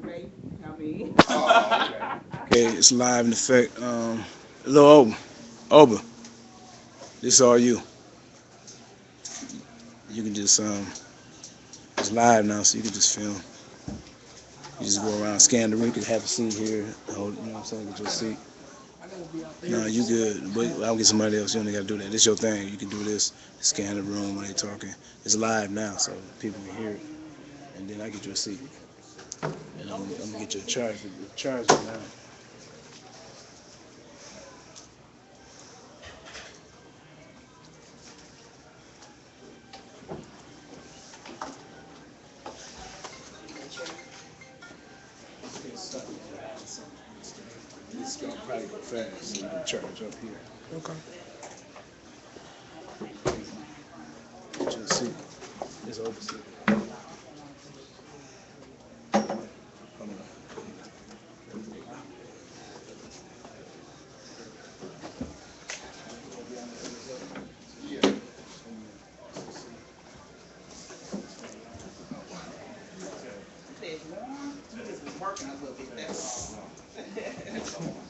Okay, it's live in effect. Hello, Oba. This is all you. You can just it's live now, so you can just film. You just go around, scan the room. You can have a seat here. Hold, you know what I'm saying? Get your seat. No, you good. But I'll get somebody else. You only got to do that. This your thing. You can do this. Scan the room when they talking. It's live now, so people can hear it. And then I get you a seat. And I'm gonna get you a charge now. It's gonna probably go fast, so you can charge up here. Okay. Get you a seat. It's over seat. Hold on.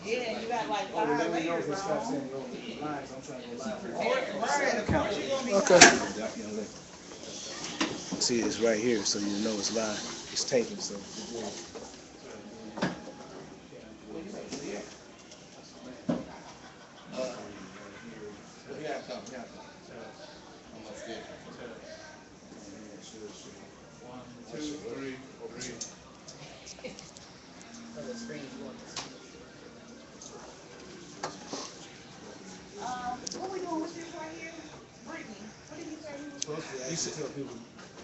Yeah, you got like Oh, well, 5 let me know layers if it stops on. saying no lines. I'm trying to go live. Right, of course you're gonna be Okay. fine. See, it's right here, so you know it's live. It's taping, so. What we doing with this right here? Brittany, what did you say you was? You should tell people.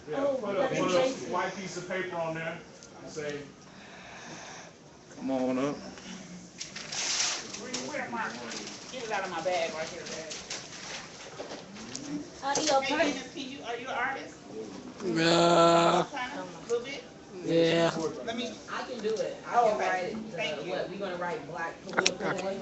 Yeah, put a white piece of paper on there and say, Come on up. Brittany, where my, get it out of my bag right here, bag. Hey, Dennis, are you an artist? Kind of, a little bit? Yeah. Let me, I can do it. I Oh, can okay. write it. Thank you. What we gonna write black political Okay.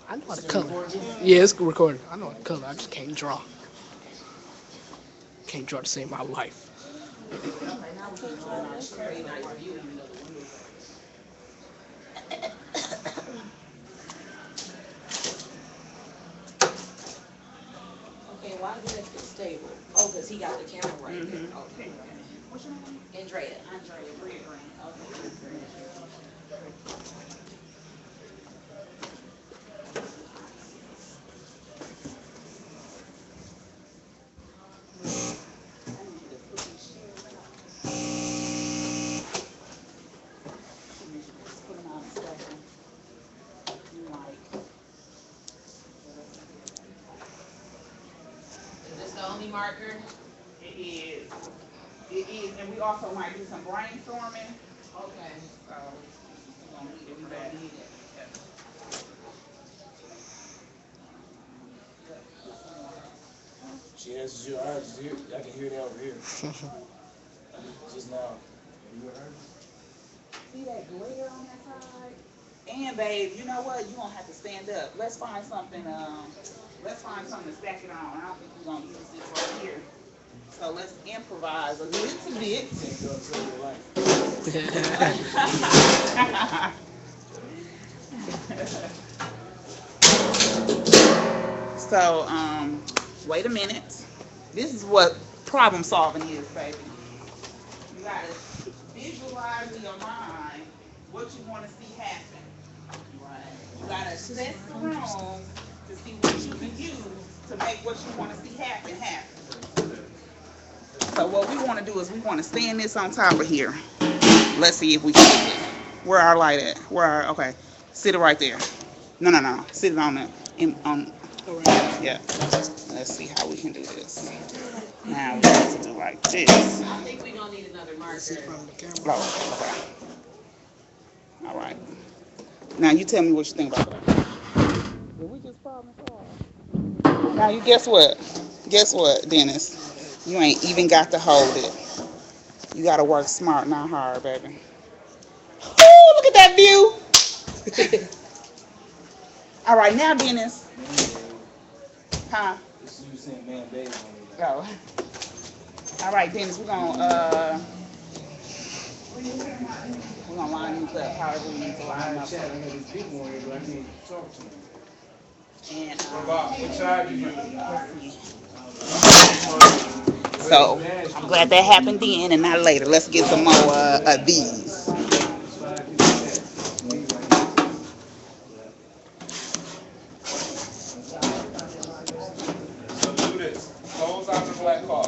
I know how to color. Yeah, it's recorded. I know how to color. I just can't draw. Can't draw to save my life. very nice view. Okay, why did it get stable? Oh, because he got the camera right there. Okay. what's your name? Andrea. Andrea, Bria Green. Okay. Put them out and stack them. Like, Is this the only marker? it is. It is, and we also might do some brainstorming. Okay. So we're gonna need it. We better need it. She answers your eyes. I can hear that over here. Just now. You heard her? See that glare on that side? And babe, you know what? You gonna have to stand up. Let's find something. Let's find something to stack it on. I don't think we're gonna use this right here. So let's improvise a little bit. Can't go until your life. So, wait a minute. This is what problem solving is, baby. You gotta visualize in your mind what you want to see happen. You gotta assess the room to see what you can use to make what you want to see happen happen. So what we want to do is we want to stand this on top of here. Let's see if we can do it. Where our light at? Okay. Sit it right there. No. Sit it on on. Yeah. Let's see how we can do this. Now we have to do like this. I think we're gonna need another marker. Oh, okay. All right. Now you tell me what you think about that. Did we just problem solve? Now you guess what? Guess what, Dennis? You ain't even got to hold it. You gotta work smart, not hard, baby. Oh, look at that view. All right, now Dennis. Huh? This is you saying man, baby on it. Oh. All right, Dennis, we're gonna line these up however we need to line them up. Chat, I know these people on here, but I can't talk to them. And Which side do you use? so I'm glad that happened then and not later. Let's get some more of these. So do this. Close out the black car.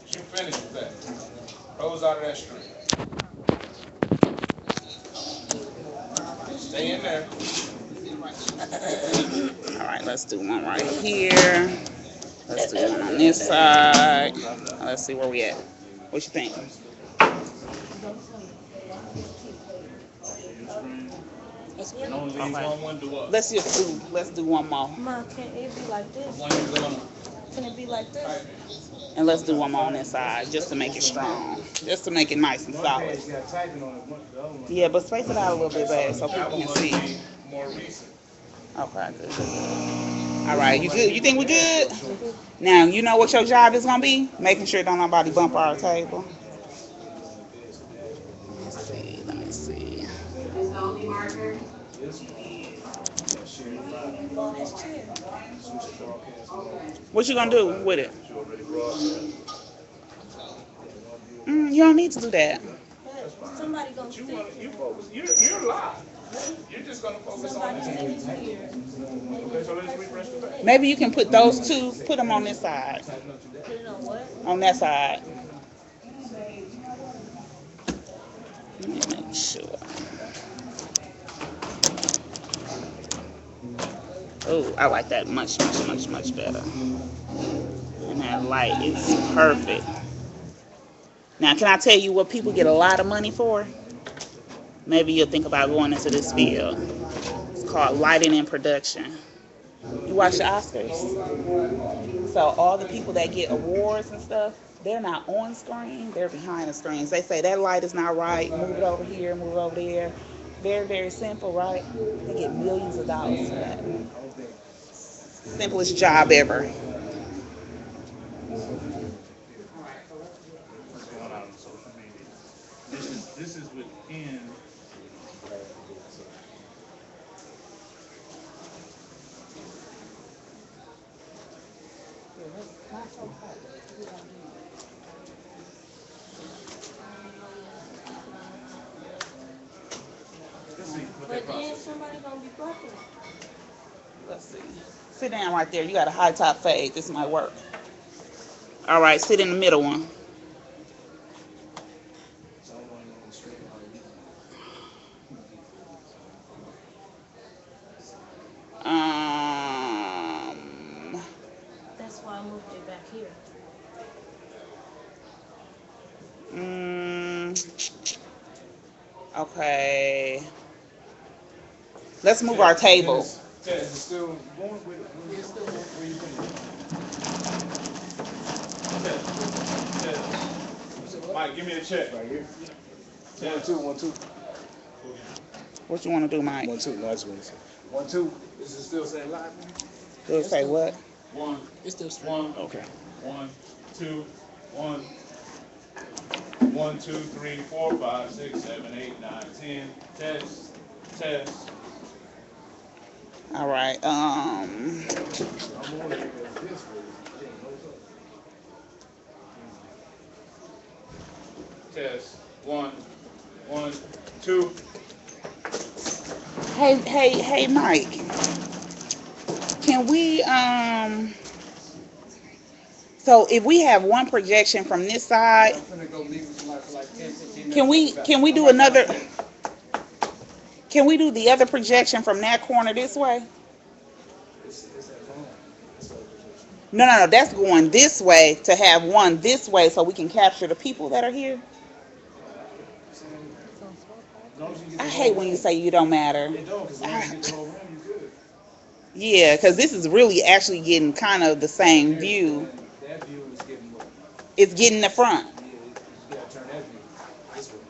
You finish with that. Close out of that street. Stay in there. All right, let's do one right here. Let's do one on this side. Let's see where we at. What you think? And only leave one window up. Let's do one more. Ma, can it be like this? One you gonna Can it be like this? And let's do one more on this side just to make it strong. Just to make it nice and solid. You got typing on it, the other one. Yeah, but space it out a little bit, babe, so that people one can must see. be more recent. Okay, good. All right, you good? You think we good? Now, you know what your job is going to be? Making sure don't nobody bump our table. Let me see. What you going to do with it? You don't need to do that. But somebody gonna You sit. want you focus. You're live. You're just gonna focus on Somebody this. sit here. Okay, so let's refresh the page. Maybe you can put those two, put them on this side. Put it on what? On that side. Let me make sure. Oh, I like that much better. And that light is perfect. Now, can I tell you what people get a lot of money for? Maybe you'll think about going into this field. It's called lighting and production. You watch the Oscars? So all the people that get awards and stuff, they're not on screen, they're behind the screens. They say that light is not right, move it over here, move it over there. Very, very simple, right? They get millions of dollars for that. Simplest job ever. What's going on social media? This is within. Let's see what that But then process. somebody gonna be blocking it. Let's see. Sit down right there. You got a high top fade. This might work. All right, sit in the middle one. That's why I moved it back here. Okay. Let's move our table. Is it still going with it? Where you putting it? Mike, give me a check. Right here. Test. 1, 2, 1, 2. What you want to do, Mike? 1, 2. No, I just want to say. 1, 2. Is it still saying live? It'll say what? One. It's still straight. One. Okay. 1, 2, 1. 1, 2, 3, 4, 5, 6, 7, 8, 9, 10. Test. Test. All right. I'm on it because this way. Test. 1, 1, 2. Hey, Mike. Can we So if we have one projection from this side, I'm gonna go leave it for like 10, 15 minutes. can we do another? Can we do the other projection from that corner this way? It's at home. No. That's going this way to have one this way so we can capture the people that are here. As long as you get I the hate whole when you room. say you don't matter. It don't, because as long as you get the whole room, you good. Yeah, because this is really actually getting kind of the same view. That view is getting what? It's getting the front. Yeah, you gotta turn that view this way.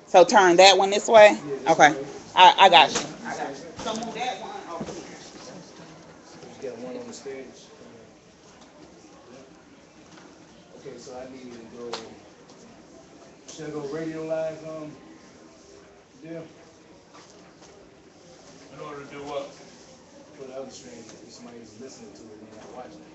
So turn that one this way? Yeah, this Okay. way. I got you. So move that one over here. You got one on the stage. Okay, so I need to go. Should I go radio live? Yeah. In order to do what? For the other stream, if somebody's listening to it and not watching it.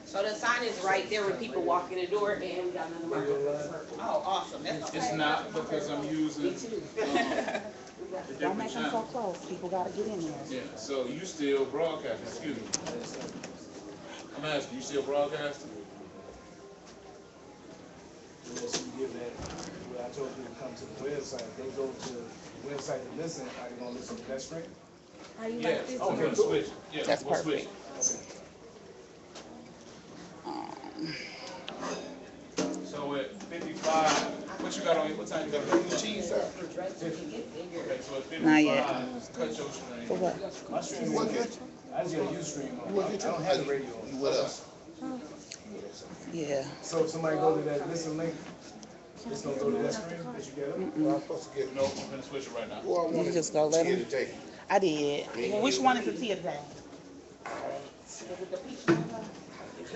So the sign is right there when people walk in the door, and we got another marker. Oh, awesome, that's okay. It's not because I'm using, Me too. the Don't different make them so channels. close, people gotta get in there. Yeah, so you still broadcasting, excuse me. I'm asking, you still broadcasting? Unless you give that, what I told you to come to the website, they go to the website to listen, are they gonna listen to that stream? How you Yeah, like this? we're gonna switch. Yeah, That's we'll switch. perfect. So at 55, what you got on, what time you got on? Cheese. Okay, so at Not yet. 55, cut your stream. For what? My stream is good. I just got a Ustream on. I don't have the radio on. You with us? Yeah. So if somebody go to that listen link, it's gonna go to that stream that you get up? Well, I'm supposed to get, No, I'm gonna switch it right now. who I wanted just gonna let to him? today. I did. Yeah. Which one is the tea today?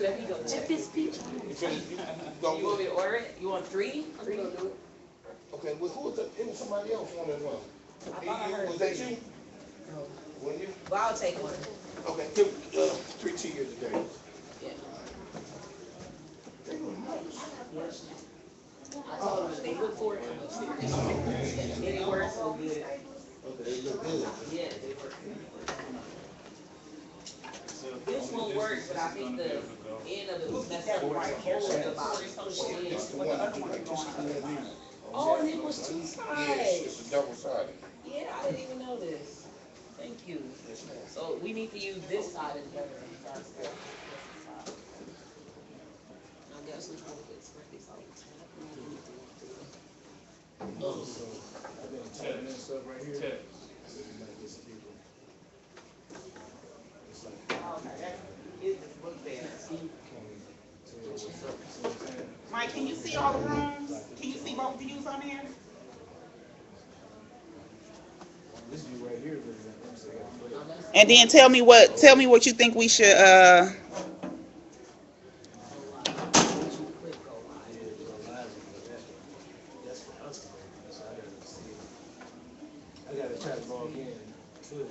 Let me go. If it's peach. You finished? You You don't want me look. to order it? You want three? Three will do it. Okay, well, who was that? It was somebody else wanted one. I thought I heard Was that you? Wasn't you? Well, I'll take one. Okay, give, 3 tea here today. Yeah. They look nice. I told them they look forward to it. They work so good. Okay, they look good. Yeah, they work. This one works, but I think the end of it was messed up right here. About pushing in. It's the one that you like to see. Oh, and it was two Yes, sides. it's a double sided. Yeah, I didn't even know this. Thank you. Yes, ma'am. So we need to use this side is better. I guess which one fits for this side. So I've been typing in stuff right here. Text. So you might get some people. It's like, Okay, that is this book there. can't tell what's up, see what I'm saying? Mike, can you see all the rooms? Can you see both views on there? This view right here, for example, so I gotta put it. And then tell me what you think we should That's for us to do. So I gotta see. I gotta try to log in to it.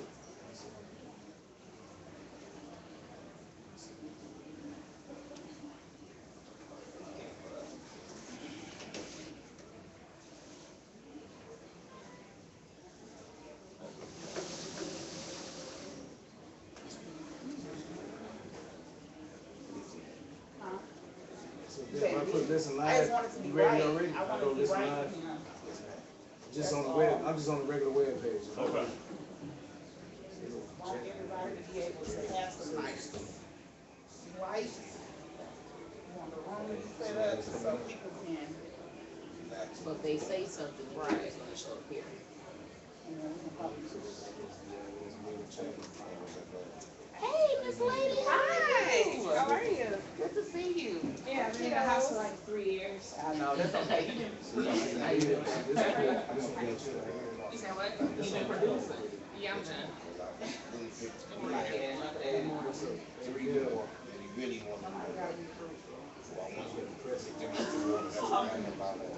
So then if I put listen I just live, want it to be you ready right. already? I I want go it to be listen right. live, You know. just on the web, I'm just on the regular web page. Okay. Want everybody to be able to have some nice lights. You want the room set up so people can, So if they say something, right, it's gonna show up here. you know, we can probably. Hey, Miss Lady, Hi, how are you? Good to see you. Yeah, I've been in the house for like 3 years. I know, that's okay. You've been producing. You said what? You've been producing. Yeah, I'm done. Yeah, And he really wanted to know. So I want you to press it. Then you want to have something about it.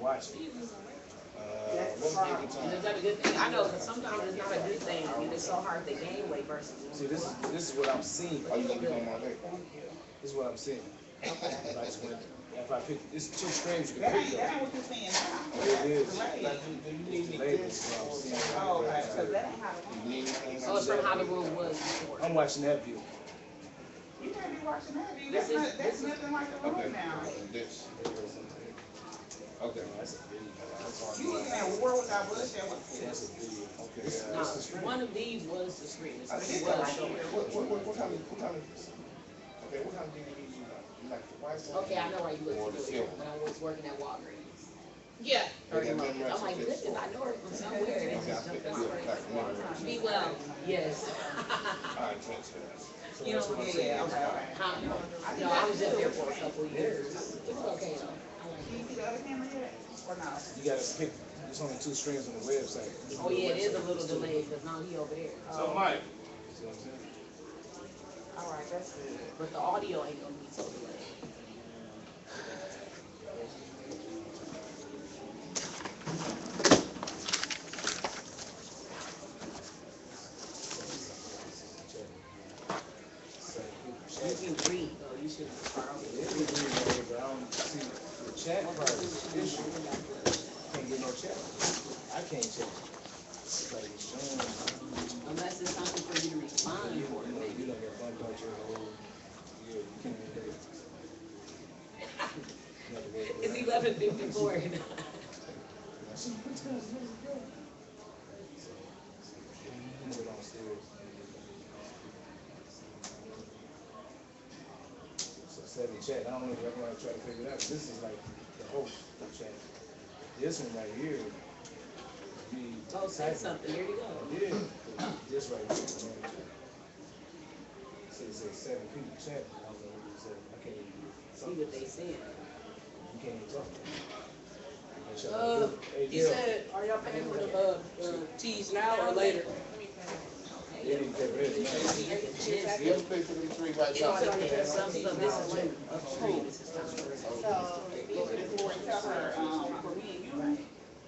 Watch it. What's the And is that a good thing? I know, because sometimes it's not a good thing. I mean, it's so hard to gain weight versus. See, this is what I'm seeing. Are you gonna be on my leg? This is what I'm seeing. Like when, if I pick, it's 2 streams you can That pick ain't, up. that ain't what you're saying now. It is. Right. It's the labels, what I'm seeing. Oh, okay, cause that ain't how the You need anything? So it's from how the room was before. I'm watching that view. You can't be watching that view. This is- That's nothing like the Okay. room now. This. Okay. That's a video. You looking at War Without Bloodshed, what's this? That's a video. Okay. Now, one of these was the screen. The I screen see. was showing. What kind of, okay, what kind of DVDs you like? You like the white one? Okay, I know why you Or look the for silver? it, but I was working at Walgreens. Yeah. They got them I'm like, recipes. goodness, I know it from somewhere. And it Okay, I just think jumped in you're my like brain. mirror. Be well, yes. Alright, thanks. So You that's know, what I'm Yeah, saying. okay, okay. How, no, I was just there for a couple of years. It was okay though. I like Can you see the other camera yet? Or no? You gotta pick There's only 2 streams on the website. Oh yeah, it is a little delayed because now he over there. So Mike, See what I'm saying? All right, that's good. But the audio ain't gonna be so delayed. You can read though. You should start off with It is reading, but I don't see the chat part is the issue. Can't get no chat. I can't check. It's like it's showing. unless it's something for you to respond for. You don't get bumped out your whole year. You can't even get it. You have to wait for It's it. 11:54. Move it downstairs. So 7 chat. I don't know if everyone try to figure it out. This is like the host chat. This one right here. Be Oh, say something. Here you go. Yeah. This right here. So it says 7 people chat. I don't know what it said. I can't even See what they saying. You can't even talk. Hey, He Jill. said, are y'all paying for the teas now or later? They didn't get ready. You ever pay for them 3 right You know, now? some stuff, this is like upstream. This is down. So, this board tell her, for me and you,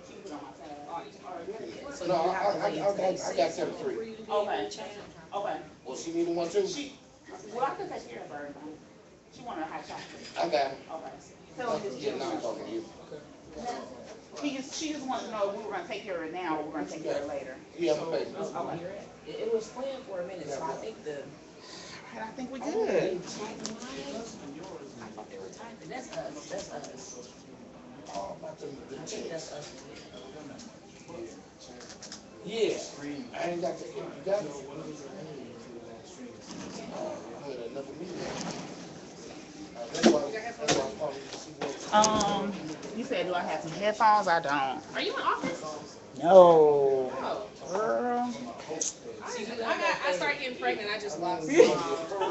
she was on my tab. So No, you have to wait until they I say got them something 3. for you to be Okay. able to chat. Okay. Well, she needed one too? Well, I could take care of her. She wanted a hot chocolate. I got it. Okay. Tell her this Yeah, now I'm Jill. talking to you. She just wanted to know if we were gonna take care of it now or we're gonna take care of it later. Yeah, I'm gonna pay. Okay. It was planned for a minute, so I think the. And I think we Oh, good. they typing lines? I thought they were typing. That's us. That's us. Oh, about them, the I think checks. that's us. Yeah. I ain't got the, you got it? Oh, good, another meeting. That's why I'm calling you to see what. You said, do I have some headphones? I don't. Are you in office? No. Oh. Girl. I started getting pregnant, I just lost. For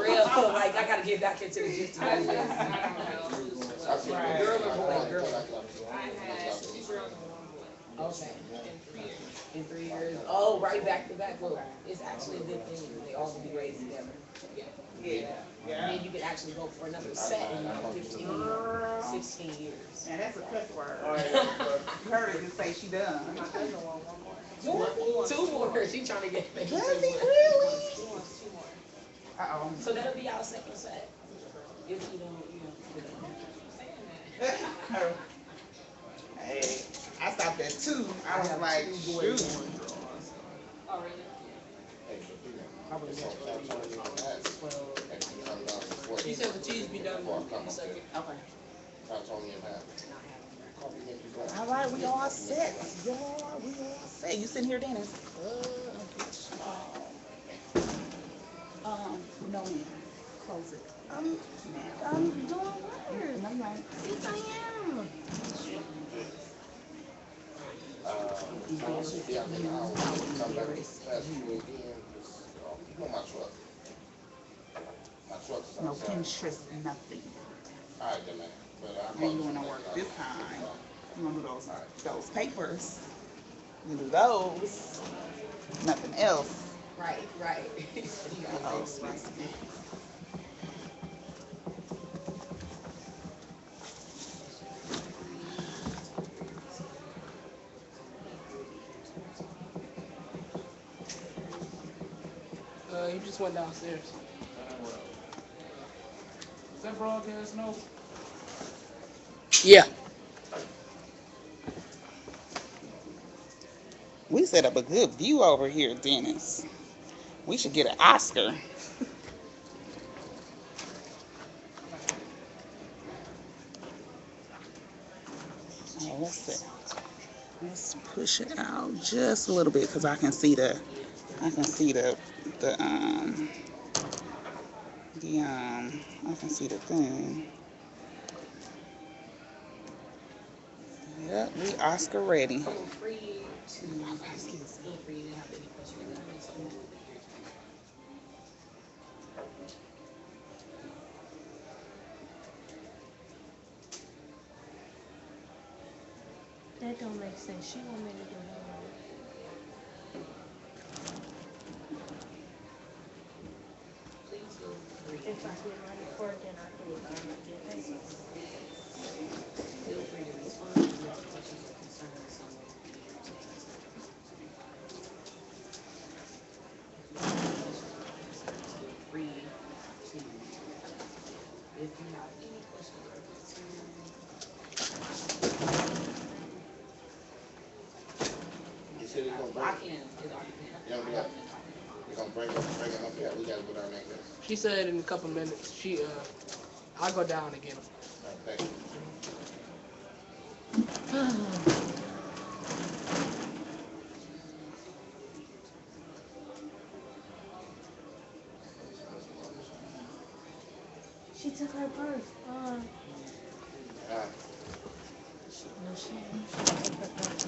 real. Like, I gotta get back into the gist of I it. see. Girl or boy? Girl. I had 2 girls and 1 boy. Okay. In 3 years. In 3 years. Oh, right back to back. Well, it's actually a good thing when they all can be raised together. Yeah. And then you could actually go for another set in like 15, 16 years. Now that's a cuss word. You heard her just say she done. Two more. She trying to get me. Does he really? He wants 2 more. Uh-oh. So that'll be our second set. If you don't, Saying that. Hey, I stopped at 2. I was like, shoot. Oh, really? You said the cheese be done in a second. Okay. All All right, we all set. Y'all, we all set. You sitting here, Dennis? No, ma'am. Close it. I'm doing work. No, no. Yes, I am. You know my truck. My truck's No outside. Pinterest, nothing. All right, then, man. But I ain't doing no work this time. You gonna do those papers? You do those. Nothing else. right, right. Oh, sweet. He just went downstairs. is that broadcast no? Yeah. We set up a good view over here, Dennis. We should get an Oscar. Oh, let's see. Let's push it out just a little bit because I can see the I can see the thing. Yep, we Oscar ready. Feel free to, feel free to have any questions. That don't make sense. She want me to do her. Please feel free. If I get my report, then I do it. I don't get paid. Feel free to respond to your questions or concerns. Someone will be here to answer. Feel free to, if you have any questions or concerns. You said it's gonna I break. can, it all depends. Yeah, we got- We're gonna bring them up here. We gotta go down there. She said in a couple minutes. I'll go down and get them. Thank you. She took her purse. Ah, No, she took her purse.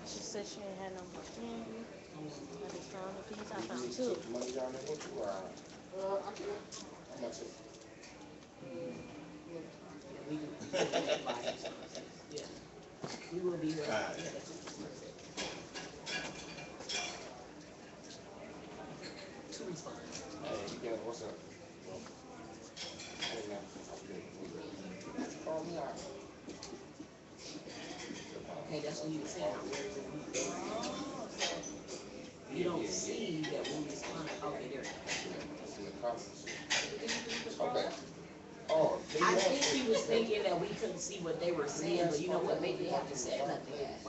She said she ain't had no more candy. I just found a piece. I found you two. took money down there with you, I can. how much is it? Yeah, we can. Yeah. We will be here. Alright. Yeah, that's it. To respond. Hey, you got, what's up? Hey, man, I'm good. Call me out. Okay, that's when you say, you don't see that when we respond, okay, there. It's in the conference. Okay. Oh, they I have- think he was thinking that we couldn't see what they were saying, but you know what, maybe they haven't said nothing yet.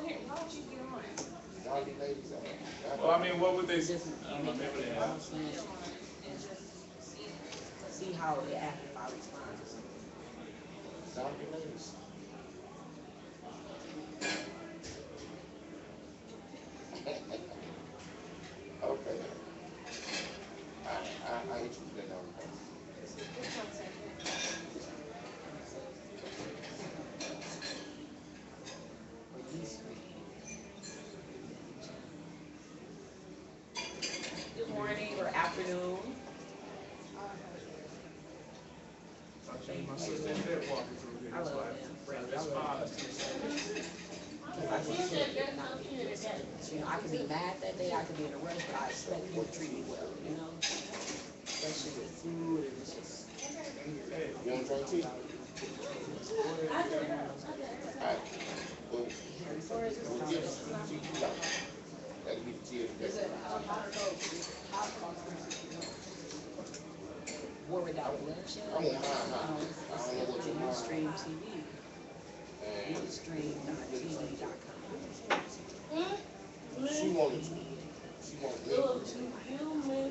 Zombie ladies out there. Well, I mean, what would they, Just I don't know, maybe they have. announcement and see how they act if I respond to something. Zombie ladies. Okay. I hate you that on. Good morning or afternoon. My sister did walk me through here. I love them. That's fine. I can be mad that day, I could be in a rush, but I expect people to treat me well, you know? Especially with food and it's just. You want to drink tea? Alright. Well, we'll give some tea you like. That'll be the tea of the day. War Without Bloodshed. I want mine, huh? I don't know what you want. Stream TV. And Stream.tv.com. she wanted to. She wanted me.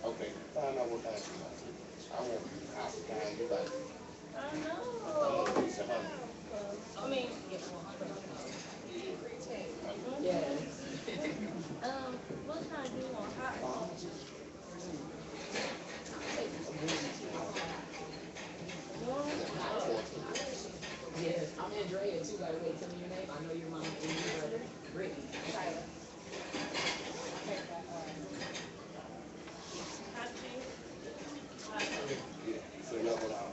Okay, find out what kind she wants. I want half the kind you like. I want a piece of honey. Yes. What kind do you want? Yes, I'm Andrea too, by the way. Tell me your name. I know your mom and your brother, Brittany. Tyler. Yeah, so y'all go down.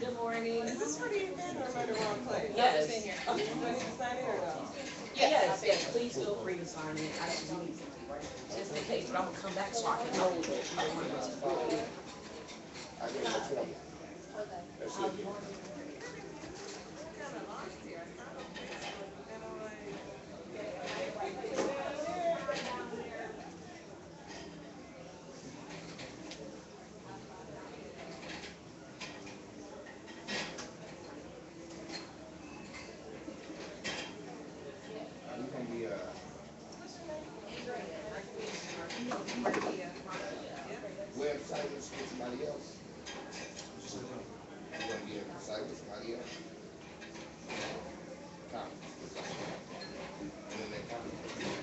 Good morning. Is this for the event or am I in the wrong place? Yes. I'm just in here. Okay, do I need to sign it or no? Yes, please feel free to sign in. I just need something, right? Just in case, but I'm gonna come back so I can know that you want to. I gave her 20. That's it. You can be website with somebody else. You gonna be able to site with somebody else. Conference. Internet conference.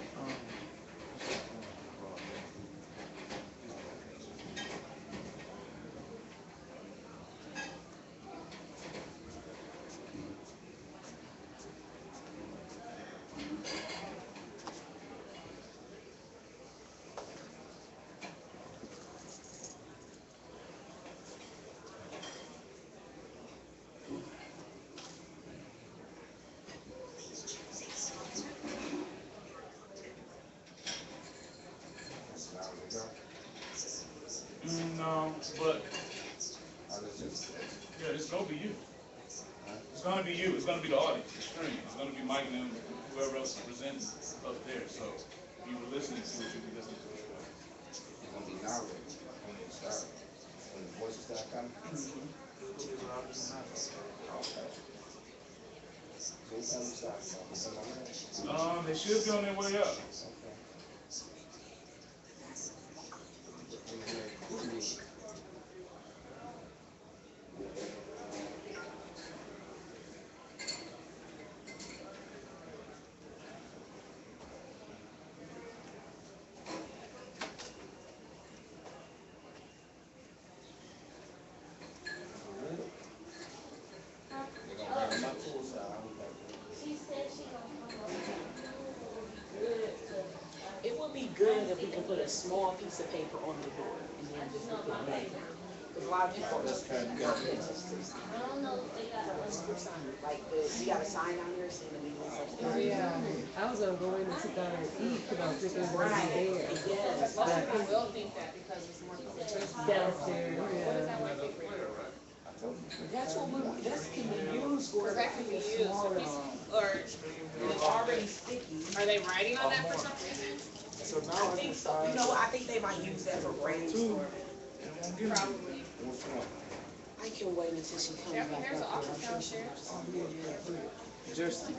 No, but Unless it's, yeah, it's gonna be you. It's gonna be you. It's gonna be the audience, the screen. It's gonna be Mike and them, whoever else is presenting up there. So you were listening to it, you'll be listening to it. it's gonna be narrated when it starts. When the voices start coming. Okay. So what time we start? It's in my mind. They should be on their way up. Okay. They're gonna bring them up to us, I was like, She said she gonna come over. It would be good if we could put a small piece of paper on the door and then just put it back down. Because a lot of people just I don't know if they got like we got a sign down here saying the meeting is upstairs. Yeah, I was gonna go in and sit down and eat, because I was thinking it was gonna be there. Yes. But I think will think that because it's more competition. downstairs, yeah. That's what we, that's can be used for. That can be used. Or It's already sticky. are they writing on that for some reason? I think so. You know, I think they might use that for brainstorming. Probably. what's wrong? I can wait until she comes Yeah, back there's an up. office downstairs. Just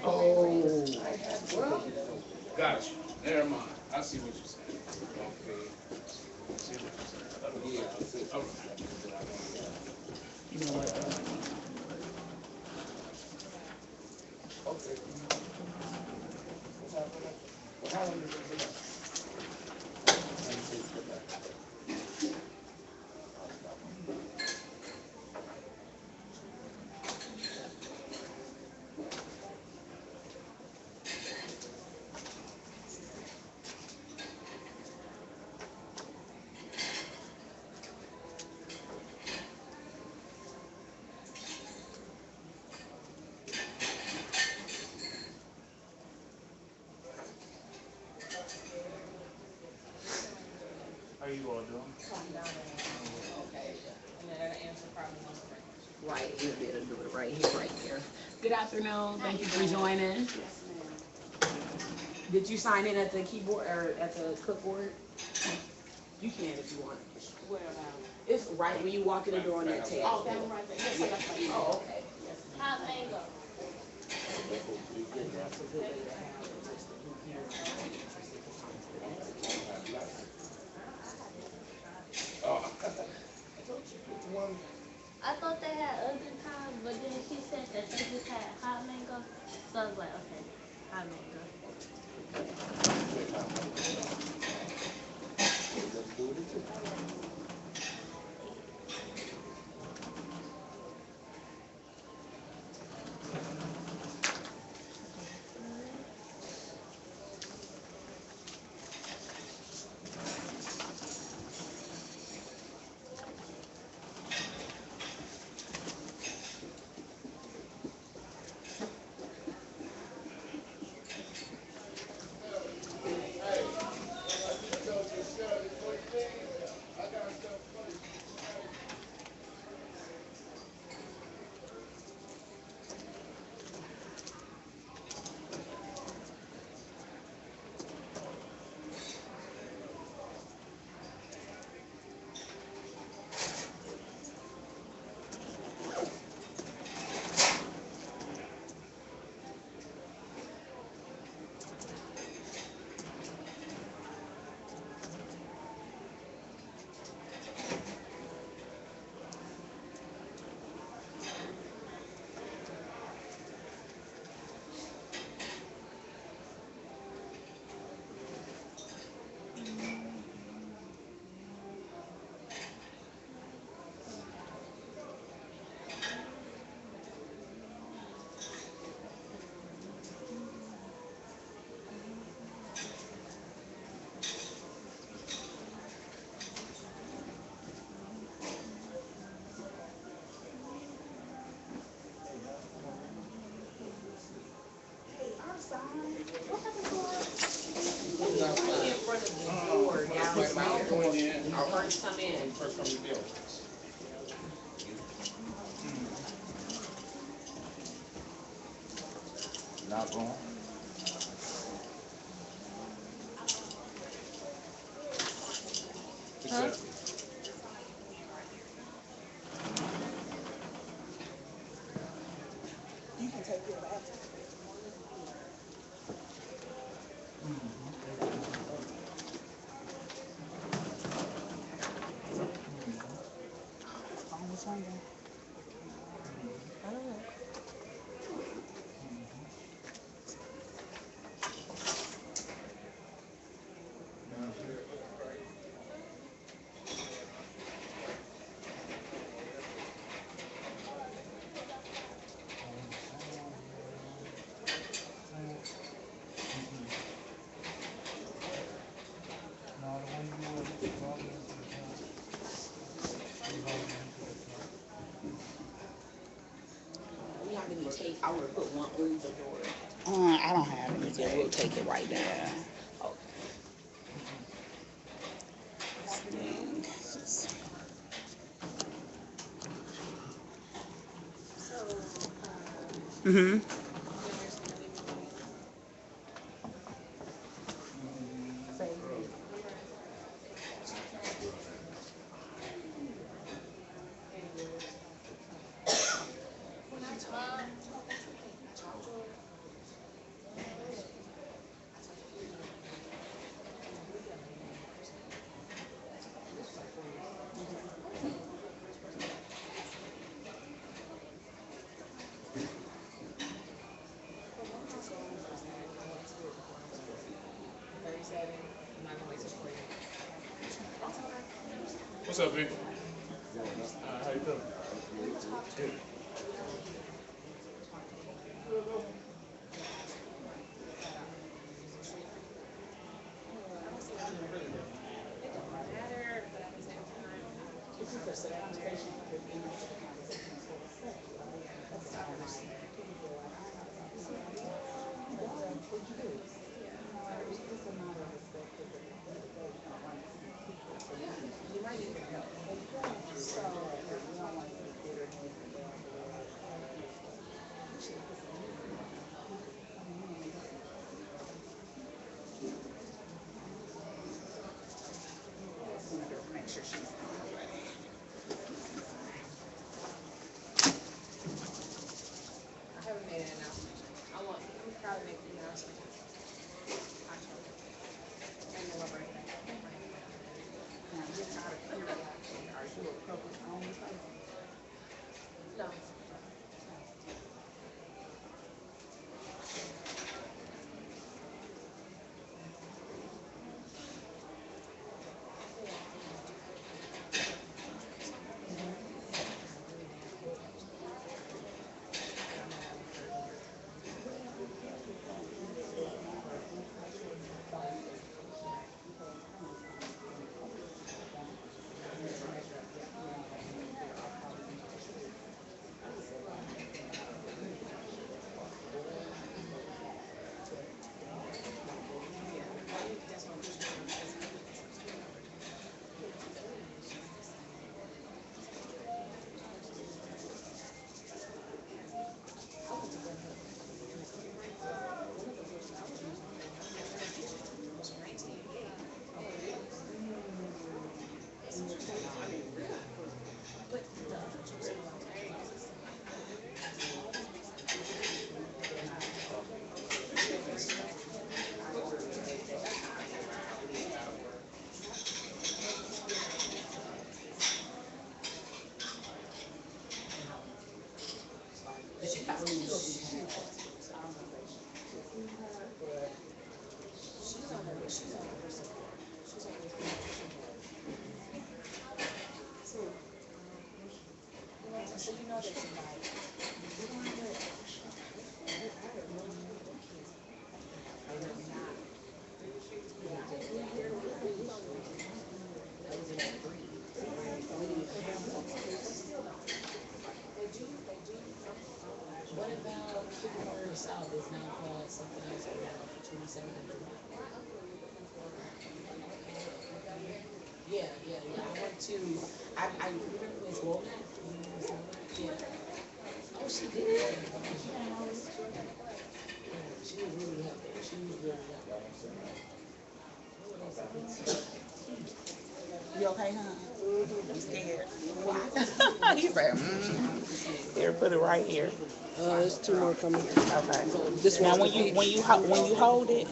Got you. Never mind. I see what you're saying. Okay. See what you're saying. Yeah, I'll see. All right. you know what? Okay. What's happening? Well, how long is it been? Let me see, get back. How you all doing? Okay. And then that'll answer problem number. Right, we'll be able to do it right here, right there. Good afternoon, thank you for joining. Did you sign in at the keyboard, or at the clipboard? You can if you want. Where about? It's right when you walk in the door on that table. Oh, that one right there. Yes, I got that. Oh, okay. hot mango. That's a good way to have it, just to do here. Oh. I thought they had other kinds, but then she said that they just had hot mango. So I was like, okay, hot mango. Let's do it too. I'm worried about it. Going in. Our first come in. First come to the building. Not wrong. You can take your back. Almost one day. I don't know. We have any tape? I would have put one over the door. I don't have anything. Then we'll take it right down. Yeah. Okay. Dang. Mm-hmm. What's up, B? How you doing? Good. Make sure she's ready. I haven't made an announcement. I'm probably make the announcement. And then we'll bring it back. Now, just out of curiosity, are you a public only person? No. What about Kitchener South is now called something else for 2700? to, I remember Miss Womack. Yeah. Oh, she did. Yeah, she was really helping. She was really helping. You okay, huh? I'm scared. He's like, Here, put it right here. There's two more coming. Okay. This Now, one's when you hold it,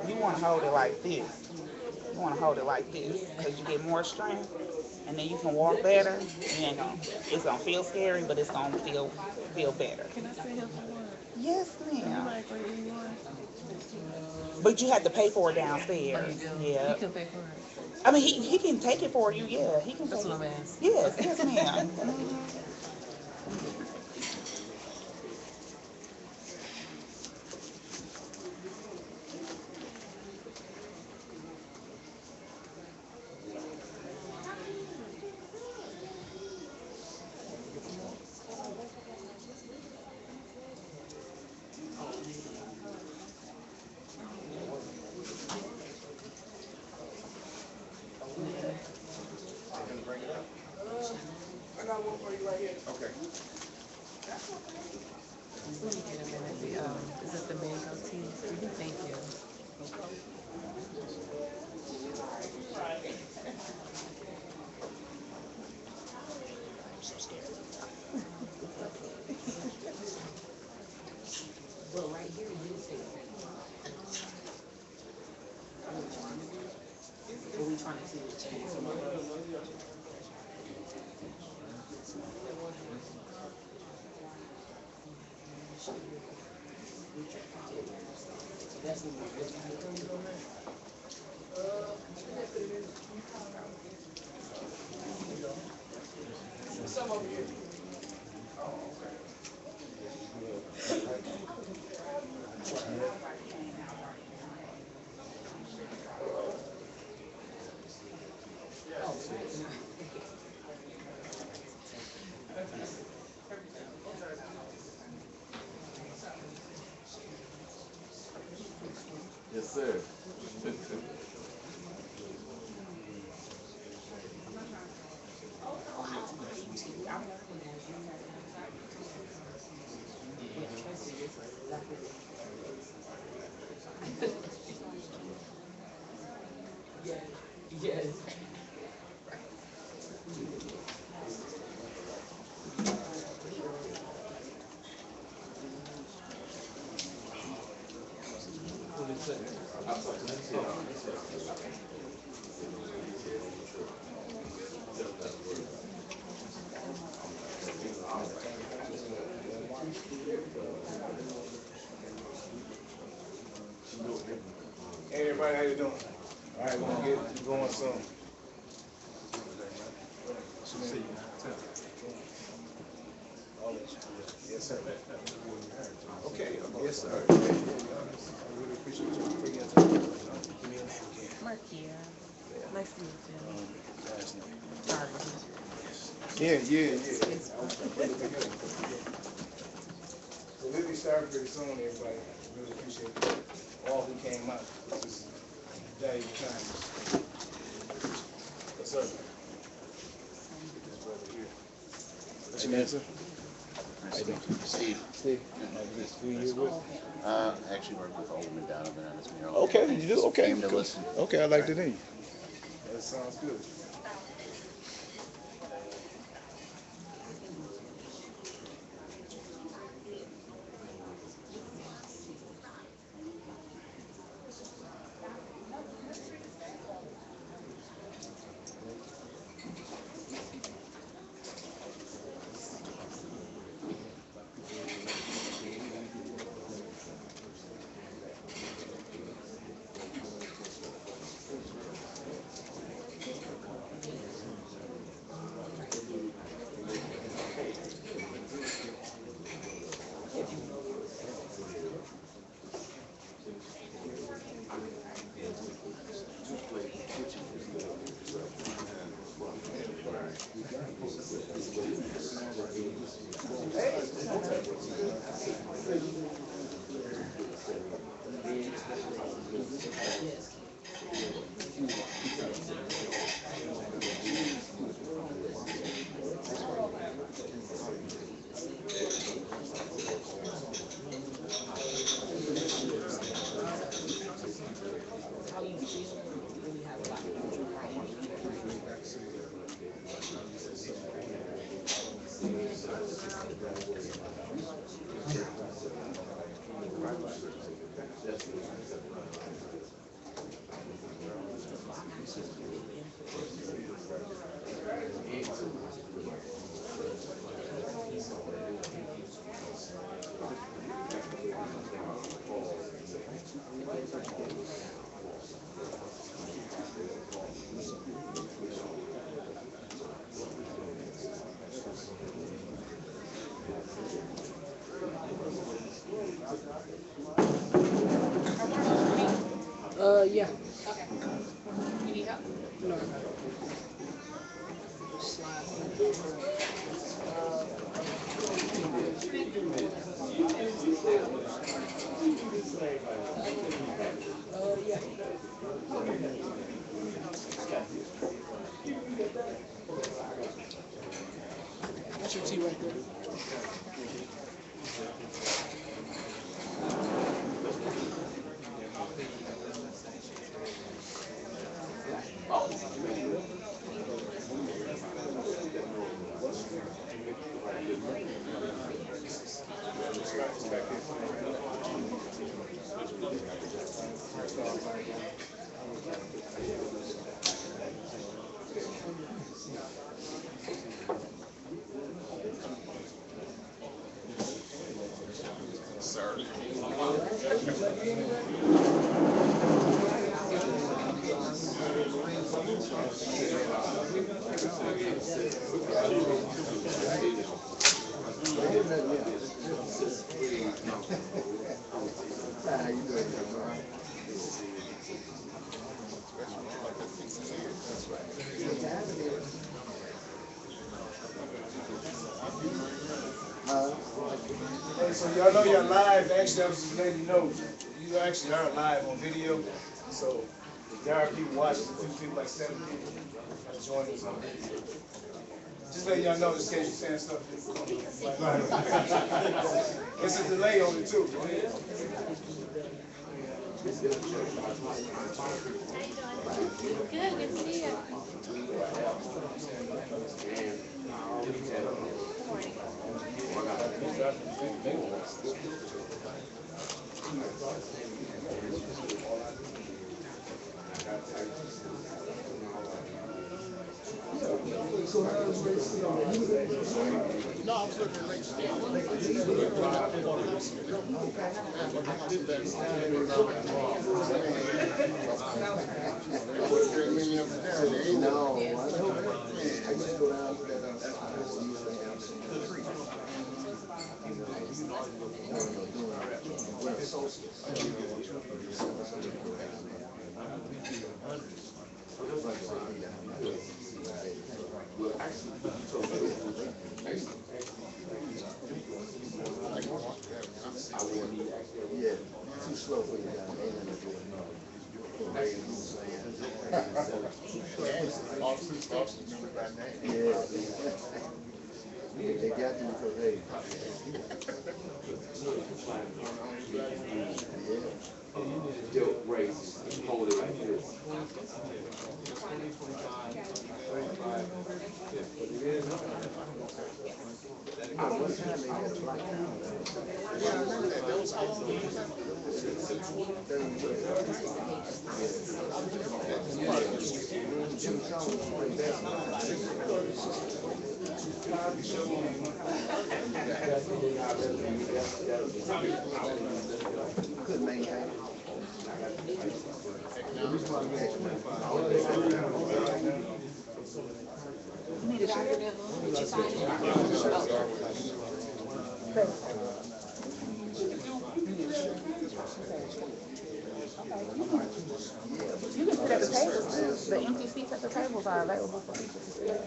you want to hold it like this. You want to hold it like this because you get more strength, and then you can walk better. You ain't gonna. It's gonna feel scary, but it's gonna feel better. Can I stay here for one? Yes, ma'am. Like where you are? But you have to pay for it downstairs. Yeah. You can pay for it. I mean, he can take it for you. Yeah, he can. That's take what it. I'm asking. Yes, yes, ma'am. Mhm. Let me get a minute. Is it the mango tea? Thank you. But right here, you say that. What we trying to see the change. That's the one. Yes, sir. Yes. Hey everybody, how you doing? All right, we're gonna get going soon. Yes, sir. Okay, yes, sir. I really appreciate you taking your time. Give me a name again. Markia. Nice to meet you. Last name. Sorry. Yeah. So we'll be starting pretty soon, everybody. Really appreciate all who came out. This is valuable time. Yes, sir. This brother here. What's your name, sir? How you doing? Steve, Steve. Who you with? actually worked with Alderman Donovan on this mural. Okay, you do? Okay. Came to Cool. listen. Okay, I like the name. That sounds good. Yeah. Okay. You need help? No, I got it. Slide. Yeah. That's your tea right there. Hey, so y'all know you're live. Actually, I was just letting you know, you actually are live on video. So if there are people watching, a few people, like 7 people, are joining us on video. Just letting y'all know, just in case you're saying stuff. It's a delay on it too. Go ahead. Good, good to see you. Yeah, too slow for you guys. Yeah. They got you because they. Yo, Grace, hold it like this. Couldn't maintain it. You can sit at the tables. The empty seats at the tables are available for people to sit.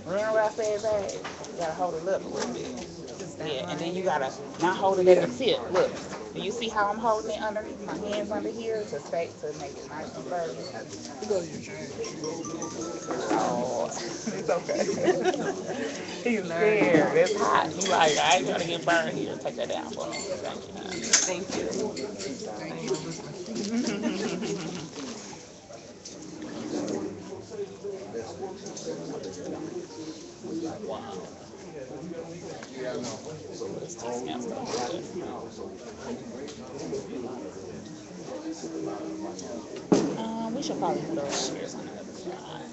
Remember what I said, babe? You gotta hold it up a little bit. Yeah, and then you gotta not hold it at the tip. Look, do you see how I'm holding it underneath my hands under here to make it nice and firm? Oh, it's okay. He's scared. It's hot. He's like, I ain't gonna get burned here. Take that down for me. Thank you. Thank you. We should probably put those chairs on the other side.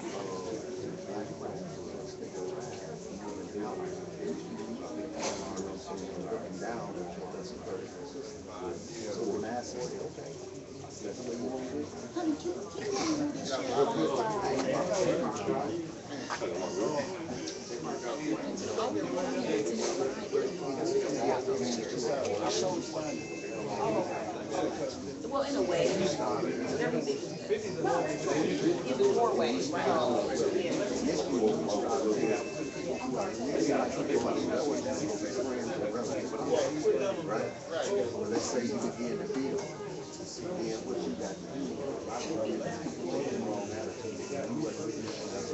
Well, in a way, everything. In the doorway, Well, let's say you begin to feel, then what you got to do, a lot of people with the wrong attitude. You wasn't really stand up.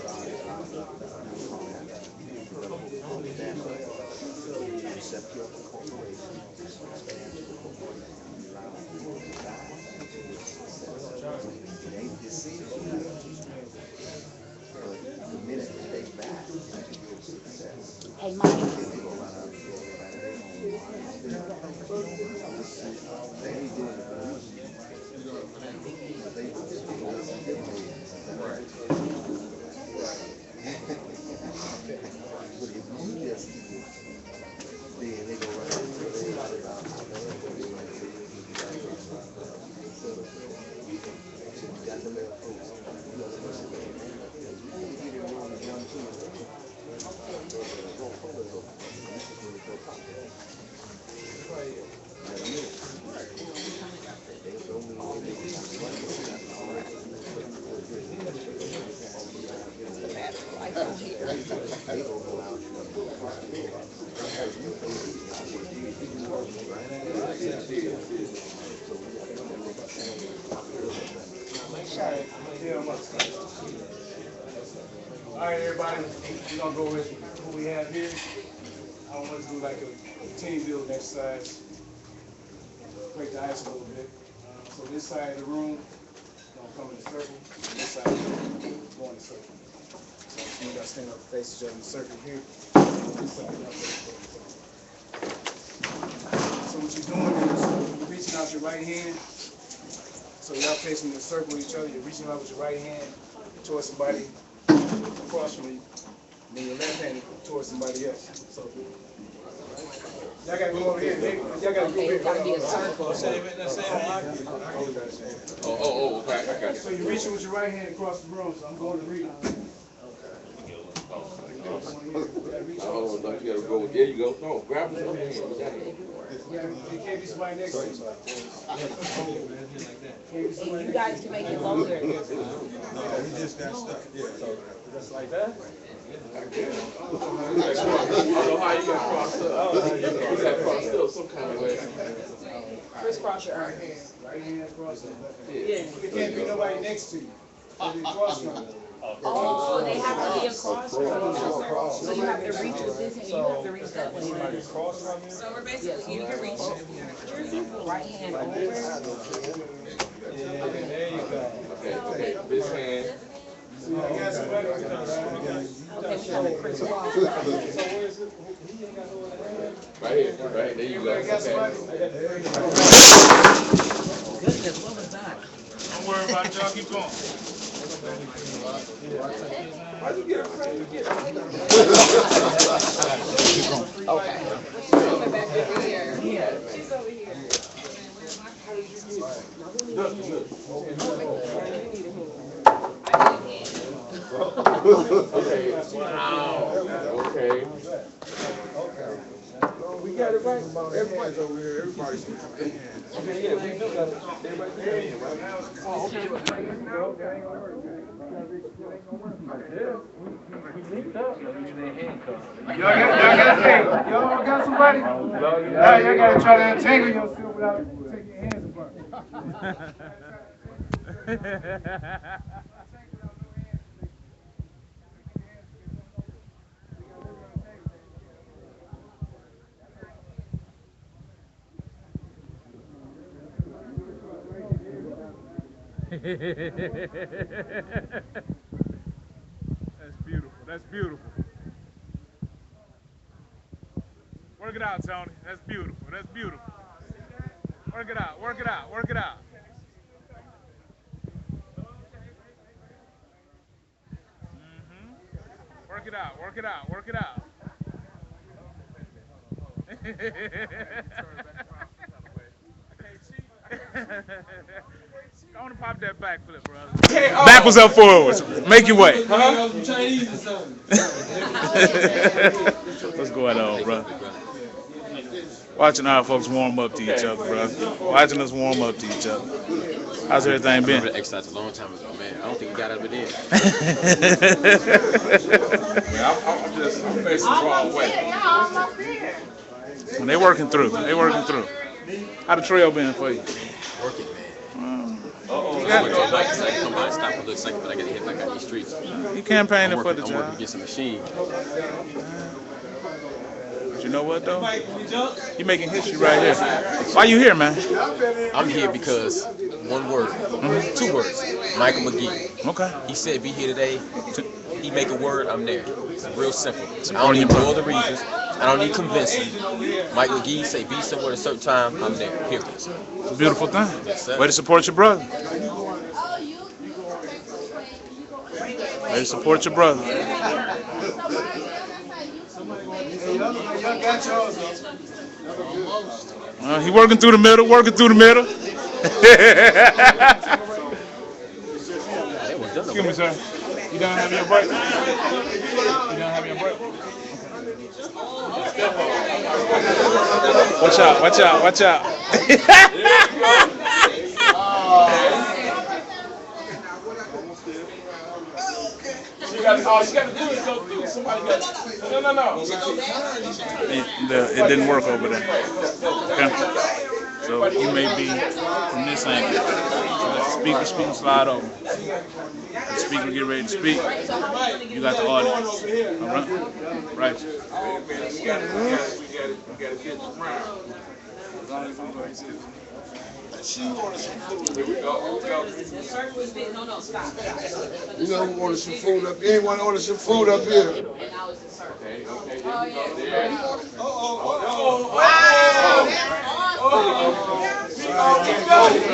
You set you up a corporation, stand to the corporation, you allow people to die. It ain't decision. But the minute that they back into your success, Hey, Mike. then they go right out and get everybody their own. They ain't doing it for you. But they do it for them. But if you just, then they go right out and tell everybody about how bad they are. So you got to let folks, you got to let them know. You get in wrong with young kids. All right, everybody, we're gonna go with who we have here. I want to do like a team building exercise, break the ice a little bit. So this side of the room, gonna come in a circle, and this side of the room, go in a circle. So you gotta stand up, face each other in a circle here. This side, y'all face each other. So what you're doing is you're reaching out your right hand. So y'all facing the circle with each other. You're reaching out with your right hand towards somebody across from you, and then your left hand towards somebody else. So y'all gotta go over here. Y'all gotta go here. Gotta be a circle. Okay, I got So you're reaching with your right hand across the room. So I'm going to read it. Oh, no, you gotta go, there you go, no, grab it, It can't be somebody next to you. You guys can make it longer. Just like that? I don't know how you got crossed up. You got crossed up some kind of way. Crisscross your arms. Right hand across the Yeah. There can't be nobody next to you. It'll be across from you. Oh, they have to be across from you. So you have to reach with this and you have to reach that way. So we're basically, you can reach. Right hand over. There you go. Okay, this hand. I got somebody. Okay, we have a crisscross. Right here, right, there you go. I got somebody. Goodness, what was that? Don't worry about it, y'all, keep going. How'd you get a friend to get Okay. Coming back over here. Yeah. She's over here. Okay, wow, okay. We got it right. Everybody's over here. Everybody's. Okay, yeah, we do got it. Everybody got it, right? Oh, okay. No, that ain't gonna work. Y'all got somebody? Y'all gotta try to untangle yourself without taking your hands apart. That's beautiful. That's beautiful. Work it out, Tony. That's beautiful. That's beautiful. Work it out. Work it out. Work it out. Work it out. Work it out. Work it out. Go on and pop that backflip, brother. Backwards up forwards. Make your way. Huh? What's going on, bro? Watching our folks warm up to each other, bro. Watching us warm up to each other. How's everything been? I remember the exercise a long time ago, man. I don't think we got out of it then. I'm facing the wrong way. When they working through. They working through. How the trail been for you? Working, man. You I come by and stop for a little second, but I got to hit back out these streets. campaigning for the I'm working job. to get some machine. But you know what, though? You making history right here. Why you here, man? I'm here because one word, 2 words. Michael McGee. Okay. He said be here today. He make a word, I'm there. It's real simple. I don't need no other reasons. I don't need convincing. Mike McGee say be somewhere at a certain time, I'm there. Period. It's a beautiful thing. Yes, sir. Way to support your brother. Way to support your brother. He working through the middle, working through the middle. Excuse me, sir. You done having your break? You done having your break? Watch out, watch out, watch out. All she got to do is go through. Somebody got no. It didn't work over there. Okay. So you may be from this angle. So let the speaker slide over. The speaker get ready to speak. You got the audience. All right? Right. You know who ordered some food up? Anyone order some food up here? We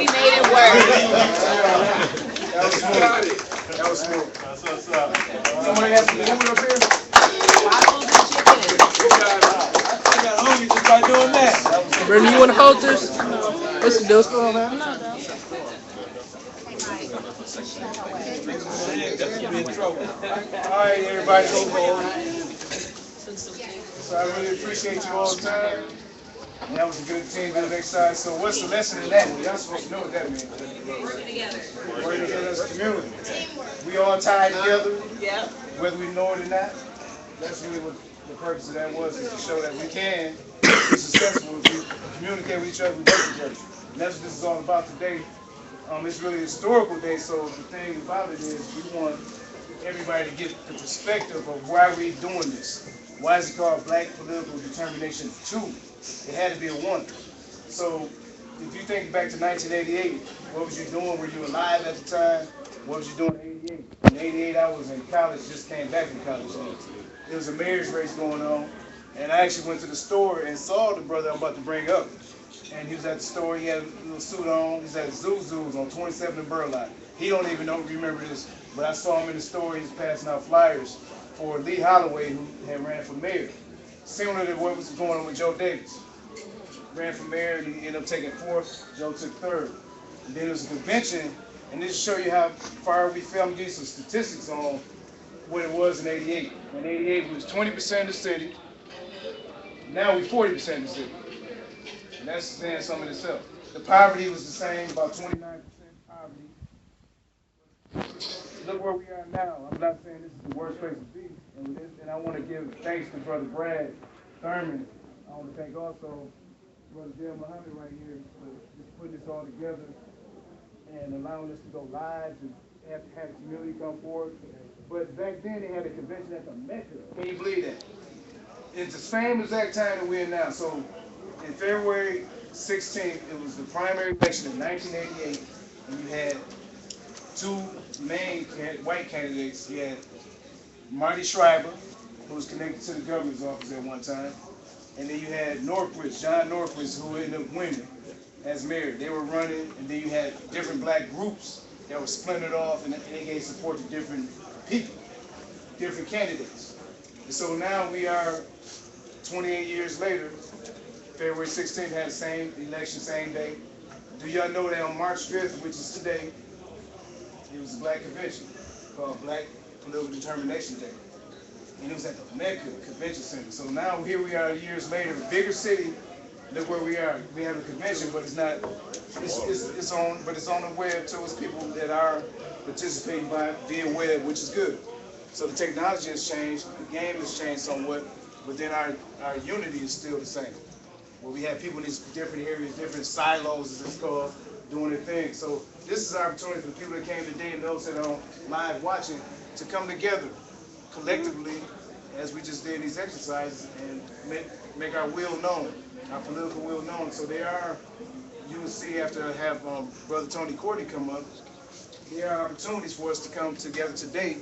made it work. That was smooth. Somebody has some food up here? Brittany, you want to hold this? What's the deal? Man? All right, everybody. So I really appreciate you all the time. And that was a good team building exercise. So what's the lesson in that? Y'all supposed to know what that means. Working together. Working together as a community. We all tied together, Yep. whether we know it or not. That's really what the purpose of that was, is to show that we can be successful if we communicate with each other, we work together. And that's what this is all about today. It's really a historical day, so the thing about it is we want everybody to get the perspective of why we're doing this. Why is it called Black Political Determination 2? It had to be a one. So if you think back to 1988, what was you doing? Were you alive at the time? What was you doing in 88? In 88, I was in college, just came back from college. There was a mayor's race going on, and I actually went to the store and saw the brother I'm about to bring up. And he was at the store, he had a little suit on, he's at Zuzu's on 27th and Burlock. He don't even remember this, but I saw him in the store, he was passing out flyers for Lee Holloway, who had ran for mayor. Similar to what was going on with Joe Davis. Ran for mayor, and he ended up taking 4th, Joe took 3rd. And then there was a convention, and this show you how far we fell. I'm gonna give you some statistics on what it was in 88. In 88, we was 20% of the city. Now we 40% of the city. And that's saying something in itself. The poverty was the same, about 29% poverty. Look where we are now. I'm not saying this is the worst place to be. And I want to give thanks to Brother Brad Thurman. I want to thank also Brother Dale Muhammad right here for just putting this all together and allowing us to go live and have the community come forward. But back then they had a convention at the Mecca. Can you believe that? It's the same exact time that we're in now. So in February 16th, it was the primary election in 1988, and you had 2 main white candidates. You had Marty Schreiber, who was connected to the governor's office at one time, and then you had Norquist, John Norquist, who ended up winning as mayor. They were running, and then you had different black groups that were splintered off, and they gave support to different people, different candidates. And so now we are 28 years later. February 16th had the same election, same day. Do y'all know that on March 5th, which is today, it was a black convention called Black Political Determination Day. And it was at the Mecca Convention Center. So now here we are years later, a bigger city. Look where we are. We have a convention, but it's not. It's on the web, so it's people that are participating via web, which is good. So the technology has changed, the game has changed somewhat, but then our unity is still the same. Where we have people in these different areas, different silos, as it's called, doing their thing. So this is an opportunity for the people that came today and those that are live watching to come together collectively, as we just did these exercises, and make our will known, our political will known. So there are, you will see after I have Brother Tony Courtney come up, there are opportunities for us to come together today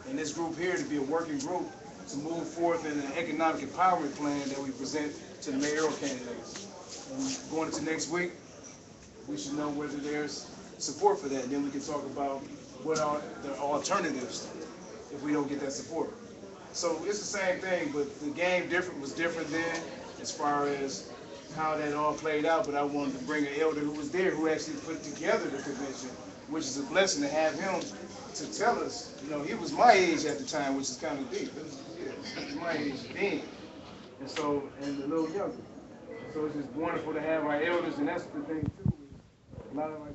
in this group here to be a working group to move forth in an economic empowerment plan that we present to the mayoral candidates. And going into next week, we should know whether there's support for that, and then we can talk about what are the alternatives if we don't get that support. So it's the same thing, but the game was different then as far as how that all played out, but I wanted to bring an elder who was there, who actually put together the convention, which is a blessing to have him to tell us. You know, he was my age at the time, which is kind of deep. He was my age then, and so, and a little younger. So it's just wonderful to have our elders, and that's the thing too, is a lot of our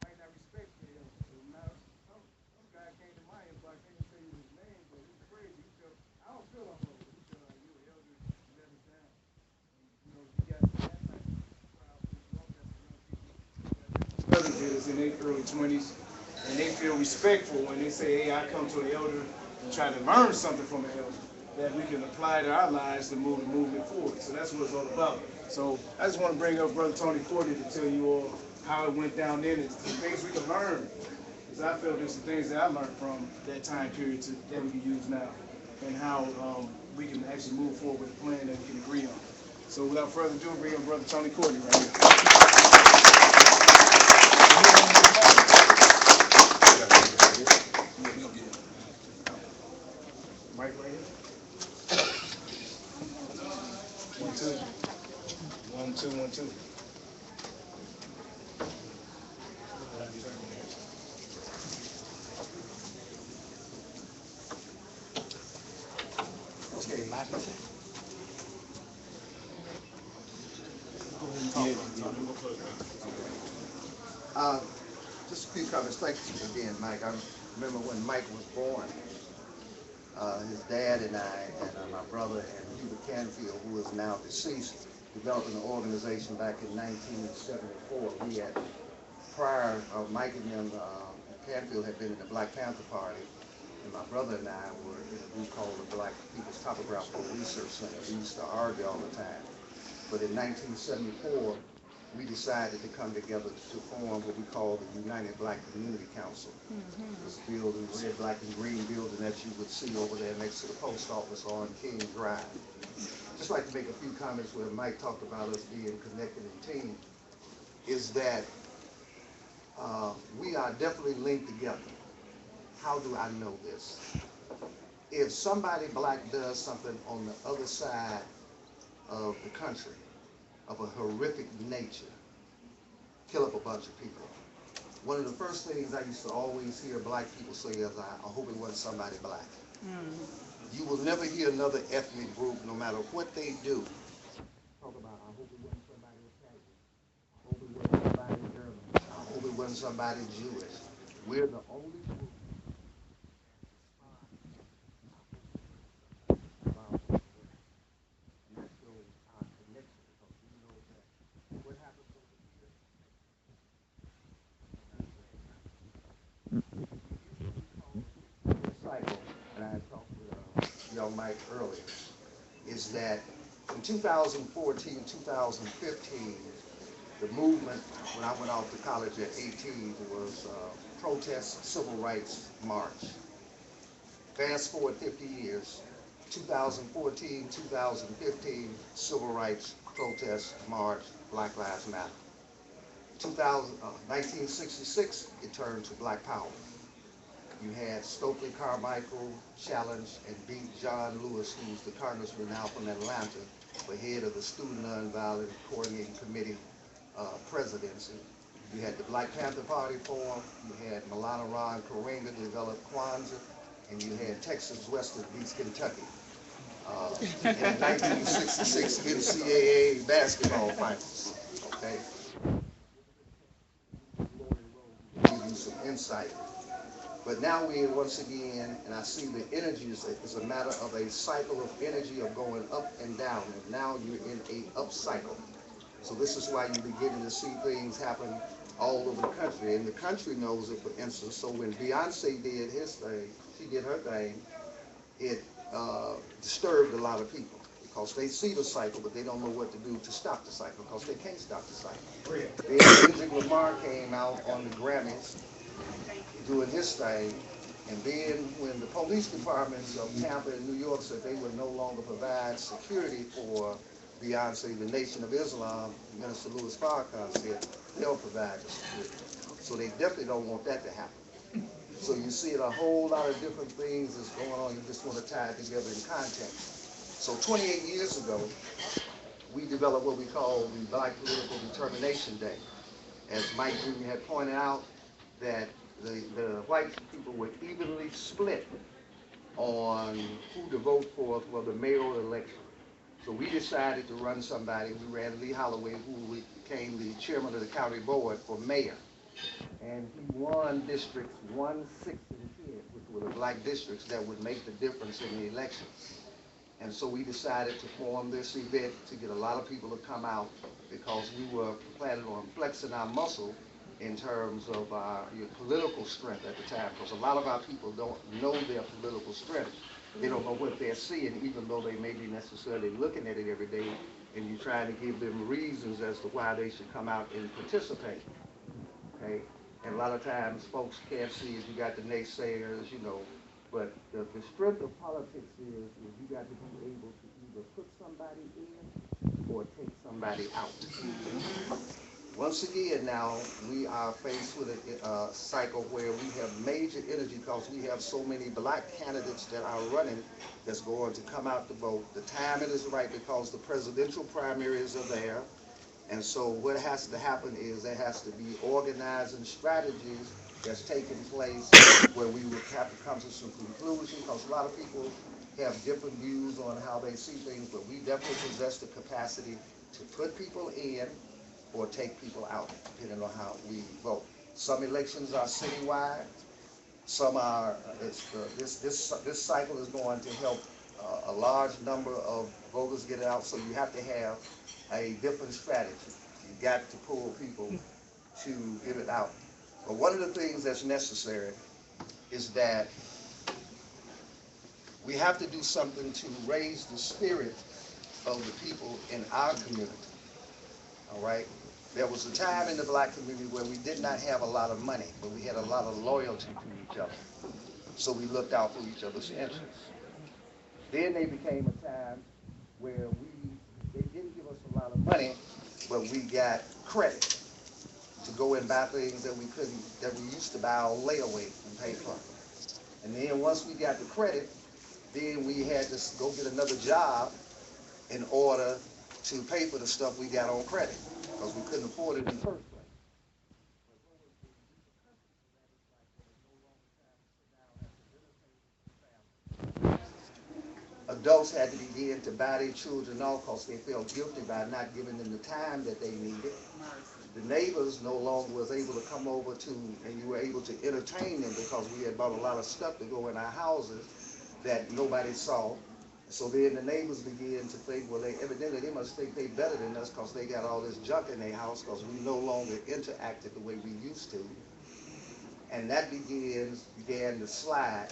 might not respect the elders. So now, some guy came to my inbox, I can't say his name, but he's crazy. He felt, I don't feel I'm old. He felt like, you're an elder, you let us down. And, you know, you got that type of crowd, you want that for young people. Brothers did us in their early 20s, and they feel respectful when they say, hey, I come to an elder and try to learn something from an elder that we can apply to our lives to move the movement forward. So that's what it's all about. So I just want to bring up Brother Tony Courtney to tell you all how it went down then and some things we can learn. Because I feel there's some things that I learned from that time period that we can use now, and how we can actually move forward with a plan that we can agree on. So without further ado, bring up Brother Tony Courtney right here. Mike right here. 1, 2. 1, 2, 1, 2. Just a few comments. Thanks again, Mike. I remember when Mike was born, his dad and I, and my brother and Hubert Canfield, who is now deceased, developed an organization back in 1974. We had, prior, Mike and them, Canfield had been in the Black Panther Party, and my brother and I were in a group called the Black People's Topographical Research Center. We used to argue all the time. But in 1974, we decided to come together to form what we call the United Black Community Council. This building, red, black, and green building that you would see over there next to the post office on King Drive. Just like to make a few comments where Mike talked about us being connected in team, is that we are definitely linked together. How do I know this? If somebody black does something on the other side of the country, of a horrific nature, kill up a bunch of people, one of the first things I used to always hear black people say is, I hope it wasn't somebody black. You will never hear another ethnic group, no matter what they do, talk about, I hope it wasn't somebody Italian, I hope it wasn't somebody German, I hope it wasn't somebody Jewish. We're the only group cycle, and I talked with young Mike earlier, is that in 2014, 2015, the movement, when I went off to college at 18, was protest civil rights march. Fast forward 50 years, 2014, 2015 civil rights protest march, Black Lives Matter. 1966, it turned to Black Power. You had Stokely Carmichael challenge and beat John Lewis, who's the congressman now from Atlanta, for head of the Student Nonviolent Coordinating Committee presidency. You had the Black Panther Party form, you had Milana Ron Karenga develop Kwanzaa, and you had Texas Western beats Kentucky. In the 1966 NCAA basketball finals, okay? Give you some insight. But now we're once again, and I see the energy is a matter of a cycle of energy of going up and down, and now you're in a up cycle. So this is why you're beginning to see things happen all over the country, and the country knows it, for instance. So when Beyonce did his thing, she did her thing, it disturbed a lot of people because they see the cycle, but they don't know what to do to stop the cycle because they can't stop the cycle. Then Kendrick Lamar came out on the Grammys doing his thing, and then when the police departments of Tampa and New York said they would no longer provide security for Beyonce, the Nation of Islam, Minister Louis Farrakhan said they'll provide the security. So they definitely don't want that to happen. So you see a whole lot of different things that's going on. You just want to tie it together in context. So 28 years ago, we developed what we call the Black Political Determination Day. As Mike Jr. had pointed out, that the white people were evenly split on who to vote for the mayoral election. So we decided to run somebody. We ran Lee Holloway, who became the chairman of the county board, for mayor. And he won districts 1, 6, and 10, which were the black districts that would make the difference in the election. And so we decided to form this event to get a lot of people to come out because we were planning on flexing our muscle in terms of our political strength at the time, because a lot of our people don't know their political strength. They don't know what they're seeing, even though they may be necessarily looking at it every day, and you're trying to give them reasons as to why they should come out and participate. Okay? And a lot of times folks can't see it. You got the naysayers, you know, but the strength of politics is you got to be able to either put somebody in or take somebody out. Once again now, we are faced with a cycle where we have major energy because we have so many black candidates that are running that's going to come out to vote. The timing is right because the presidential primaries are there. And so what has to happen is there has to be organizing strategies that's taking place where we will have to come to some conclusion, because a lot of people have different views on how they see things, but we definitely possess the capacity to put people in or take people out, depending on how we vote. Some elections are citywide. Some are, this cycle is going to help a large number of voters get it out, so you have to have a different strategy. You got to pull people to get it out. But one of the things that's necessary is that we have to do something to raise the spirit of the people in our community. All right? There was a time in the black community where we did not have a lot of money, but we had a lot of loyalty to each other. So we looked out for each other's interests. Then they became a time where they didn't give us a lot of money, but we got credit to go and buy things that we used to buy on layaway and pay for. And then once we got the credit, then we had to go get another job in order to pay for the stuff we got on credit, because we couldn't afford it in the first place. Adults had to begin to buy their children off because they felt guilty by not giving them the time that they needed. The neighbors no longer was able to come over to, and you were able to entertain them because we had bought a lot of stuff to go in our houses that nobody saw. So then the neighbors began to think, well, evidently they must think they're better than us because they got all this junk in their house, because we no longer interacted the way we used to. And that began to slide.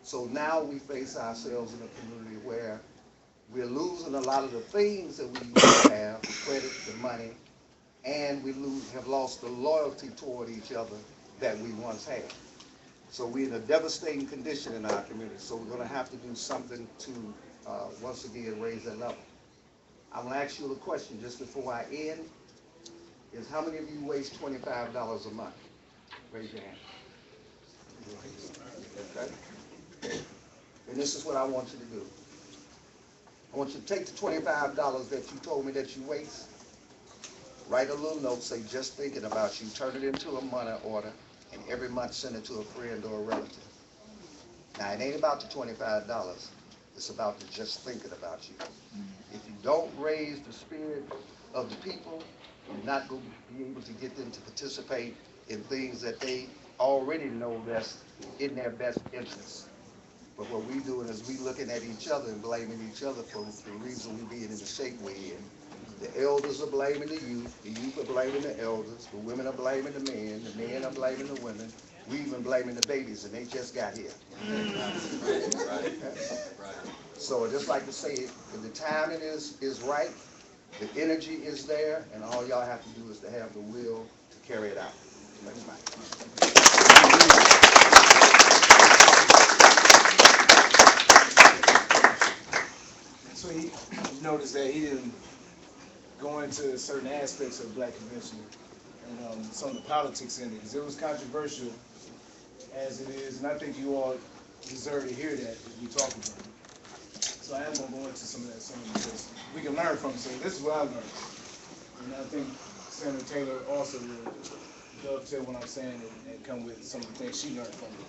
So now we face ourselves in a community where we're losing a lot of the things that we used to have, the credit, the money, and we have lost the loyalty toward each other that we once had. So we're in a devastating condition in our community. So we're going to have to do something to, once again, raise that level. I'm going to ask you a question just before I end. Is how many of you waste $25 a month? Raise your hand. Okay. And this is what I want you to do. I want you to take the $25 that you told me that you waste, write a little note, say just thinking about you, turn it into a money order, and every month send it to a friend or a relative. Now, it ain't about the $25. It's about the just thinking about you. If you don't raise the spirit of the people, you're not going to be able to get them to participate in things that they already know that's in their best interest. But what we doing is we looking at each other and blaming each other for the reason we being in the shape we're in. The elders are blaming the youth are blaming the elders, the women are blaming the men are blaming the women, we even blaming the babies, and they just got here. Okay? So I just like to say, if the timing is right, the energy is there, and all y'all have to do is to have the will to carry it out. Next slide. So he noticed that he didn't go into certain aspects of the Black Convention and some of the politics in it, because it was controversial as it is, and I think you all deserve to hear that if you talk about it. So I am going to go into some of that because we can learn from it. So this is what I learned. And I think Senator Taylor also will dovetail what I'm saying and come with some of the things she learned from it.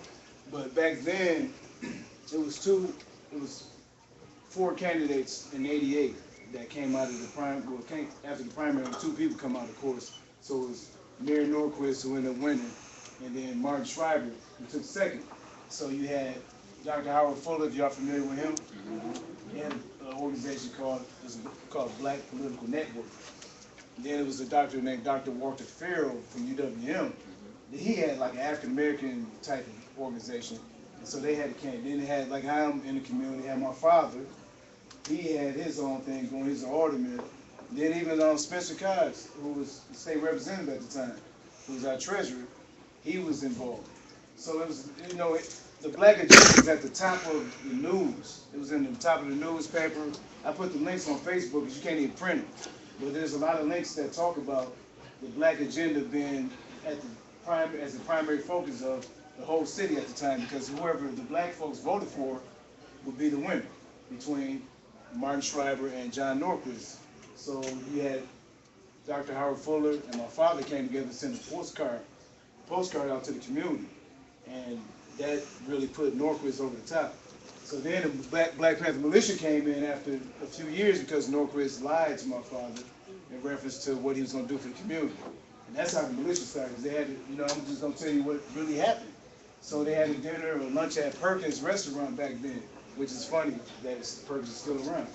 But back then, it was 4 candidates in '88 that came out of the after the primary, 2 people come out, of course. So it was Mary Norquist who ended up winning, and then Martin Schreiber who took second. So you had Dr. Howard Fuller, if y'all familiar with him, he had an organization called Black Political Network. Then it was a doctor named Dr. Walter Farrell from UWM. He had like an African American type of organization, and so they had a candidate. Then they had, like I'm in the community, had my father. He had his own thing going, he's an alderman. Then even Spencer Cox, who was the state representative at the time, who was our treasurer, he was involved. So it was, the Black agenda was at the top of the news. It was in the top of the newspaper. I put the links on Facebook because you can't even print it. But there's a lot of links that talk about the Black agenda being as the primary focus of the whole city at the time, because whoever the Black folks voted for would be the winner between Martin Schreiber and John Norquist. So you had Dr. Howard Fuller and my father came together and sent a postcard out to the community. And that really put Norquist over the top. So then the Black Panther militia came in after a few years because Norquist lied to my father in reference to what he was going to do for the community. And that's how the militia started. They had to, I'm just going to tell you what really happened. So they had a dinner or lunch at Perkins restaurant back then, which is funny that Perkins is still around.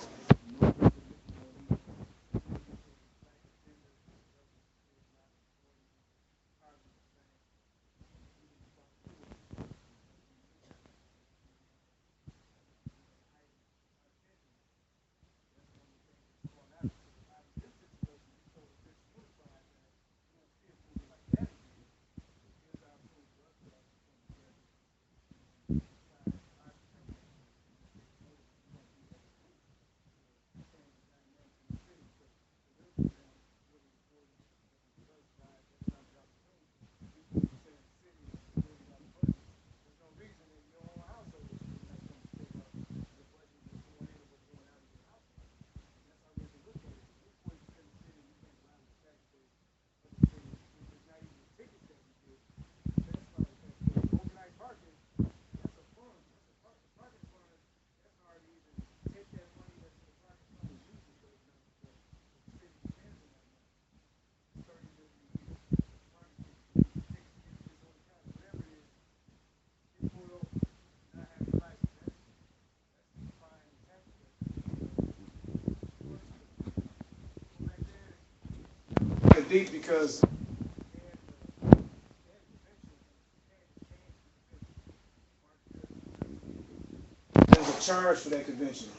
Deep because there's a charge for that convention.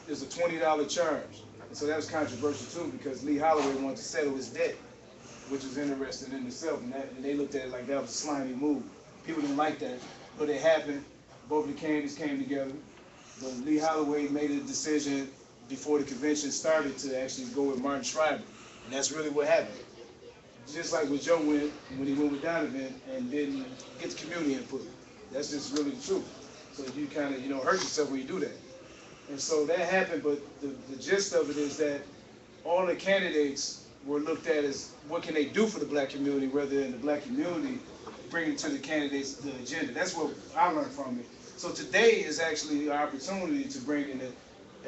There's a $20 charge. And so that was controversial too because Lee Holloway wanted to settle his debt, which was interesting in itself. And they looked at it like that was a slimy move. People didn't like that. but it happened. Both of the candidates came together. But Lee Holloway made a decision before the convention started to actually go with Martin Schreiber. And that's really what happened. Just like what Joe went when he went with Donovan and didn't get the community input. That's just really the truth. So you kind of, hurt yourself when you do that. And so that happened, but the gist of it is that all the candidates were looked at as what can they do for the black community rather than the black community bringing to the candidates the agenda. That's what I learned from it. So today is actually our opportunity to bring in the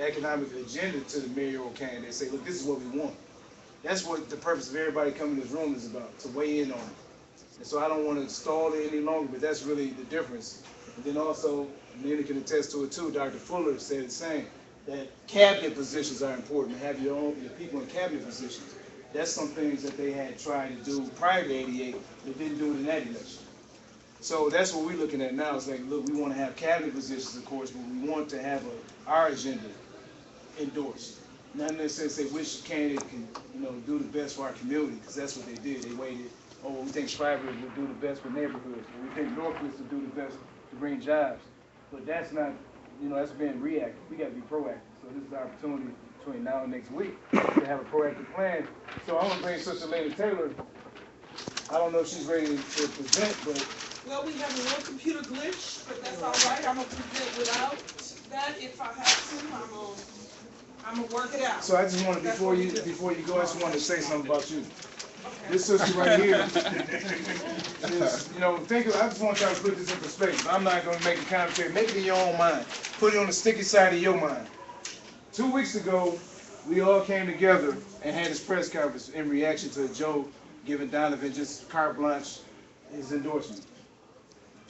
economic agenda to the mayoral candidate. Say, look, this is what we want. That's what the purpose of everybody coming to this room is about, to weigh in on it. And so I don't want to stall it any longer, but that's really the difference. And then also, Nina can attest to it too, Dr. Fuller said the same, that cabinet positions are important, to have your people in cabinet positions. That's some things that they had tried to do prior to 88, they didn't do it in that election. So that's what we're looking at now. It's like, look, we want to have cabinet positions, of course, but we want to have our agenda endorsed. Not necessarily say which candidate can, do the best for our community, because that's what they did. They waited, we think Schreiber would do the best for neighborhoods, or we think Northwest would do the best to bring jobs. But that's not, that's being reactive. We got to be proactive. So this is our opportunity between now and next week to have a proactive plan. So I want to bring Sister Lena Taylor. I don't know if she's ready to present, but... Well, we have a little computer glitch, but that's all right. I'm going to present without that if I have to. I'm going to work it out. So I just wanted, before you go, I just wanted to say something about you. Okay. This sister right here is, I just want y'all to put this in perspective. I'm not going to make a commentary. Make it in your own mind. Put it on the sticky side of your mind. 2 weeks ago, we all came together and had this press conference in reaction to Joe giving Donovan just carte blanche his endorsement.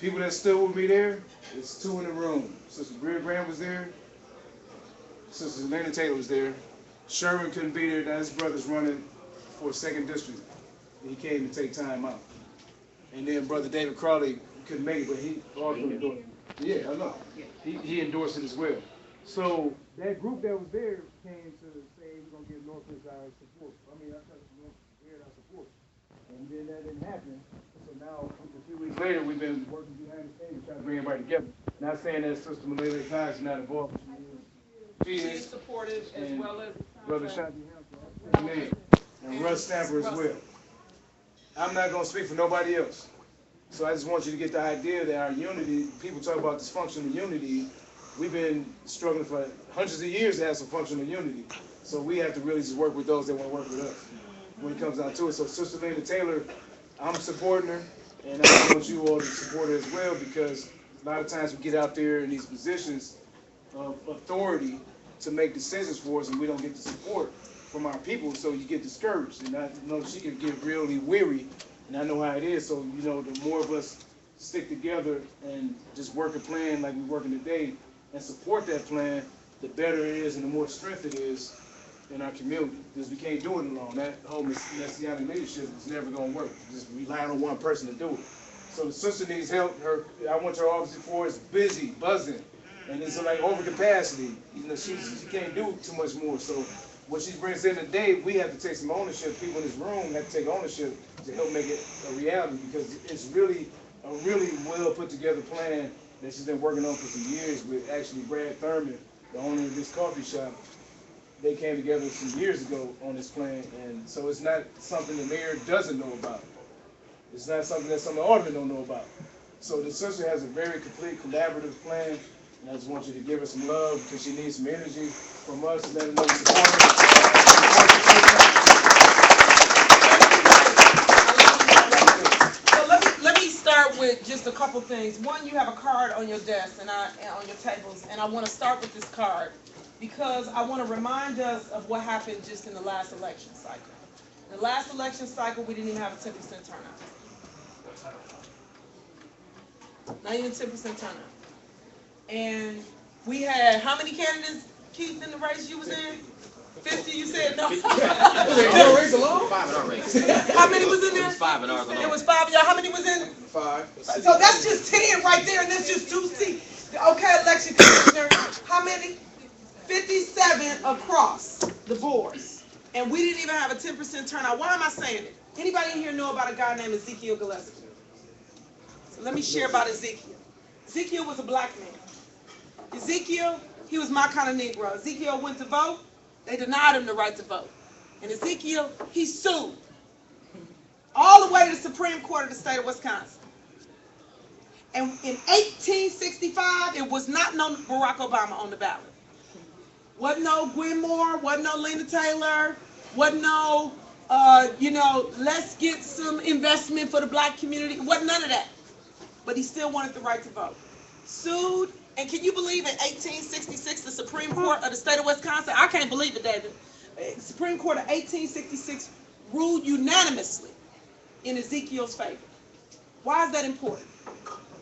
People that stood with me there, it's two in the room. Sister Greer Graham was there. Sister Lena Taylor was there. Sherman couldn't be there. Now his brother's running for 2nd District. He came to take time out. And then Brother David Crawley couldn't make it, but he also endorsed it. Yeah, I know. He endorsed it as well. So that group that was there came to say we're going to give Northwest our support. I tried to give our support. And then that didn't happen. So now, a few weeks later, we've been working behind the scenes trying to bring everybody together. Not saying that Sister Malayla Khan is not involved. She is supportive as well as Brother Shanti Hampton and Russ Stamper as well. I'm not going to speak for nobody else. So I just want you to get the idea that our unity, people talk about dysfunctional unity, we've been struggling for hundreds of years to have some functional unity. So we have to really just work with those that want to work with us when it comes down to it. So Sister Lena Taylor, I'm supporting her, and I want you all to support her as well, because a lot of times we get out there in these positions of authority to make decisions for us, and we don't get the support from our people, so you get discouraged. And I know she can get really weary, and I know how it is. So, the more of us stick together and just work a plan like we're working today and support that plan, the better it is and the more strength it is in our community, because we can't do it alone. That whole messianic leadership is never going to work. Just relying on one person to do it. So the sister needs help. I went to her office before. It's busy, buzzing, and it's like over capacity. She can't do too much more. So what she brings in today, we have to take some ownership. People in this room have to take ownership to help make it a reality, because it's really a really well put together plan that she's been working on for some years with actually Brad Thurman, the owner of this coffee shop. They came together some years ago on this plan, and so it's not something the mayor doesn't know about. It's not something that some of the aldermen don't know about. So the sister has a very complete collaborative plan, and I just want you to give her some love, because she needs some energy from us, and let her know we support her. So let me start with just a couple things. One, you have a card on your desk and on your tables, and I want to start with this card, because I want to remind us of what happened just in the last election cycle. In the last election cycle, we didn't even have a 10% turnout. Not even 10% turnout. And we had, how many candidates, Keith, in the race you was in? 50, you said no? Your race alone? 5 in our race. How many was in there? It was 5 in ours alone. It was 5 of y'all. How many was in? 5. So that's just 10 right there, and that's just 2 seats. Okay, election commissioner, how many? 57 across the boards. And we didn't even have a 10% turnout. Why am I saying it? Anybody in here know about a guy named Ezekiel Gillespie? So let me share about Ezekiel. Ezekiel was a black man. Ezekiel, he was my kind of Negro. Ezekiel went to vote. They denied him the right to vote. And Ezekiel, he sued all the way to the Supreme Court of the state of Wisconsin. And in 1865, it was not no Barack Obama on the ballot. Wasn't no Gwen Moore, wasn't no Lena Taylor, wasn't no, let's get some investment for the black community. Wasn't none of that. But he still wanted the right to vote. Sued, and can you believe in 1866, the Supreme Court of the state of Wisconsin, I can't believe it, David. Supreme Court of 1866 ruled unanimously in Ezekiel's favor. Why is that important?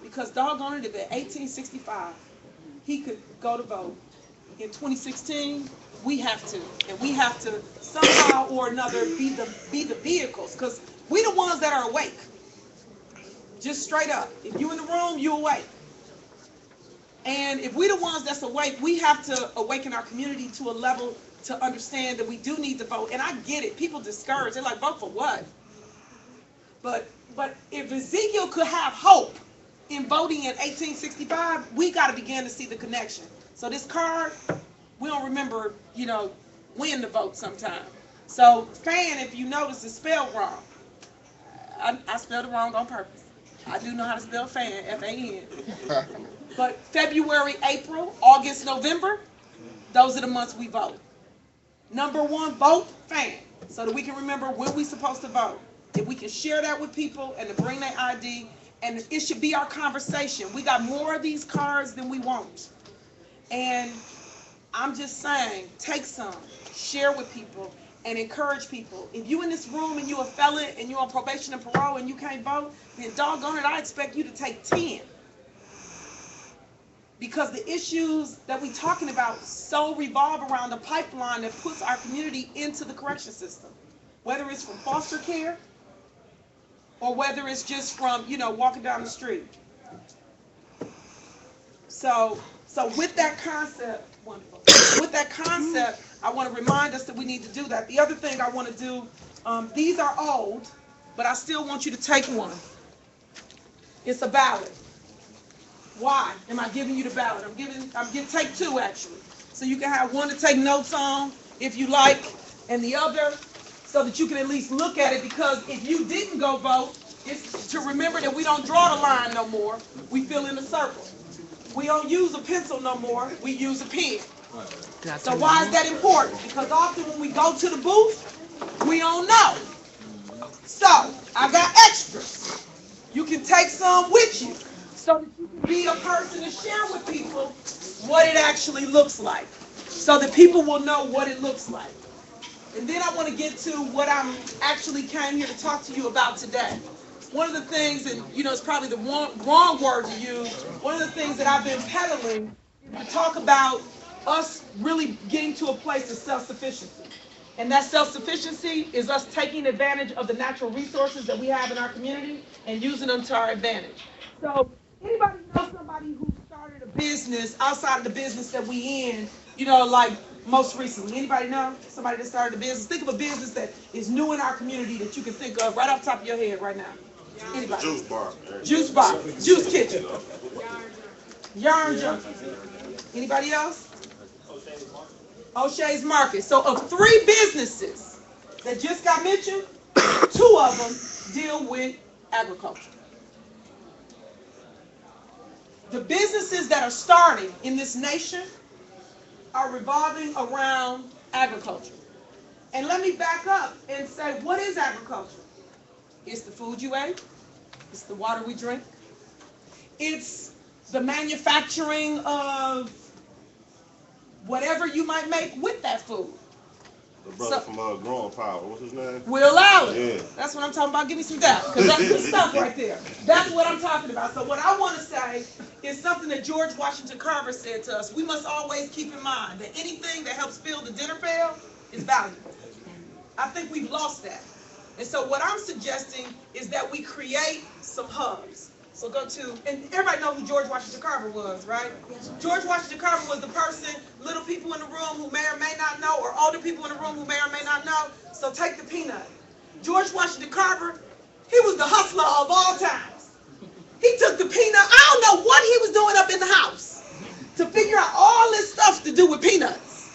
Because doggone it, if at 1865 he could go to vote, in 2016 we have to, and we have to somehow or another be the vehicles, because we the ones that are awake. Just straight up, if you in the room, you awake. And if we the ones that's awake, we have to awaken our community to a level to understand that we do need to vote. And I get it, people discouraged, they're like, vote for what? But if Ezekiel could have hope in voting in 1865, we got to begin to see the connection. So this card, we don't remember, when to vote sometime. So fan, if you notice, is spelled wrong. I spelled it wrong on purpose. I do know how to spell fan, F-A-N. But February, April, August, November, those are the months we vote. Number one, vote fan, so that we can remember when we're supposed to vote. If we can share that with people and to bring their ID, and it should be our conversation. We got more of these cards than we want. And I'm just saying, take some, share with people, and encourage people. If you in this room and you a felon and you on probation and parole and you can't vote, then doggone it, I expect you to take 10. Because the issues that we talking about so revolve around the pipeline that puts our community into the correction system. Whether it's from foster care, or whether it's just from, walking down the street. So with that concept, wonderful. With that concept, I want to remind us that we need to do that. The other thing I want to do, these are old, but I still want you to take one. It's a ballot. Why am I giving you the ballot? Take two actually. So you can have one to take notes on if you like, and the other so that you can at least look at it, because if you didn't go vote, it's to remember that we don't draw the line no more. We fill in a circle. We don't use a pencil no more. We use a pen. So why is that important? Because often when we go to the booth, we don't know. So I got extras. You can take some with you so that you can be a person to share with people what it actually looks like, so that people will know what it looks like. And then I want to get to what I'm actually came here to talk to you about today. One of the things, and it's probably the wrong word to use, one of the things that I've been peddling is to talk about us really getting to a place of self-sufficiency. And that self-sufficiency is us taking advantage of the natural resources that we have in our community and using them to our advantage. So anybody know somebody who started a business outside of the business that we in, like most recently? Anybody know somebody that started a business? Think of a business that is new in our community that you can think of right off the top of your head right now. Anybody? Juice bar. Juice bar. Juice kitchen. Yarn junk. Anybody else? O'Shea's Market. So of 3 businesses that just got mentioned, 2 of them deal with agriculture. The businesses that are starting in this nation are revolving around agriculture. And let me back up and say, what is agriculture? It's the food you ate. It's the water we drink. It's the manufacturing of whatever you might make with that food. The brother from Growing Power, what's his name? Will Allen. Yeah. That's what I'm talking about. Give me some doubt, because that's the stuff right there. That's what I'm talking about. So what I want to say is something that George Washington Carver said to us. We must always keep in mind that anything that helps fill the dinner pail is valuable. I think we've lost that. And so what I'm suggesting is that we create some hubs. So go to, and everybody knows who George Washington Carver was, right? George Washington Carver was the person, little people in the room who may or may not know, or older people in the room who may or may not know. So take the peanut. George Washington Carver, he was the hustler of all times. He took took the peanut. I don't know what he was doing up in the house to figure out all this stuff to do with peanuts.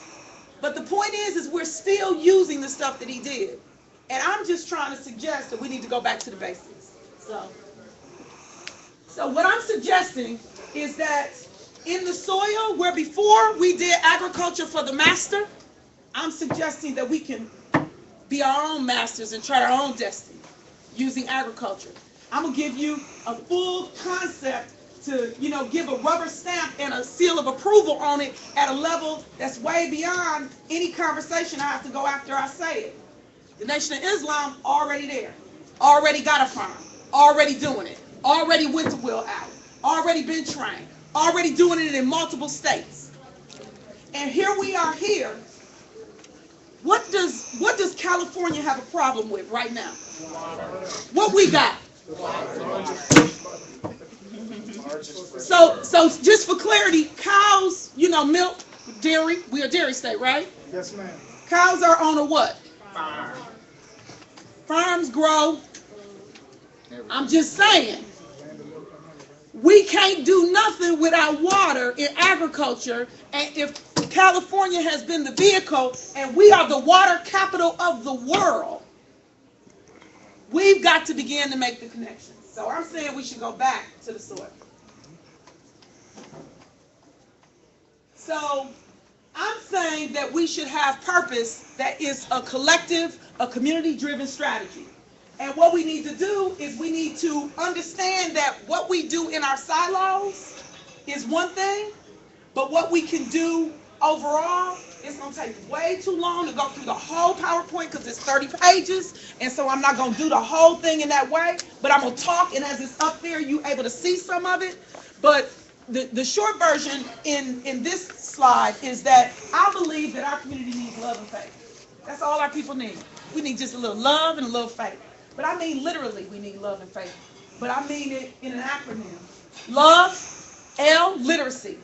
But the point is we're still using the stuff that he did. And I'm just trying to suggest that we need to go back to the basics. So what I'm suggesting is that in the soil where before we did agriculture for the master, I'm suggesting that we can be our own masters and chart our own destiny using agriculture. I'm going to give you a full concept to, give a rubber stamp and a seal of approval on it at a level that's way beyond any conversation I have to go after I say it. The Nation of Islam already there, already got a farm, already doing it, already went to Will Allen, already been trained, already doing it in multiple states. And here we are here. What does California have a problem with right now? What we got? So just for clarity, cows, milk, dairy. We are a dairy state, right? Yes, ma'am. Cows are on a what? Farm. Farms grow. I'm just saying. We can't do nothing without water in agriculture, and if California has been the vehicle and we are the water capital of the world, we've got to begin to make the connections. So I'm saying we should go back to the soil. So I'm saying that we should have purpose that is a collective, a community-driven strategy. And what we need to do is we need to understand that what we do in our silos is one thing, but what we can do overall, it's going to take way too long to go through the whole PowerPoint because it's 30 pages, and so I'm not going to do the whole thing in that way, but I'm going to talk, and as it's up there, you're able to see some of it. But the short version in this slide is that I believe that our community needs love and faith. That's all our people need. We need just a little love and a little faith. But I mean literally we need love and faith. But I mean it in an acronym. Love, L, literacy.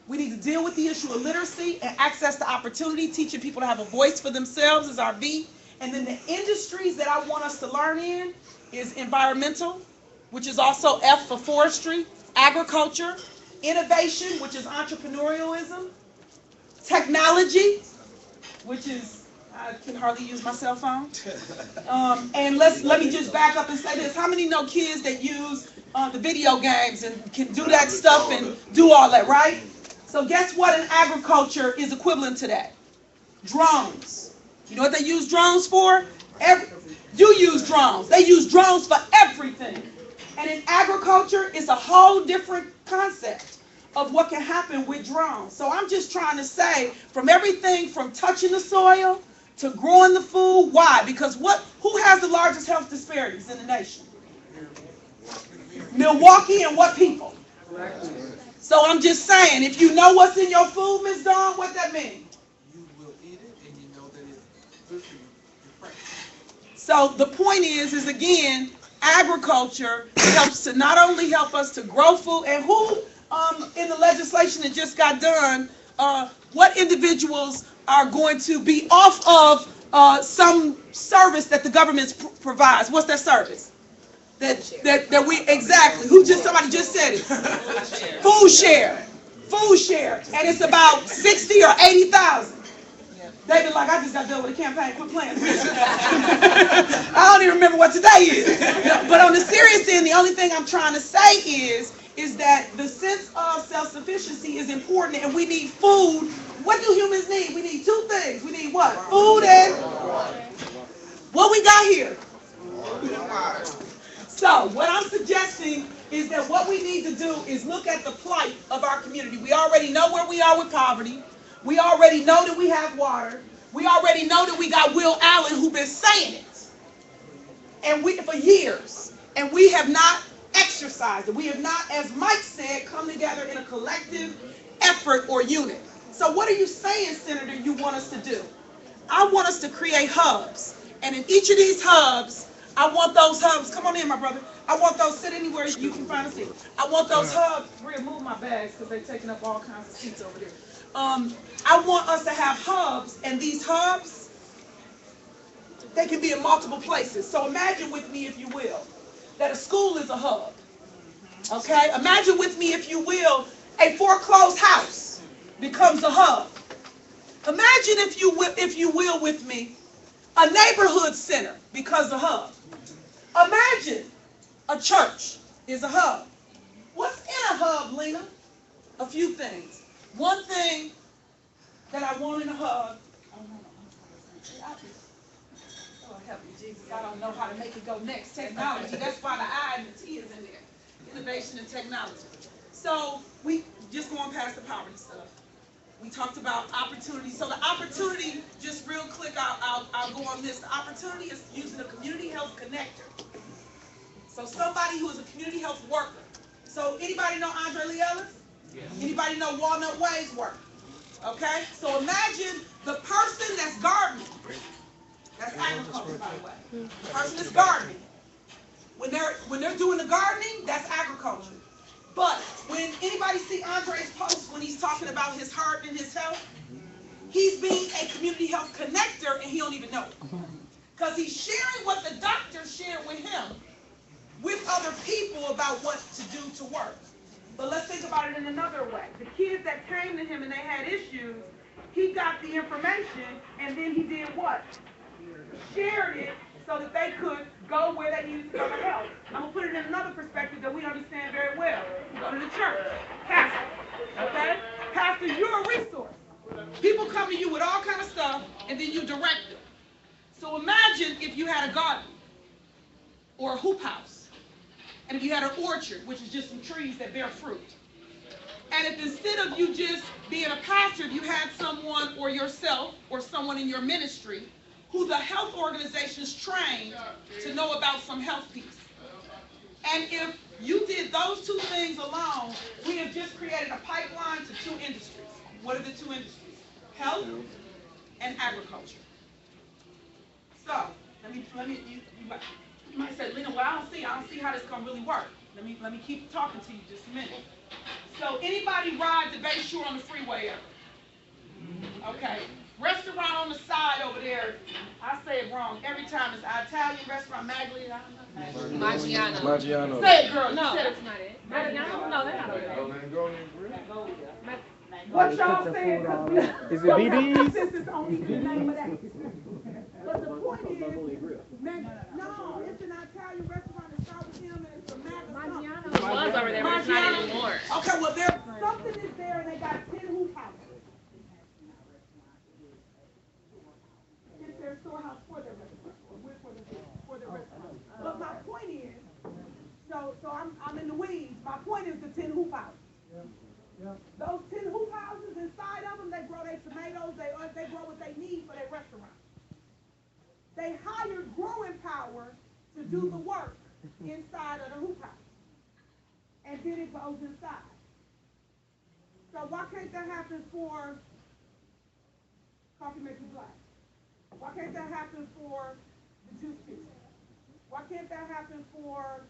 We need to deal with the issue of literacy and access to opportunity, teaching people to have a voice for themselves is our V. And then the industries that I want us to learn in is environmental, which is also F for forestry, agriculture, innovation, which is entrepreneurialism, technology, which is I can hardly use my cell phone. And let me just back up and say this. How many know kids that use the video games and can do that stuff and do all that, right? So guess what in agriculture is equivalent to that? Drones. You know what they use drones for? You use drones. They use drones for everything. And in agriculture, it's a whole different concept of what can happen with drones. So I'm just trying to say, from everything from touching the soil to growing the food. Why? Because who has the largest health disparities in the nation? Milwaukee, and what people? So I'm just saying, if you know what's in your food, Ms. Dawn, what that mean? You will eat it and you know that it's good for you. So the point is again, agriculture helps to not only help us to grow food, and who in the legislation that just got done, what individuals are going to be off of some service that the government provides. What's that service? That we, exactly, somebody just said it. Food share. Food share. And it's about 60 or 80,000. They've been like, I just got done with a campaign, quit playing. I don't even remember what today is. But on the serious end, the only thing I'm trying to say is that the sense of self-sufficiency is important, and we need food. What do humans need? We need two things. We need what? Food and what we got here. So what I'm suggesting is that what we need to do is look at the plight of our community. We already know where we are with poverty. We already know that we have water. We already know that we got Will Allen who's been saying it. And for years. And we have not exercised it. We have not, as Mike said, come together in a collective effort or unit. So what are you saying, Senator, you want us to do? I want us to create hubs. And in each of these hubs, I want those hubs, come on in, my brother. I want those, sit anywhere you can find a seat. I want those hubs, remove my bags because they're taking up all kinds of seats over there. I want us to have hubs, and these hubs, they can be in multiple places. So imagine with me, if you will, that a school is a hub. Okay? Imagine with me, if you will, a foreclosed house becomes a hub. Imagine, if you will with me, a neighborhood center becomes a hub. Imagine a church is a hub. What's in a hub, Lena? A few things. One thing that I want in a hub, oh, help me, Jesus, I don't know how to make it go next. Technology, that's why the I and the T is in there. Innovation and technology. So we just going past the poverty stuff. We talked about opportunity. So the opportunity, just real quick, I'll go on this. The opportunity is using a community health connector. So somebody who is a community health worker. So anybody know Andre Lee Ellis? Yeah. Anybody know Walnut Way's work? Okay? So imagine the person that's gardening. That's agriculture, by the way. The person that's gardening. When they're doing the gardening, that's agriculture. But when anybody see Andre's post when he's talking about his heart and his health, he's being a community health connector and he don't even know it. Because he's sharing what the doctor shared with him with other people about what to do to work. But let's think about it in another way. The kids that came to him and they had issues, he got the information and then he did what? Shared it so that they could go where they needed to go to help. I'm going to put it in another perspective that we understand very well. Go to the church. Pastor. Okay? Pastor, you're a resource. People come to you with all kind of stuff, and then you direct them. So imagine if you had a garden or a hoop house, and if you had an orchard, which is just some trees that bear fruit. And if instead of you just being a pastor, if you had someone or yourself or someone in your ministry who the health organizations trained to know about some health piece. And if you did those two things alone, we have just created a pipeline to two industries. What are the two industries? Health and agriculture. So, you might say, Lena, well, I don't see how this is gonna really work. Let me keep talking to you just a minute. So anybody ride the Bay Shore on the freeway ever? Okay. Restaurant on the side over there, I say it wrong every time. It's an Italian restaurant, Maggiano. Maggiano. Say it, girl. No, You said that's not it. Maggiano? No, that's not it. What y'all saying? Is it BB's? This is only the name of that. But the point is, no, it's an Italian restaurant that starts with him and it's a Maggiano. It was over there, but it's not anymore. Okay, well, something is there and they got 10 hoop houses. It's their storehouse for their restaurant, for their restaurant. But my point is, so I'm in the weeds. My point is the 10 hoop houses. Those 10 hoop houses, inside of them, they grow their tomatoes, they grow what they need for their restaurant. They hired Growing Power to do the work inside of the hoop house. And then it goes inside. So why can't that happen for Coffee Makers Black? Why can't that happen for the juice people? Why can't that happen for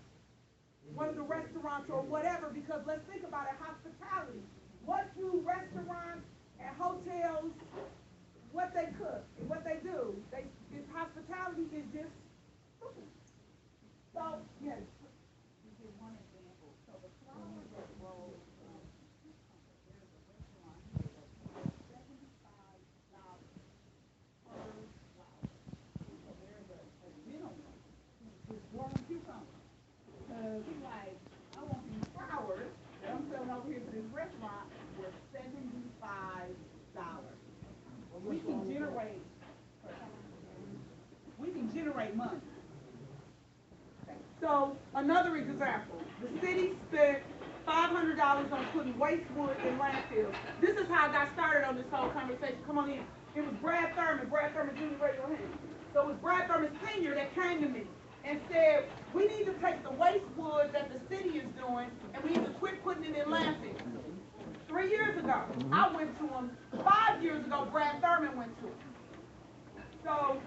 one of the restaurants or whatever? Because let's think about it, hospitality. What do restaurants and hotels, what they cook and what they do? Hospitality is just food. So, yes. You give one example. So the flowers that grow there's a restaurant here that's $75 per flower. So there's a gentleman who's growing cucumbers. Because he's like, I want these flowers that I'm selling over here to this restaurant for $75. Well, we can generate money. So another example, the city spent $500 on putting waste wood in landfills. This is how I got started on this whole conversation. Come on in. It was Brad Thurman Jr. raised your hand. So it was Brad Thurman Sr. that came to me and said, we need to take the waste wood that the city is doing and we need to quit putting it in landfills. 3 years ago, I went to him. 5 years ago, Brad Thurman went to him. So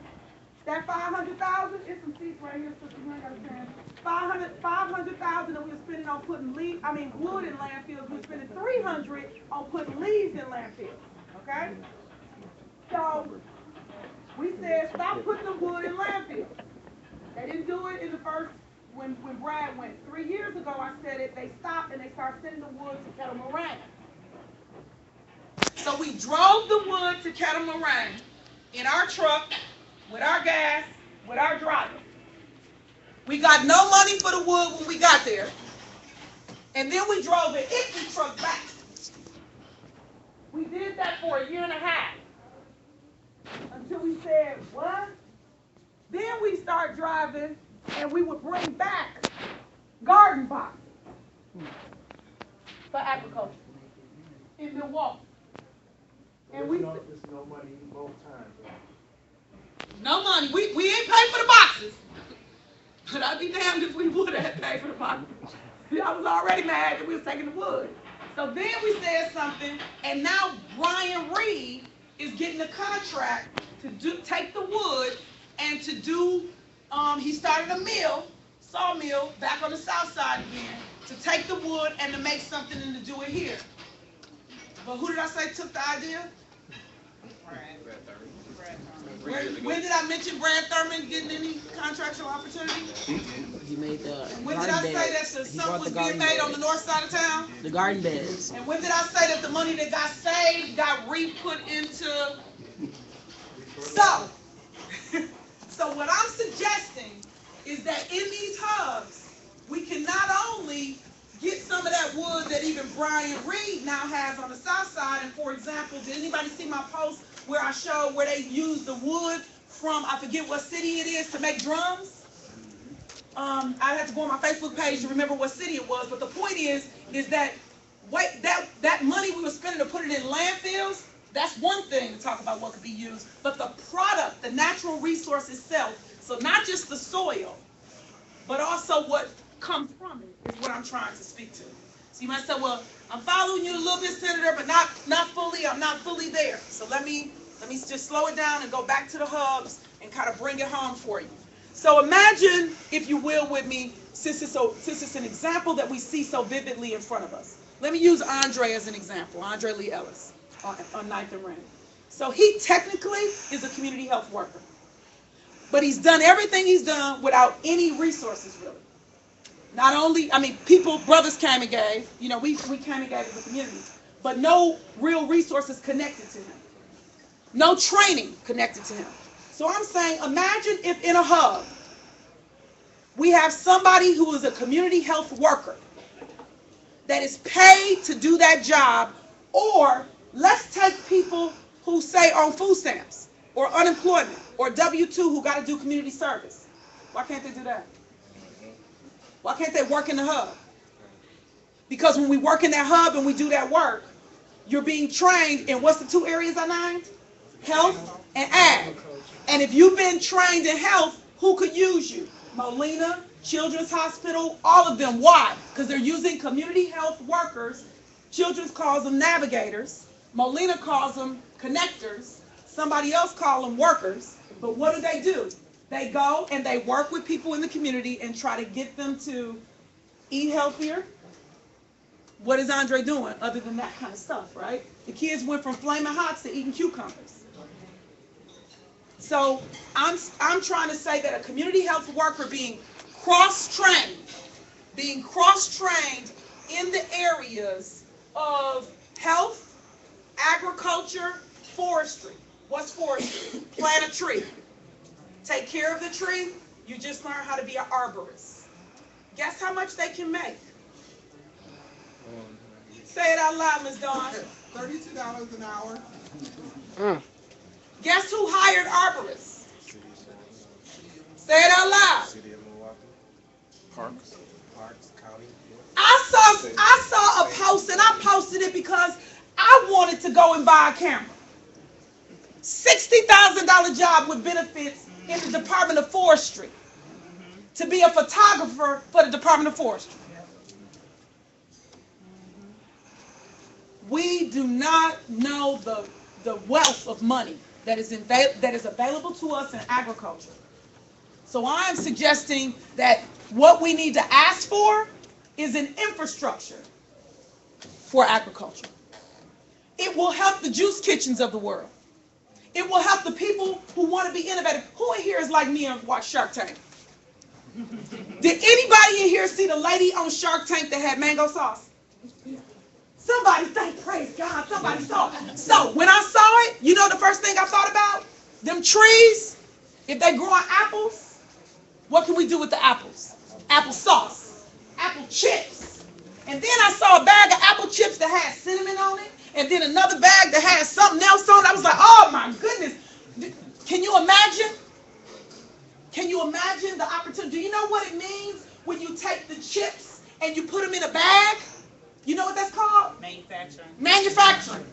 that $500,000, it's some seats right here, so you ain't got a chance. $500,000 that we were spending on putting wood in landfills. We're spending $300 on putting leaves in landfills. Okay? So we said stop putting the wood in landfills. They didn't do it in the first when Brad went. 3 years ago, I said it, they stopped and they started sending the wood to Kettle Moraine. So we drove the wood to Kettle Moraine in our truck, with our gas, with our driver. We got no money for the wood when we got there. And then we drove an empty truck back. We did that for a year and a half. Until we said, what? Then we start driving and we would bring back garden boxes for agriculture in Milwaukee. And we no money both times. no money. We ain't paid for the boxes. But I'd be damned if we would have paid for the boxes. See, I was already mad that we was taking the wood. So then we said something, and now Brian Reed is getting a contract to take the wood and to do, he started a mill, sawmill, back on the south side again, to take the wood and to make something and to do it here. But who did I say took the idea? When did I mention Brad Thurman getting any contractual opportunity? He made the When did I say that something was being made on the north side of town? The garden beds. And when did I say that the money that got saved got re-put into? So what I'm suggesting is that in these hubs, we can not only get some of that wood that even Brian Reed now has on the south side. And for example, did anybody see my post where I showed where they use the wood from, I forget what city it is, to make drums? I had to go on my Facebook page to remember what city it was, but the point is that that money we were spending to put it in landfills, that's one thing to talk about what could be used, but the product, the natural resource itself, so not just the soil, but also what comes from it is what I'm trying to speak to. So you might say, well, I'm following you a little bit, Senator, but not fully. I'm not fully there. So let me just slow it down and go back to the hubs and kind of bring it home for you. So imagine, if you will, with me, since it's an example that we see so vividly in front of us. Let me use Andre as an example, Andre Lee Ellis on 9th and Rand. So he technically is a community health worker, but he's done everything he's done without any resources, really. Not only, brothers came and gave, we came and gave as a community, but no real resources connected to him. No training connected to him. So I'm saying, imagine if in a hub, we have somebody who is a community health worker that is paid to do that job, or let's take people who say on food stamps, or unemployment, or W-2 who got to do community service. Why can't they do that? Why can't they work in the hub? Because when we work in that hub and we do that work, you're being trained in what's the two areas I named? Health and ag. And if you've been trained in health, who could use you? Molina, Children's Hospital, all of them. Why? Because they're using community health workers. Children's calls them navigators. Molina calls them connectors. Somebody else calls them workers. But what do? They go and they work with people in the community and try to get them to eat healthier. What is Andre doing other than that kind of stuff, right? The kids went from Flaming Hots to eating cucumbers. So I'm trying to say that a community health worker being cross-trained in the areas of health, agriculture, forestry. What's forestry? Plant a tree. Take care of the tree, you just learn how to be an arborist. Guess how much they can make? Say it out loud, Ms. Dawn. $32 an hour. Guess who hired arborists? Say it out loud. City of Milwaukee. Parks, County. I saw a post, and I posted it because I wanted to go and buy a camera. $60,000 job with benefits in the Department of Forestry to be a photographer for the Department of Forestry. We do not know the wealth of money that is available to us in agriculture. So I am suggesting that what we need to ask for is an infrastructure for agriculture. It will help the juice kitchens of the world. It will help the people who want to be innovative. Who in here is like me and watch Shark Tank? Did anybody in here see the lady on Shark Tank that had mango sauce? Somebody say, praise God, somebody saw it. So when I saw it, you know the first thing I thought about? Them trees, if they growing apples, what can we do with the apples? Apple sauce, apple chips. And then I saw a bag of apple chips that had cinnamon on it, and then another bag that had something else on it. I was like, oh my goodness. Can you imagine? Can you imagine the opportunity? Do you know what it means when you take the chips and you put them in a bag? You know what that's called? Manufacturing. Manufacturing.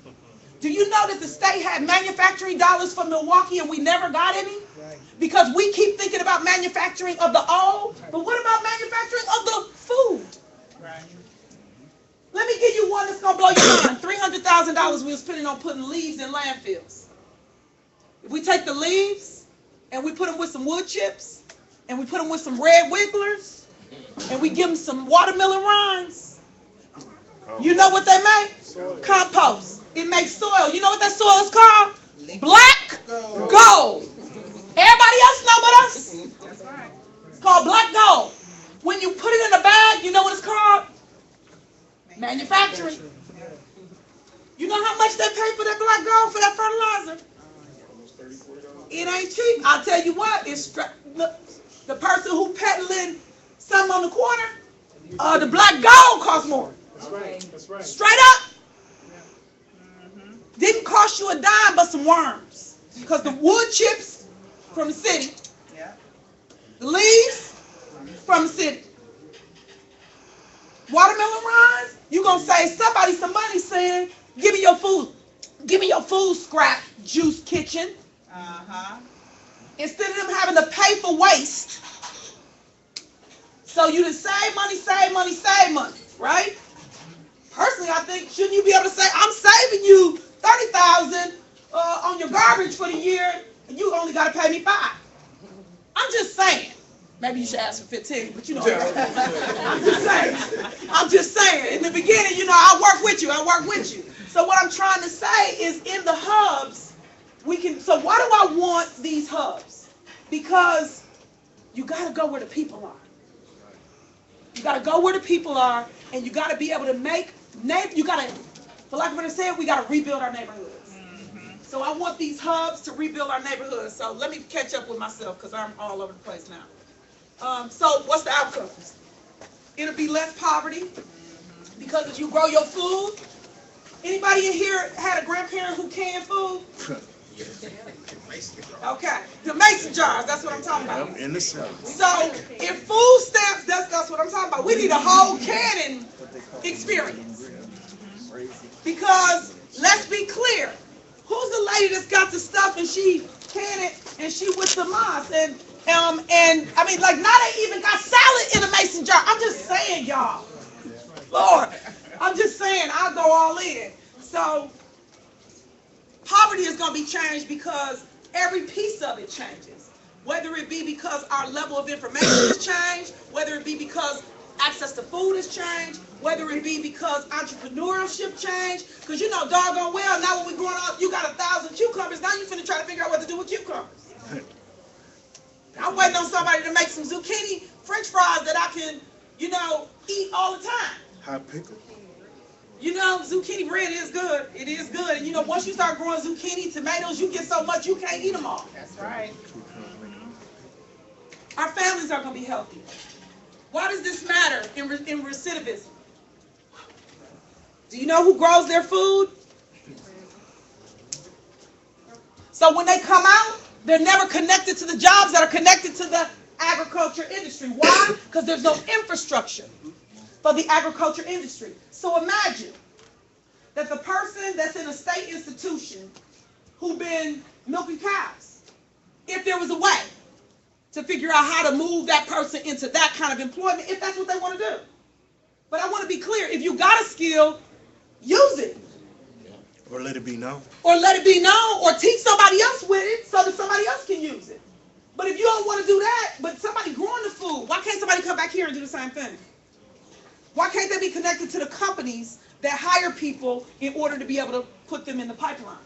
Do you know that the state had manufacturing dollars for Milwaukee and we never got any? Because we keep thinking about manufacturing of the old, but what about manufacturing of the food? Right. Let me give you one that's going to blow your mind. $300,000 we were spending on putting leaves in landfills. If we take the leaves and we put them with some wood chips and we put them with some red wigglers and we give them some watermelon rinds, you know what they make? Compost. It makes soil. You know what that soil is called? Black gold. Everybody else know but us? That's right. It's called black gold. When you put it in a bag, you know what it's called? Manufacturing. You know how much they pay for that black gold, for that fertilizer? It ain't cheap. I'll tell you what, it's the person who peddling something on the corner, the black gold costs more. That's right. That's right. Straight up. Didn't cost you a dime but some worms. Because the wood chips from the city, the leaves from the city, watermelon rinds, you gonna save somebody some money saying, give me your food scrap, Juice Kitchen. Instead of them having to pay for waste. So you done save money, right? Personally, I think, shouldn't you be able to say, I'm saving you $30,000 on your garbage for the year, and you only got to pay me $5. I'm just saying. Maybe you should ask for 15, but you know. I'm just saying. In the beginning, you know, I work with you. So what I'm trying to say is in the hubs, so why do I want these hubs? Because you got to go where the people are. You got to go where the people are, and you got to be able to for lack of a better saying, we got to rebuild our neighborhoods. So I want these hubs to rebuild our neighborhoods. So let me catch up with myself because I'm all over the place now. So what's the outcomes? It'll be less poverty because if you grow your food. Anybody in here had a grandparent who canned food? Okay, the mason jars, that's what I'm talking about. In the South. So, if food stamps, that's what I'm talking about. We need a whole canning experience. Because, let's be clear, who's the lady that's got the stuff and she can it and she with the moss? And I mean, like, now they even got salad in a mason jar. I'm just saying, y'all. Lord, I'm just saying, I'll go all in. So, poverty is going to be changed because every piece of it changes. Whether it be because our level of information has changed, whether it be because access to food has changed, whether it be because entrepreneurship changed. Because you know doggone well, now when we're growing up, you got 1,000 cucumbers, now you finna try to figure out what to do with cucumbers. I'm waiting on somebody to make some zucchini french fries that I can, you know, eat all the time. Hot pickle. You know, zucchini bread is good. It is good. And you know, once you start growing zucchini, tomatoes, you get so much you can't eat them all. That's right. Our families are going to be healthy. Why does this matter in recidivism? Do you know who grows their food? So when they come out, they're never connected to the jobs that are connected to the agriculture industry. Why? Because there's no infrastructure for the agriculture industry. So imagine that the person that's in a state institution who been milking cows, if there was a way to figure out how to move that person into that kind of employment, if that's what they want to do. But I want to be clear, if you got a skill, use it. Or let it be known. Or let it be known, or teach somebody else with it so that somebody else can use it. But if you don't want to do that, but somebody growing the food, why can't somebody come back here and do the same thing? Why can't they be connected to the companies that hire people in order to be able to put them in the pipeline?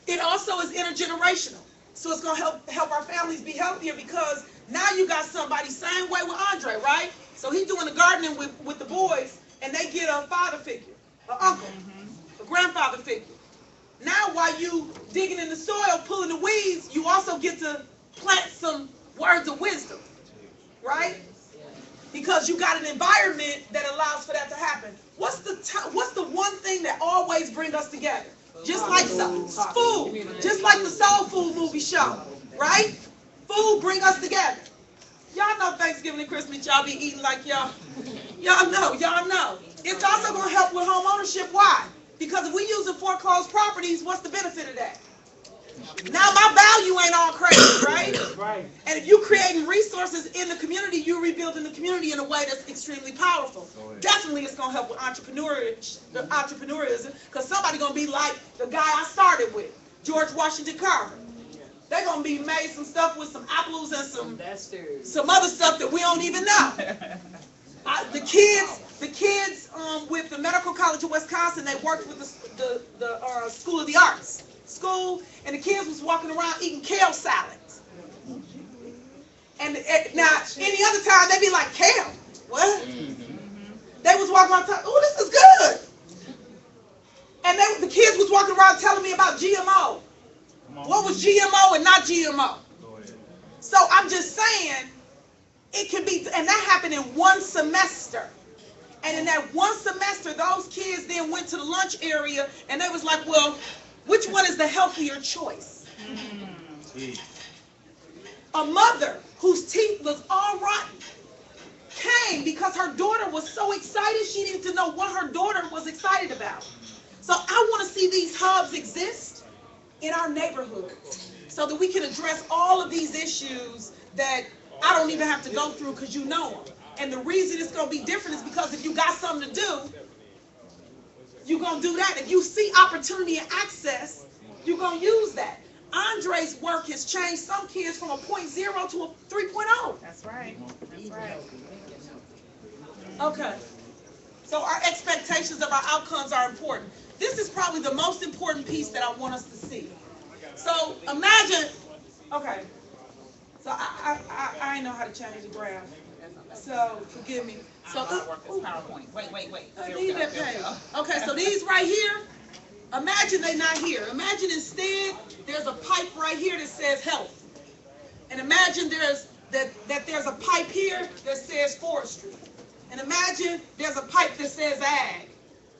It also is intergenerational. So it's going to help our families be healthier because Now you got somebody, same way with Andre, right? So he doing the gardening with the boys, and they get a father figure, an uncle, a grandfather figure. Now while you digging in the soil, pulling the weeds, you also get to plant some words of wisdom, right? Because you got an environment that allows for that to happen. What's the one thing that always brings us together? Just like food, just like the Soul Food movie show, right? Food bring us together. Y'all know Thanksgiving and Christmas, y'all be eating like y'all know. It's also going to help with home ownership. Why? Because if we using foreclosed properties, what's the benefit of that? Now my value ain't all crazy, right? Right. And if you're creating resources in the community, you're rebuilding the community in a way that's extremely powerful. Definitely it's going to help with entrepreneurism, because somebody going to be like the guy I started with, George Washington Carver. They're going to be made some stuff with some apples and some other stuff that we don't even know. The kids with the Medical College of Wisconsin, they worked with the School of the Arts. And the kids was walking around eating kale salads. And now, any other time, they'd be like, kale? What? They was walking around talking, oh, this is good. And the kids was walking around telling me about GMO. What was GMO and not GMO? So I'm just saying, it can be, and that happened in one semester. And in that one semester, those kids then went to the lunch area, and they was like, well, which one is the healthier choice? A mother whose teeth was all rotten came because her daughter was so excited she needed to know what her daughter was excited about. So I want to see these hubs exist in our neighborhoods so that we can address all of these issues that I don't even have to go through because you know them. And the reason it's going to be different is because if you got something to do, you're going to do that. If you see opportunity and access, you're going to use that. Andre's work has changed some kids from a 0.0 to a 3.0. That's right. That's right. Okay. So our expectations of our outcomes are important. This is probably the most important piece that I want us to see. So imagine, okay. So I know how to change the graph. So forgive me. So work this PowerPoint. Wait. Leave that page. Okay, so these right here, imagine they're not here. Imagine instead there's a pipe right here that says health. And imagine there's a pipe here that says forestry. And imagine there's a pipe that says ag.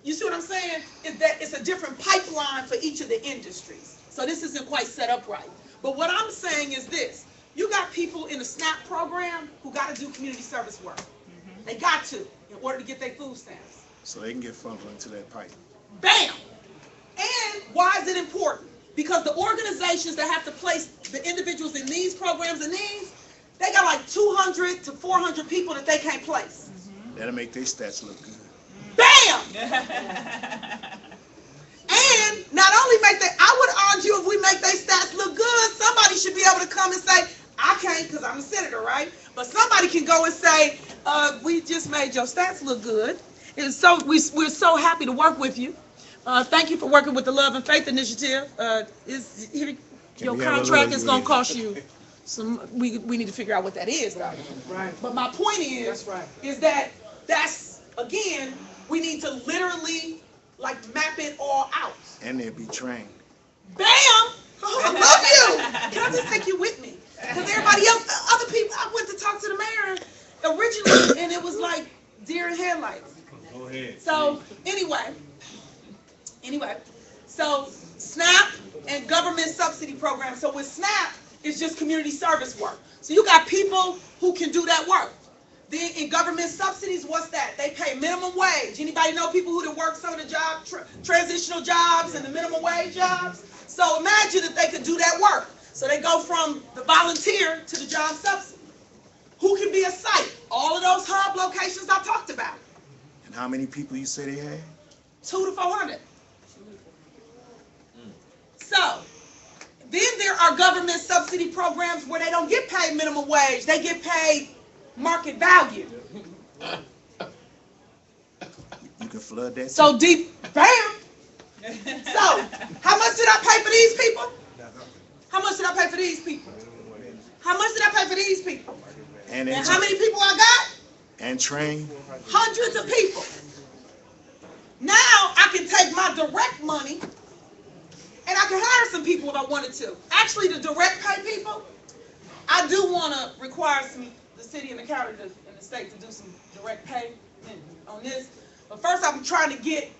You see what I'm saying? Is that it's a different pipeline for each of the industries. So this isn't quite set up right. But what I'm saying is this. You got people in the SNAP program who got to do community service work. They got to in order to get their food stamps. So they can get funneled into that pipe. Bam! And why is it important? Because the organizations that have to place the individuals in these programs and these, they got like 200 to 400 people that they can't place. That'll make their stats look good. Bam! And not only I would argue if we make their stats look good, somebody should be able to come and say, I can't because I'm a senator, right? But somebody can go and say, we just made your stats look good. And so we're so happy to work with you. Thank you for working with the Love and Faith Initiative. Your contract is going to cost you some. We need to figure out what that is, though. Right. But my point is, that's again, we need to literally like map it all out. And they'll be trained. Bam! Oh, I love you. Can I just take you with me? Because everybody else, other people, I went to talk to the mayor originally, and it was like deer in headlights. Go ahead. So anyway, so SNAP and government subsidy program. So with SNAP, it's just community service work. So you got people who can do that work. Then in government subsidies, what's that? They pay minimum wage. Anybody know people who work some of the job, transitional jobs and the minimum wage jobs? So imagine if they could do that work. So they go from the volunteer to the job subsidy. Who can be a site? All of those hub locations I talked about. And how many people you say they had? 200 to 400. So then there are government subsidy programs where they don't get paid minimum wage. They get paid market value. You can flood that. So deep, bam. So how much did I pay for these people? How much did I pay for these people? How much did I pay for these people? And how many people I got? And train. Hundreds of people. Now I can take my direct money and I can hire some people if I wanted to. Actually, the direct pay people, I do want to require the city and the county and the state to do some direct pay on this. But first, I'm trying to get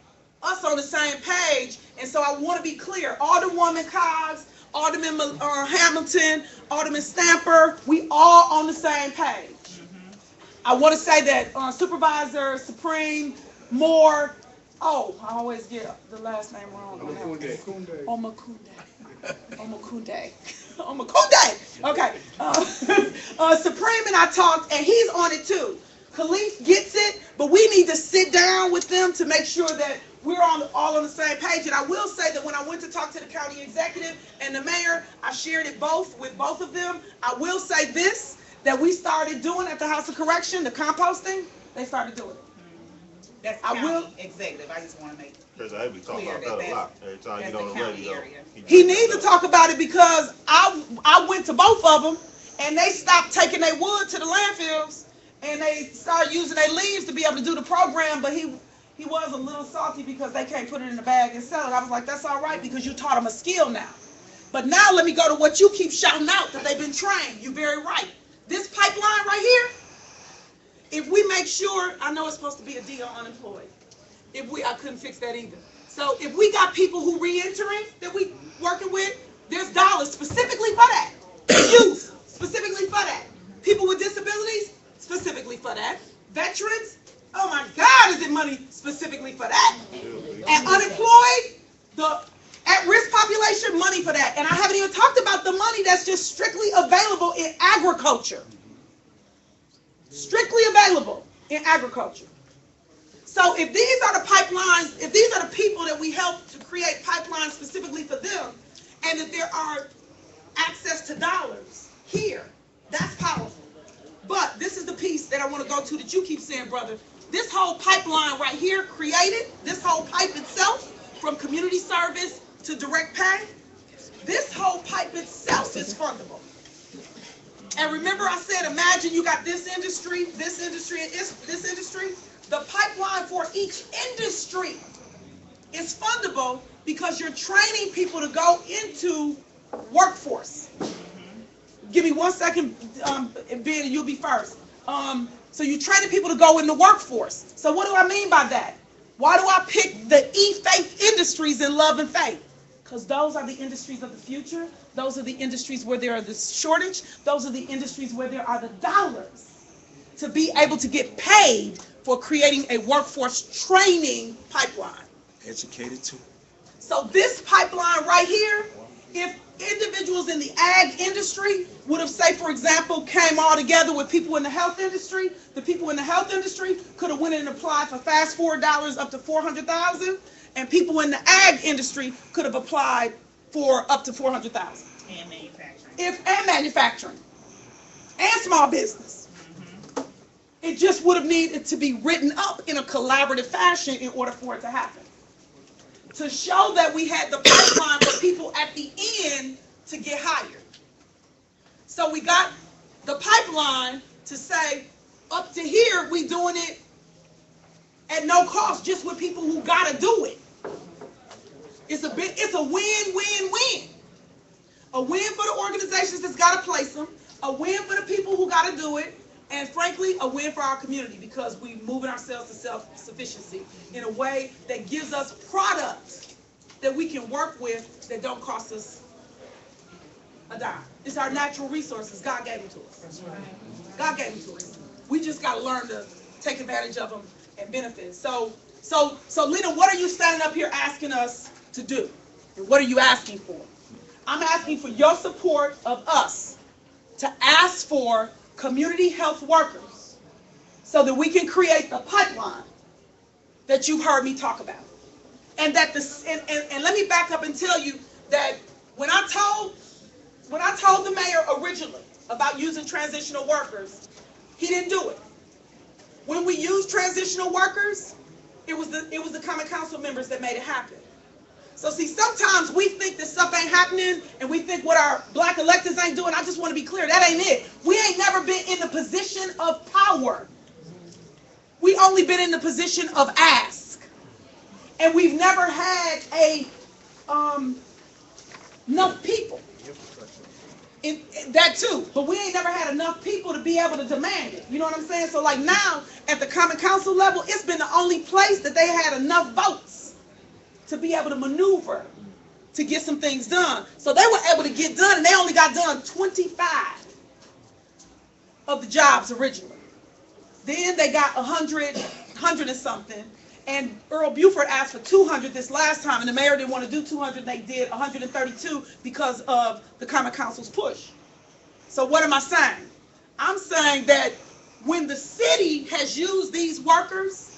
us on the same page, and so I want to be clear. Alderwoman Cogs, Alderman Hamilton, Alderman Stamper, we all on the same page. I want to say that Supervisor Supreme Moore, I always get the last name wrong. Omakunde. Okay. Supreme and I talked, and he's on it too. Khalif gets it, but we need to sit down with them to make sure that we're all on the same page. And I will say that when I went to talk to the county executive and the mayor, I shared it with both of them. I will say this, that we started doing at the House of Correction, the composting, they started doing it. That's county executive. I just want to make Because I be talking about that a lot every time you get on the radio. He needs to talk about it because I went to both of them and they stopped taking their wood to the landfills and they started using their leaves to be able to do the program, but he was a little salty because they can't put it in the bag and sell it. I was like, that's all right because you taught them a skill now. But now let me go to what you keep shouting out, that they've been trained. You're very right. This pipeline right here, if we make sure, I know it's supposed to be a deal unemployed. I couldn't fix that either. So if we got people who re-entering that we working with, there's dollars specifically for that. Youth, specifically for that. People with disabilities, specifically for that. Veterans, oh my God, is it money specifically for that? And unemployed, the at-risk population, money for that. And I haven't even talked about the money that's just strictly available in agriculture. Strictly available in agriculture. So if these are the pipelines, if these are the people that we help to create pipelines specifically for them, and that there are access to dollars here, that's powerful. But this is the piece that I want to go to that you keep saying, brother. This whole pipeline right here created, this whole pipe itself, from community service to direct pay, this whole pipe itself is fundable. And remember I said, imagine you got this industry, and this industry. The pipeline for each industry is fundable because you're training people to go into workforce. Give me 1 second, Ben, you'll be first. So you're training people to go in the workforce. So what do I mean by that? Why do I pick the faith industries in love and faith? Because those are the industries of the future. Those are the industries where there are the shortage. Those are the industries where there are the dollars to be able to get paid for creating a workforce training pipeline. Educated too. So this pipeline right here, if individuals in the ag industry would have, say, for example, came all together with people in the health industry, the people in the health industry could have went in and applied for fast forward dollars up to $400,000, and people in the ag industry could have applied for up to $400,000. And manufacturing. And manufacturing. And small business. It just would have needed to be written up in a collaborative fashion in order for it to happen. To show that we had the pipeline for people at the end to get hired. So we got the pipeline to say, up to here, we doing it at no cost, just with people who gotta do it. It's a win-win-win. A win for the organizations that's gotta place them, a win for the people who gotta do it, and frankly, a win for our community because we're moving ourselves to self-sufficiency in a way that gives us products that we can work with that don't cost us a dime. It's our natural resources. God gave them to us. God gave them to us. We just got to learn to take advantage of them and benefit. So Lena, what are you standing up here asking us to do? And what are you asking for? I'm asking for your support of us to ask for community health workers so that we can create the pipeline that you've heard me talk about. And that and let me back up and tell you that when I told the mayor originally about using transitional workers, he didn't do it. When we used transitional workers, it was the common council members that made it happen. So see, sometimes we think that stuff ain't happening and we think what our black electeds ain't doing. I just want to be clear, that ain't it. We ain't never been in the position of power. We only been in the position of ask. And we've never had enough people. In that too, but we ain't never had enough people to be able to demand it. You know what I'm saying? So like now, at the Common Council level, it's been the only place that they had enough votes to be able to maneuver to get some things done. So they were able to get done, and they only got done 25 of the jobs originally. Then they got 100 and something, and Earl Buford asked for 200 this last time, and the mayor didn't want to do 200. They did 132 because of the Common Council's push. So what am I saying? I'm saying that when the city has used these workers,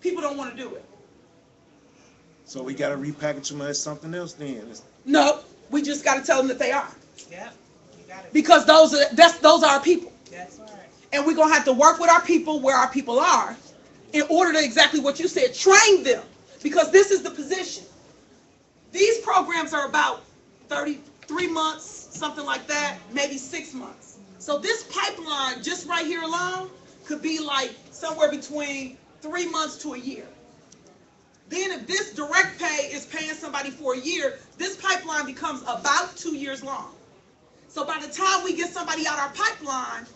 people don't want to do it. So we got to repackage them as something else then. No, we just got to tell them that they are. Yeah, you got it. Because those are our people. That's right. And we're going to have to work with our people where our people are in order to exactly what you said, train them. Because this is the position. These programs are about 33 months, something like that, maybe 6 months. So this pipeline, just right here alone, could be like somewhere between 3 months to a year. Then if this direct pay is paying somebody for a year, this pipeline becomes about 2 years long. So by the time we get somebody out our pipeline,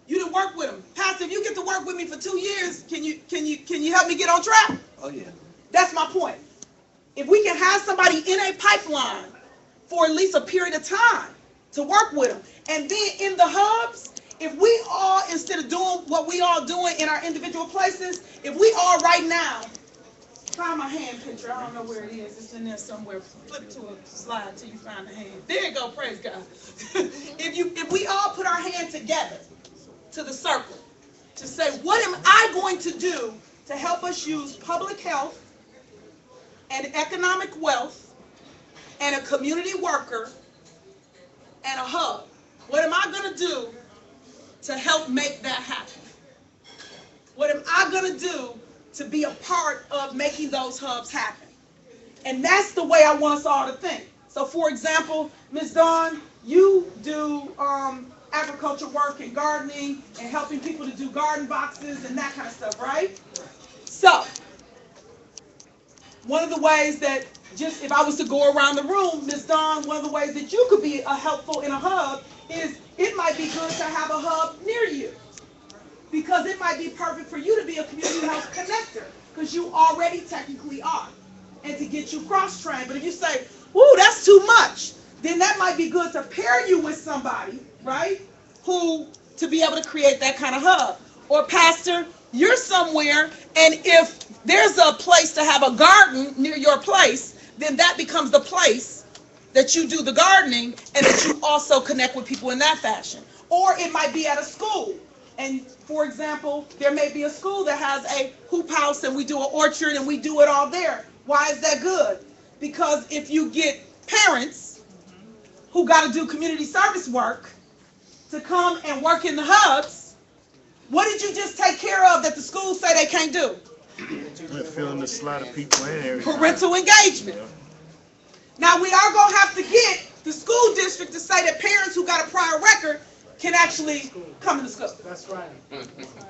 you didn't work with them. Pastor, if you get to work with me for 2 years, can you help me get on track? Oh yeah. That's my point. If we can have somebody in a pipeline for at least a period of time to work with them, and then in the hubs, if we all, instead of doing what we all doing in our individual places, if we all right now, find my hand picture. I don't know where it is. It's in there somewhere. Flip to a slide until you find the hand. There you go. Praise God. If we all put our hand together to the circle to say, what am I going to do to help us use public health and economic wealth and a community worker and a hub? What am I going to do to help make that happen? What am I going to do to be a part of making those hubs happen? And that's the way I want us all to think. So for example, Ms. Dawn, you do agriculture work and gardening and helping people to do garden boxes and that kind of stuff, right? So one of the ways that, just if I was to go around the room, Ms. Dawn, one of the ways that you could be helpful in a hub is it might be good to have a hub near you, because it might be perfect for you to be a community health connector, because you already technically are, and to get you cross-trained. But if you say, ooh, that's too much, then that might be good to pair you with somebody, right, who, to be able to create that kind of hub. Or pastor, you're somewhere, and if there's a place to have a garden near your place, then that becomes the place that you do the gardening and that you also connect with people in that fashion. Or it might be at a school. And for example, there may be a school that has a hoop house and we do an orchard and we do it all there. Why is that good? Because if you get parents who got to do community service work to come and work in the hubs, what did you just take care of that the schools say they can't do? We're filling the slot of people and everything. Parental engagement. Yeah. Now we are going to have to get the school district to say that parents who got a prior record can actually come into school. That's right.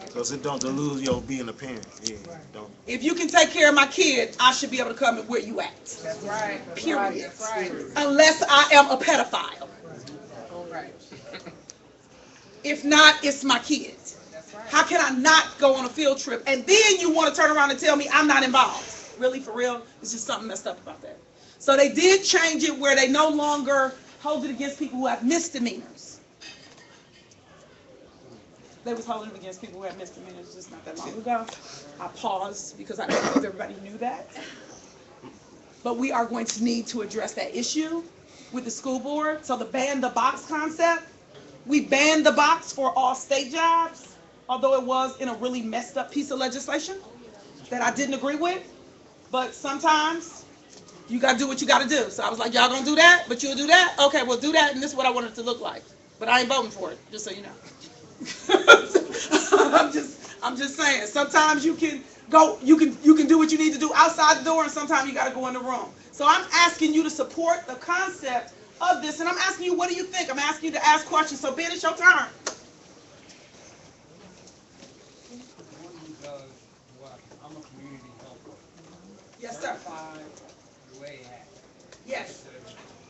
Because it don't dilute your being a parent. Yeah, don't. If you can take care of my kid, I should be able to come where you at. That's right. Period. That's right. Unless I am a pedophile. All right. If not, it's my kid. That's right. How can I not go on a field trip and then you want to turn around and tell me I'm not involved? Really, for real? It's just something messed up about that. So they did change it where they no longer hold it against people who have misdemeanors. They was holding it against people who had misdemeanors just not that long ago. I paused because I don't know if everybody knew that. But we are going to need to address that issue with the school board. So the ban the box concept, we banned the box for all state jobs, although it was in a really messed up piece of legislation that I didn't agree with. But sometimes you got to do what you got to do. So I was like, y'all going to do that, but you'll do that? Okay, we'll do that, and this is what I want it to look like. But I ain't voting for it, just so you know. I'm just saying, sometimes you can you can do what you need to do outside the door, and sometimes you got to go in the room. So I'm asking you to support the concept of this, and I'm asking you, what do you think? I'm asking you to ask questions. So Ben, it's your turn. I'm a community health worker. Yes, sir. AHEC. Yes.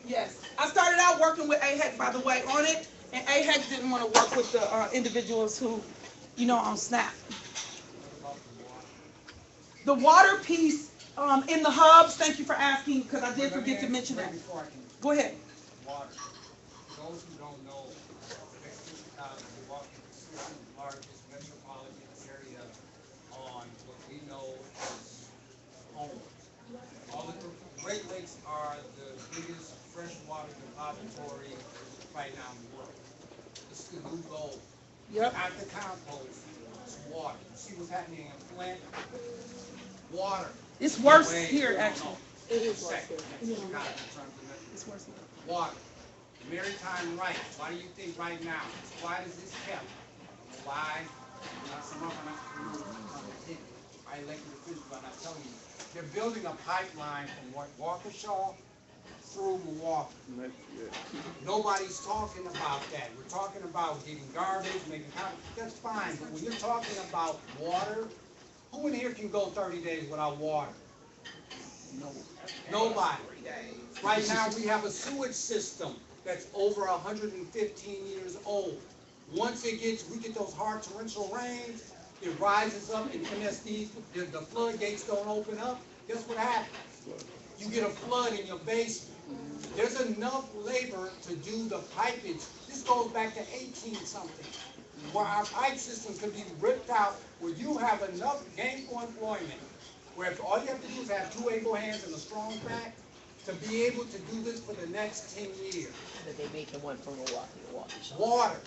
Yes. I started out working with AHEC, by the way, on it, and AHEC didn't want to work with the individuals who, on SNAP. The water piece in the hubs, thank you for asking, because I did forget to mention that. Go ahead. Water. Those who don't know, Milwaukee is the largest metropolitan area on what we know as home. All the Great Lakes are the biggest freshwater depository right now in the world. It's the new goal. Yep. Not the compost, it's water. You see what's happening in Flint? Water. It's worse here, actually. It is worse here. It's worse here. Water. Maritime rights. Why do you think right now? Why is this kept? Why? I elected officials, I'm not telling you. They're building a pipeline from Waukesha through Milwaukee. Nobody's talking about that. We're talking about getting garbage, making that's fine. But when you're talking about water, who in here can go 30 days without water? Nobody. Right now we have a sewage system that's over 115 years old. Once we get those hard torrential rains, it rises up and MSDs, the floodgates don't open up. Guess what happens? You get a flood in your basement. There's enough labor to do the pipage. This goes back to 18-something, where our pipe system could be ripped out, where you have enough gainful employment, where if all you have to do is have 2 able hands and a strong back to be able to do this for the next 10 years. That they making one from Milwaukee. Water.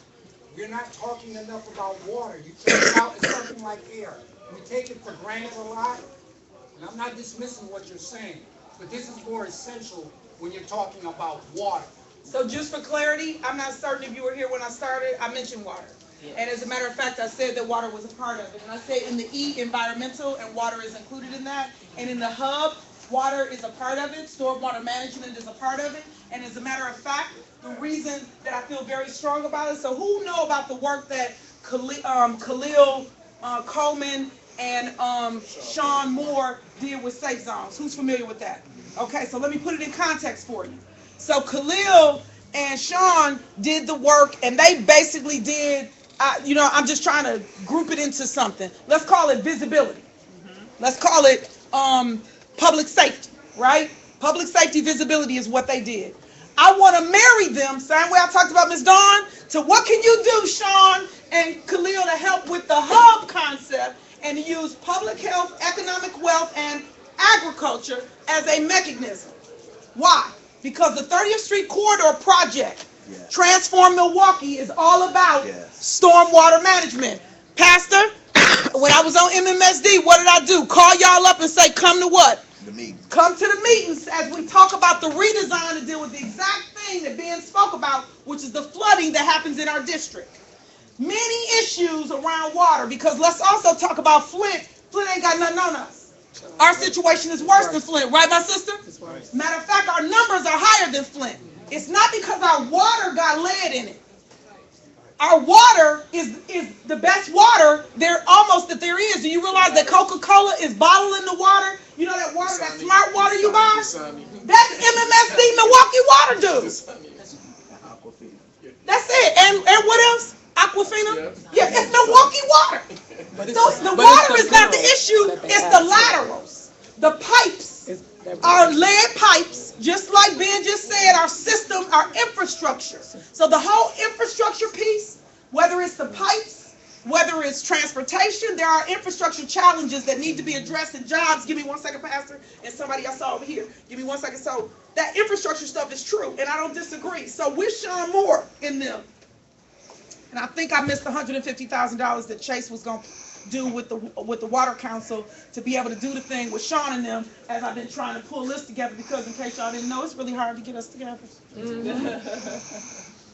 We're not talking enough about water. You take it out as something like air. We take it for granted a lot, and I'm not dismissing what you're saying, but this is more essential when you're talking about water. So just for clarity, I'm not certain if you were here when I started, I mentioned water. Yeah. And as a matter of fact, I said that water was a part of it. And I said in the E, environmental, and water is included in that. And in the hub, water is a part of it. Stormwater management is a part of it. And as a matter of fact, the reason that I feel very strong about it, so who know about the work that Khalil Coleman and Sean Moore did with Safe Zones? Who's familiar with that? Okay, so let me put it in context for you. So Khalil and Sean did the work, and they basically did, I'm just trying to group it into something. Let's call it visibility. Let's call it public safety, right? Public safety visibility is what they did. I want to marry them, same way I talked about Ms. Dawn, to what can you do, Sean and Khalil, to help with the hub concept and use public health, economic wealth, and agriculture as a mechanism. Why? Because the 30th Street Corridor Project, Transform Milwaukee, is all about stormwater management. Pastor, when I was on MMSD, what did I do? Call y'all up and say, come to what? The meeting. Come to the meetings as we talk about the redesign to deal with the exact thing that Ben spoke about, which is the flooding that happens in our district. Many issues around water, because let's also talk about Flint. Flint ain't got nothing on us. Our situation is worse than Flint, right, my sister? Matter of fact, our numbers are higher than Flint. It's not because our water got lead in it. Our water is the best water that there is. Do you realize that Coca-Cola is bottling the water? You know that water, that smart water you buy? That's MMSD Milwaukee water, dude. That's it. And what else? Aquafina? Yeah, it's Milwaukee water. So the water is not the issue, it's the laterals. The pipes are lead pipes, just like Ben just said, our system, our infrastructure. So the whole infrastructure piece, whether it's the pipes, whether it's transportation, there are infrastructure challenges that need to be addressed in jobs. Give me 1 second, Pastor, and somebody I saw over here. Give me 1 second. So that infrastructure stuff is true, and I don't disagree. So with Sean Moore in them, and I think I missed the $150,000 that Chase was going to do with the Water Council to be able to do the thing with Sean and them, as I've been trying to pull this together, because in case y'all didn't know, it's really hard to get us together.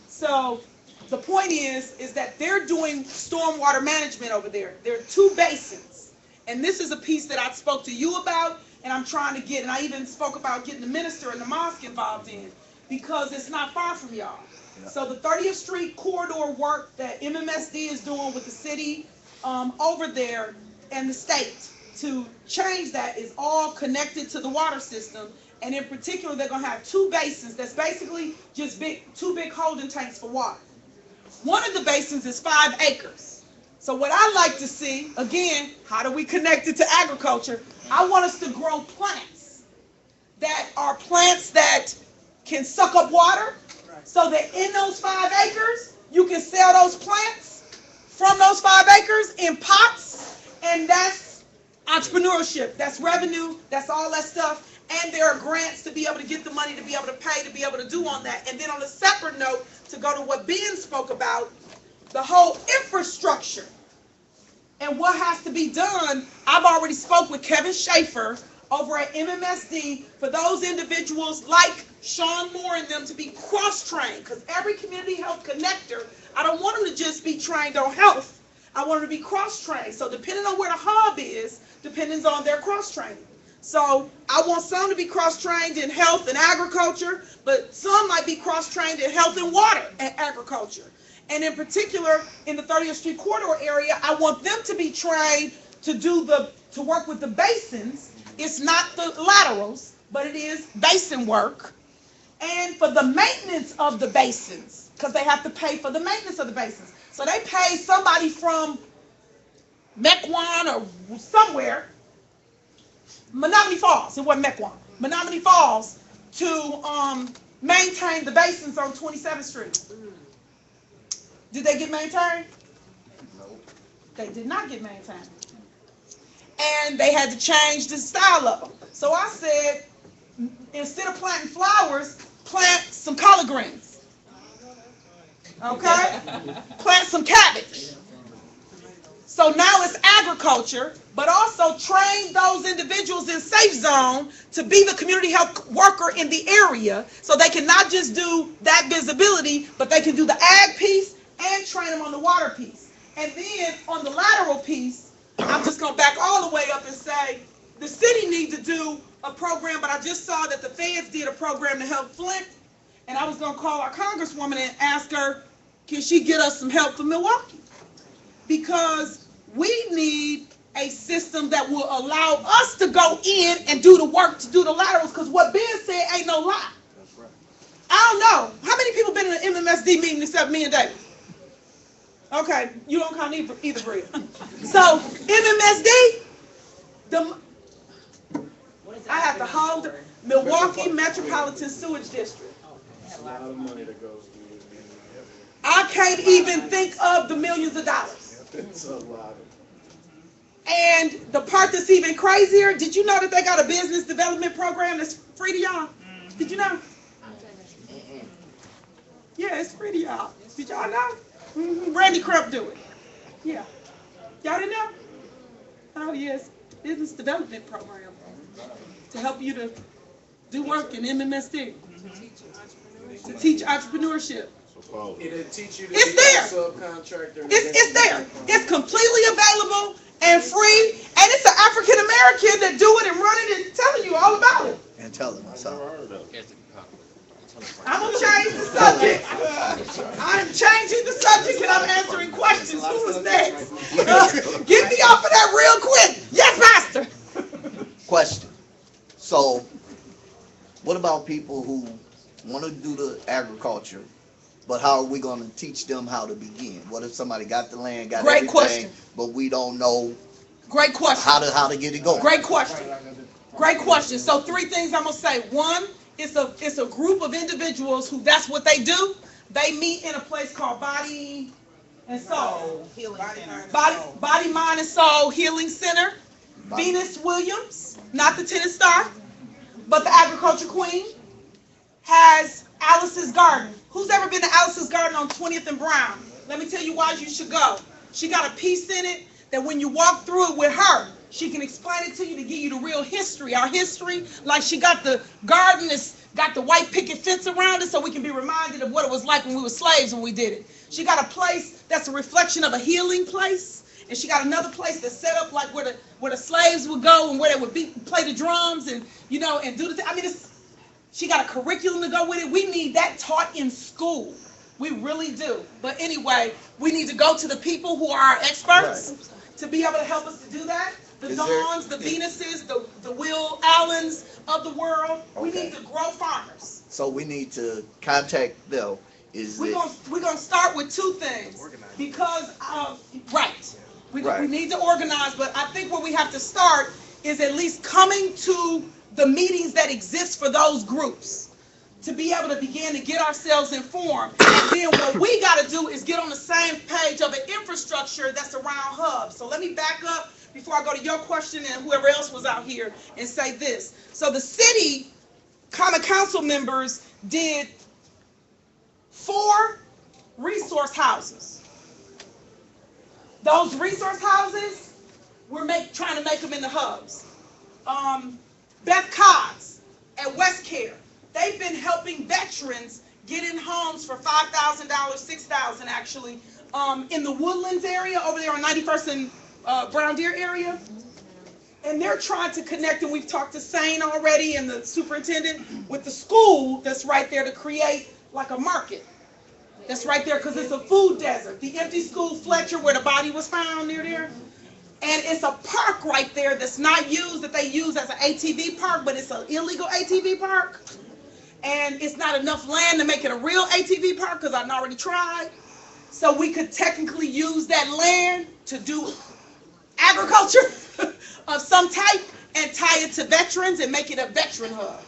So the point is that they're doing stormwater management over there. There are 2 basins, And this is a piece that I spoke to you about, and I'm trying to get, and I even spoke about getting the minister and the mosque involved in, because it's not far from y'all. Yeah. So the 30th Street corridor work that MMSD is doing with the city over there and the state to change that is all connected to the water system. And in particular, they're going to have 2 basins that's basically just two big holding tanks for water. One of the basins is 5 acres. So what I like to see, again, how do we connect it to agriculture? I want us to grow plants that are plants that can suck up water, so that in those 5 acres, you can sell those plants from those 5 acres in pots, and that's entrepreneurship, that's revenue, that's all that stuff. And there are grants to be able to get the money, to be able to pay, to be able to do on that. And then on a separate note, to go to what Ben spoke about, the whole infrastructure and what has to be done. I've already spoke with Kevin Schaefer over at MMSD for those individuals like Sean Moore and them to be cross-trained, because every community health connector, I don't want them to just be trained on health. I want them to be cross-trained. So depending on where the hub is, depends on their cross-training. So I want some to be cross-trained in health and agriculture, but some might be cross-trained in health and water and agriculture. And in particular, in the 30th Street corridor area, I want them to be trained to work with the basins. It's not the laterals, but it is basin work. And for the maintenance of the basins, because they have to pay for the maintenance of the basins. So they pay somebody from Mequon or somewhere, Menominee Falls, it wasn't Mequon, Menominee Falls, to maintain the basins on 27th Street. Did they get maintained? No. They did not get maintained. And they had to change the style of them. So I said, instead of planting flowers, plant some collard greens. Okay? Plant some cabbage. So now it's agriculture, but also train those individuals in Safe Zone to be the community health worker in the area, so they can not just do that visibility, but they can do the ag piece and train them on the water piece. And then on the lateral piece, I'm just going to back all the way up and say the city needs to do a program, but I just saw that the feds did a program to help Flint, and I was going to call our congresswoman and ask her, can she get us some help for Milwaukee? Because we need a system that will allow us to go in and do the work to do the laterals, because what Ben said ain't no lie. That's right. I don't know. How many people been in an MMSD meeting except me and David? Okay, you don't count either Bria. So, MMSD, I have to hold Milwaukee Metropolitan Sewage District. A lot of money that goes through it. I can't even think of the millions of dollars. It's a lot. And the part that's even crazier, did you know that they got a business development program that's free to y'all? Did you know? Yeah, it's free to y'all. Did y'all know? Randy Crump do it. Yeah. Y'all didn't know? Oh, yes. Business development program to help you to do work in MMSD. To teach entrepreneurship. It'll teach you to It's be there. a subcontractor. It's there. It's completely available and free, and it's an African American that do it and run it and telling you all about it. And telling us how. I'm gonna change the subject. I'm changing the subject and I'm answering questions. Who is next? Get me off of that real quick. Yes, Master. Question. So, what about people who want to do the agriculture, but how are we going to teach them how to begin? What if somebody got the land, got Great everything, question. but we don't know Great question. how to get it going? Great question. Great question. So 3 things I'm gonna say. One, it's a group of individuals who that's what they do. They meet in a place called Body and Soul. Body, Mind, and Soul Healing Center. Venus Williams, not the tennis star, but the agriculture queen, has Alice's Garden. Who's ever been to Alice's Garden on 20th and Brown? Let me tell you why you should go. She got a piece in it that when you walk through it with her, she can explain it to you to give you the real history, our history. Like she got the garden that's got the white picket fence around it so we can be reminded of what it was like when we were slaves when we did it. She got a place that's a reflection of a healing place. and she got another place that's set up like where the slaves would go and where they would play the drums and and do the. I mean, she got a curriculum to go with it. We need that taught in school. We really do. But anyway, we need to go to the people who are our experts to be able to help us to do that. The Dawns, the Venuses, the Will Allens of the world. We need to grow farmers. So we need to contact them. We're gonna start with two things because we need to organize, but I think where we have to start is at least coming to the meetings that exist for those groups to be able to begin to get ourselves informed. And then what we got to do is get on the same page of an infrastructure that's around hubs. So let me back up before I go to your question and whoever else was out here and say this. So the city common council members did 4 resource houses. Those resource houses, we're trying to make them into hubs. Beth Cox at West Care, they've been helping veterans get in homes for $5,000, $6,000 actually, in the Woodlands area over there on 91st and Brown Deer area. And they're trying to connect, and we've talked to Sane already and the superintendent with the school that's right there to create like a market. That's right there because it's a food desert. The empty school Fletcher where the body was found near there. And it's a park right there that's not used, that they use as an ATV park, but it's an illegal ATV park. And it's not enough land to make it a real ATV park because I've already tried. So we could technically use that land to do agriculture of some type and tie it to veterans and make it a veteran hub.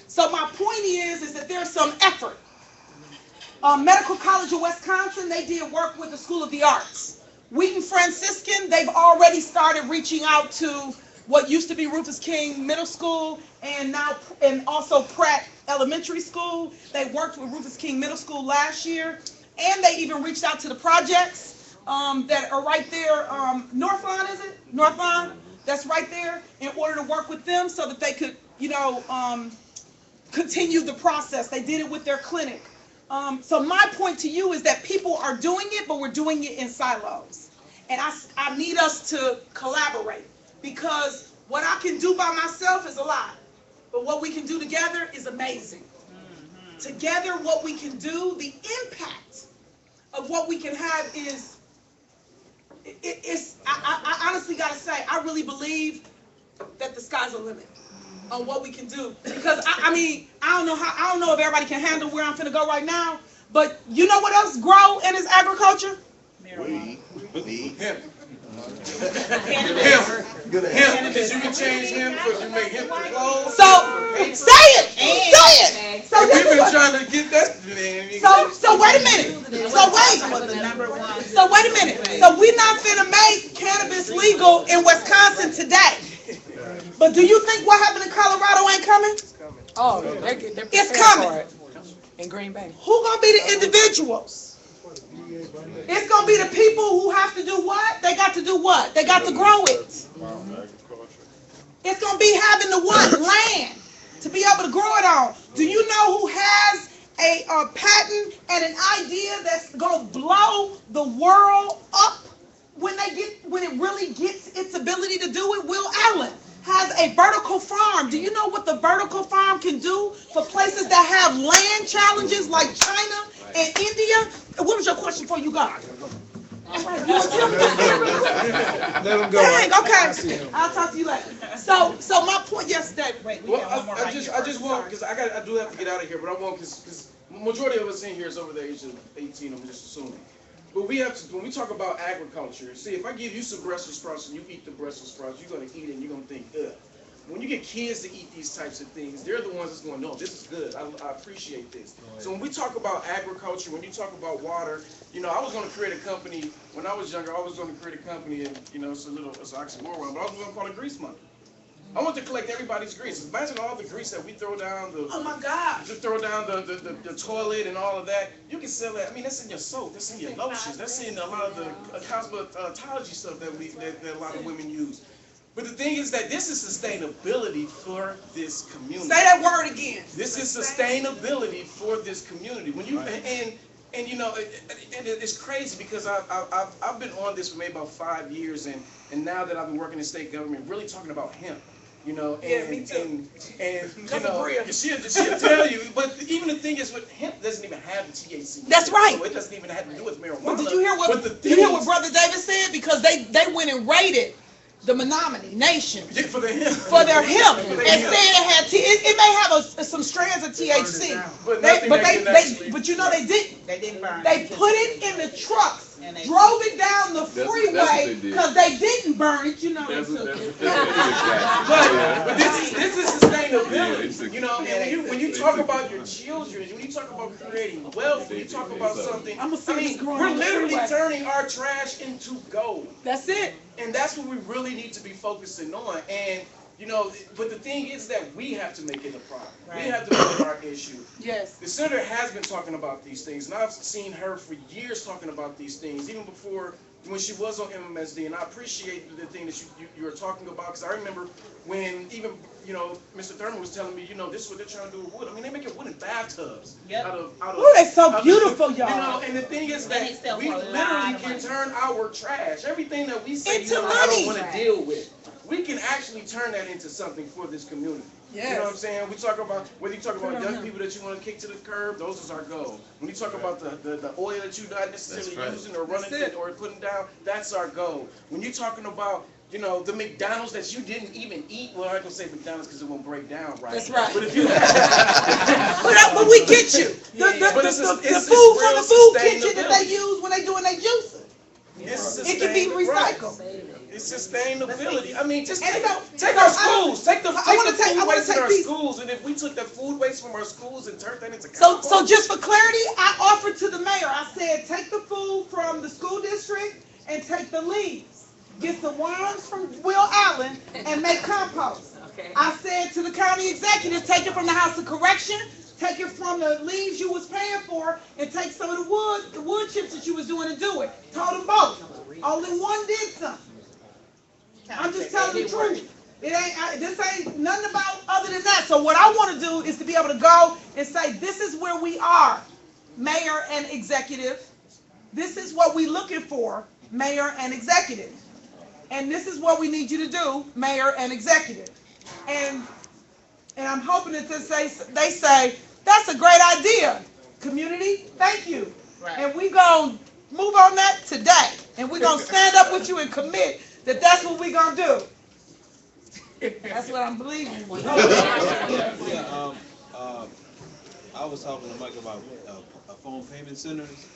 So my point is that there's some effort. Medical College of Wisconsin, they did work with the School of the Arts. Wheaton Franciscan, they've already started reaching out to what used to be Rufus King Middle School and also Pratt Elementary School. They worked with Rufus King Middle School last year, and they even reached out to the projects that are right there. Northline, is it? Northline, that's right there, in order to work with them so that they could, continue the process. They did it with their clinic. So my point to you is that people are doing it, but we're doing it in silos. And I need us to collaborate, because what I can do by myself is a lot, but what we can do together is amazing. Together, what we can do, the impact of what we can have is, I honestly got to say, I really believe that the sky's the limit on what we can do. Because I don't know if everybody can handle where I'm finna go right now, but you know what else grow in this agriculture? Hemp. Cannabis. You can change hemp because you make hemp clothes. So say it. So we've been trying to get that. So wait a minute. So wait a minute. So we're not finna make cannabis legal in Wisconsin today. But do you think what happened in Colorado ain't coming? Oh, they're it's coming. for it. In Green Bay. Who gonna be the individuals? It's gonna be the people who have to do what? They got to do what? They got to grow it. It's gonna be having the what? Land to be able to grow it on. Do you know who has a patent and an idea that's gonna blow the world up when it really gets its ability to do it? Will Allen has a vertical farm. Do you know what the vertical farm can do for places that have land challenges like China and India? What was your question before you got? All right, you want to tell me? Let him go. Dang, okay. I'll talk to you later. So my point yesterday. I just want, because I do have to get out of here, but I want, because majority of us in here is over the age of 18. I'm just assuming. But we have to, when we talk about agriculture, see, if I give you some Brussels sprouts and you eat the Brussels sprouts, you're going to eat it and you're going to think, ugh. When you get kids to eat these types of things, they're the ones that's going, no, this is good. I appreciate this. So when we talk about agriculture, when you talk about water, I was going to create a company, when I was younger, I was going to create a company, and, it's an oxymoron, but I was going to call it Grease Money. I want to collect everybody's grease. Imagine all the grease that we throw down oh my God! Just throw down the toilet and all of that. You can sell that. I mean, that's in your soap. That's in your lotions. That's in a lot of the cosmetology stuff that a lot of women use. But the thing is that this is sustainability for this community. Say that word again. This is sustainability for this community. When you And you know, it's crazy because I've been on this for maybe about 5 years, and now that I've been working in state government, really talking about hemp. You know, and you know, she'll tell you. But even the thing is, with hemp doesn't even have the THC. That's right. So it doesn't even have to do with marijuana. But did you hear what Brother Davis said? Because they went and raided the Menominee Nation for their hemp, and said it had it may have some strands of THC, but you know they didn't. They didn't burn. They put it in the trucks. Drove it down the freeway because they didn't burn it. You know they took it. But this is sustainability. You know, and when you talk about your children, when you talk about creating wealth, when you talk about something, I mean, we're literally turning our trash into gold. That's it. And that's what we really need to be focusing on. And you know, but the thing is that we have to make it a problem. Right. We have to make it our issue. Yes. The senator has been talking about these things, and I've seen her for years talking about these things, even before when she was on MMSD. And I appreciate the thing that you were talking about, because I remember when even, you know, Mr. Thurman was telling me, you know, this is what they're trying to do with wood. I mean, they make wooden bathtubs out of. Oh, they're so beautiful, y'all. You know, and the thing is that we literally can turn our trash, everything that we say, into you know, money. I don't want to deal with. We can actually turn that into something for this community. Yes. You know what I'm saying? We talk about, whether you talk about young people that you want to kick to the curb, those is our goal. When you talk about the oil that you're not necessarily using or running or putting down, that's our goal. When you're talking about, you know, the McDonald's that you didn't even eat, well, I'm not going to say McDonald's because it won't break down right. That's right. But if you but we get you. The food from the food kitchen that they use when they doing their juicing. It can be recycled. It's sustainability. I mean, just take our schools. Take the food waste in our schools, and if we took the food waste from our schools and turned that into compost. So just for clarity, I offered to the mayor. I said, take the food from the school district and take the leaves. Get the worms from Will Allen and make compost. Okay. I said to the county executive, take it from the House of Correction, take it from the leaves you was paying for, and take some of the wood chips that you was doing and do it. Told them both. Only one did something. I'm just telling the truth. This ain't nothing about other than that. So what I want to do is to be able to go and say, this is where we are, mayor and executive. This is what we're looking for, mayor and executive. And this is what we need you to do, mayor and executive. And I'm hoping that they say, that's a great idea, community, thank you. Right. And we're going to move on that today. And we're going to stand up with you and commit that's what we're going to do. That's what I'm believing. I was talking to Mike about phone payment centers,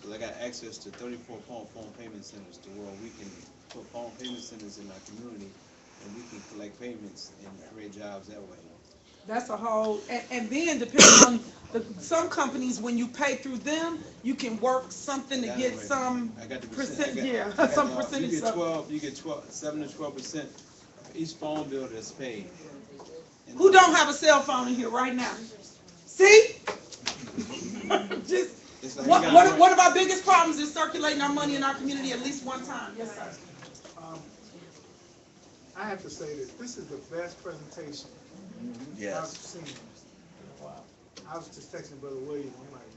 because I got access to 34 phone payment centers to where we can put phone payment centers in our community, and we can collect payments and create jobs that way. That's a whole, and then depending on some companies, when you pay through them, you can work something to get some percent. Some percentage. You get 7 to 12% of each phone bill that's paid. Who don't have a cell phone in here right now? See? Just one of our biggest problems is circulating our money in our community at least one time. Yes, sir. I have to say this is the best presentation I've seen. Wow. I was just texting Brother William. I'm like,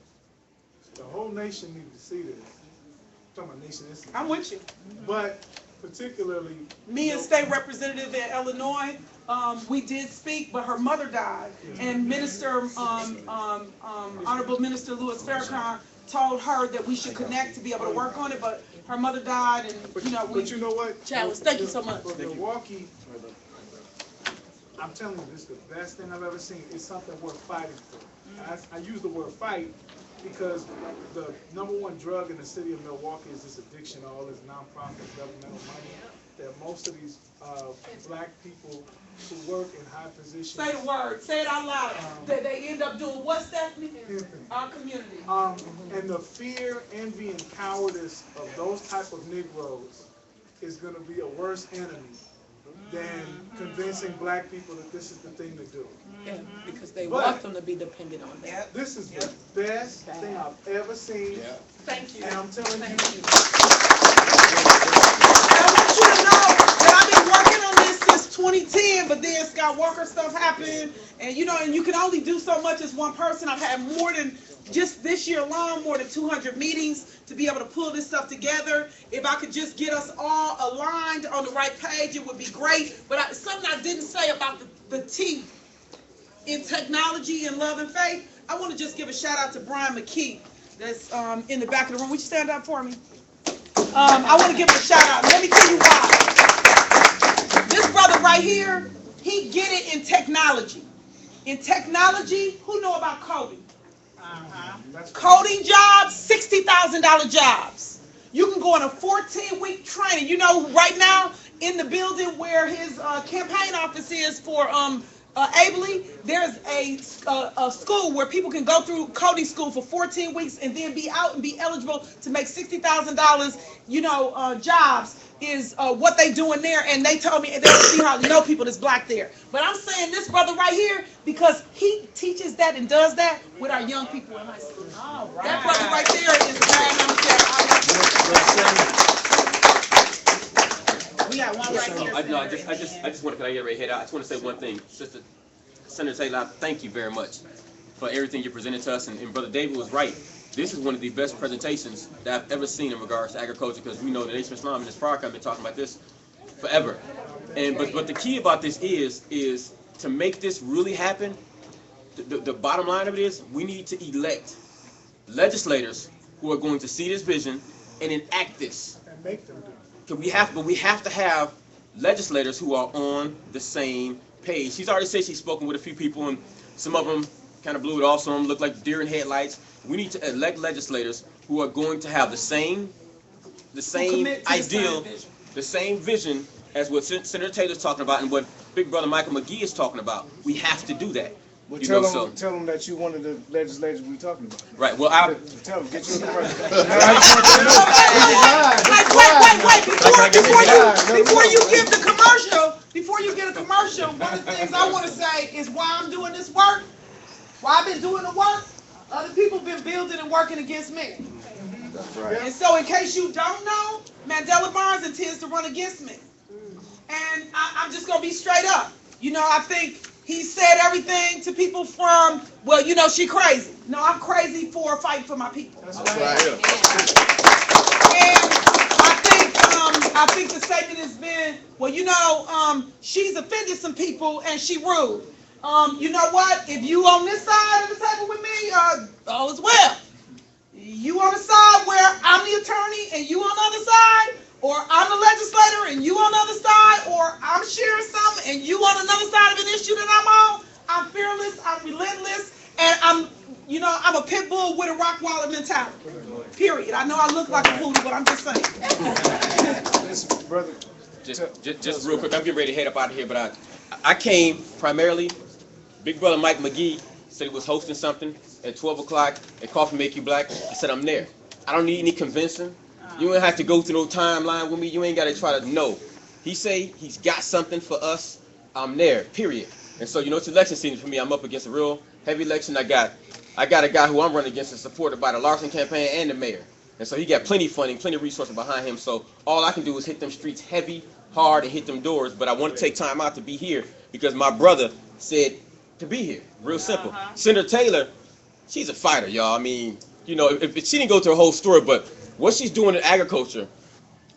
the whole nation needs to see this. I'm talking about nation. I'm with you. But particularly, me and state representative in Illinois, we did speak, but her mother died, and Minister, Honorable Minister Louis Farrakhan told her that we should connect to be able to work on it, but her mother died, and but you know what? Chalice, thank you so much. For Milwaukee, I'm telling you, this is the best thing I've ever seen. It's something worth fighting for. I use the word fight because the #1 drug in the city of Milwaukee is this addiction, all this nonprofit governmental money that most of these black people who work in high positions. Say the word. Say it out loud. That they end up doing what, Stephanie? Our community. And the fear, envy, and cowardice of those type of Negroes is going to be a worse enemy than convincing black people that this is the thing to do. Yeah, because they want them to be dependent on that. This is the best thing I've ever seen. Thank you. And I'm telling you. I want you to know that I've been working on this since 2010, but then Scott Walker stuff happened, and you know, and you can only do so much as one person. I've had more than just this year alone, more than 200 meetings to be able to pull this stuff together. If I could just get us all aligned on the right page, it would be great. But something I didn't say about the T in technology and love and faith, I want to just give a shout out to Brian McKee that's in the back of the room. Would you stand up for me? I want to give him a shout out. Let me tell you why. This brother right here, he get it in technology. In technology, who know about coding? Coding jobs, $60,000 jobs. You can go on a 14-week training. You know, right now in the building where his campaign office is for Abley, there's a school where people can go through coding school for 14 weeks and then be out and be eligible to make $60,000. You know, jobs is what they doing there, and they told me they don't see how to know people that's black there. But I'm saying this brother right here because he teaches that and does that with our young people in high school. All right. That brother right there is a bad. We got one right here. I just want to get right head out. I just want to say one thing, Sister Senator Taylor. Thank you very much for everything you presented to us, and Brother David was right. This is one of the best presentations that I've ever seen in regards to agriculture, because we know that Nation of Islam and this Farrakhan have been talking about this forever. But the key about this is to make this really happen. The bottom line of it is we need to elect legislators who are going to see this vision and enact this. And make them do it. But we have to have legislators who are on the same page. She's already said she's spoken with a few people, and some of them kind of blew it off. Some of them look like deer in headlights. We need to elect legislators who are going to have the same ideal, the same vision as what Senator Taylor's talking about and what Big Brother Michael McGee is talking about. We have to do that. Well, tell them that you one of the legislators we're talking about. Right. Well, tell them, get you in the first. Wait. Before you give the commercial, before you get a commercial, one of the things I want to say is why I'm doing this work, why I've been doing the work. Other people been building and working against me. That's right. And so in case you don't know, Mandela Barnes intends to run against me. And I'm just going to be straight up. You know, I think he said everything to people from, well, you know, she crazy. No, I'm crazy for fighting for my people. That's right. And I think the statement has been, well, you know, she's offended some people and she rude. You know what? If you on this side of the table with me, all is well. You on the side where I'm the attorney and you on the other side, or I'm the legislator and you on the other side, or I'm sharing something and you on another side of an issue that I'm on, I'm fearless, I'm relentless, and I'm a pit bull with a Rottweiler mentality. Period. I know I look like a poodle, but I'm just saying. Listen, brother. Just real quick, I'm getting ready to head up out of here, but I came primarily. Big Brother Mike McGee said he was hosting something at 12 o'clock at Coffee Make You Black. I said, I'm there. I don't need any convincing. You ain't have to go through no timeline with me. You ain't got to try to know. He say he's got something for us. I'm there, period. And so, you know, it's election season for me. I'm up against a real heavy election. I got a guy who I'm running against and supported by the Larson campaign and the mayor. And so he got plenty of funding, plenty of resources behind him. So all I can do is hit them streets heavy, hard, and hit them doors. But I want to take time out to be here because my brother said to be here. Real simple. Senator Taylor, she's a fighter, y'all. I mean, you know, if she didn't go through her whole story, but what she's doing in agriculture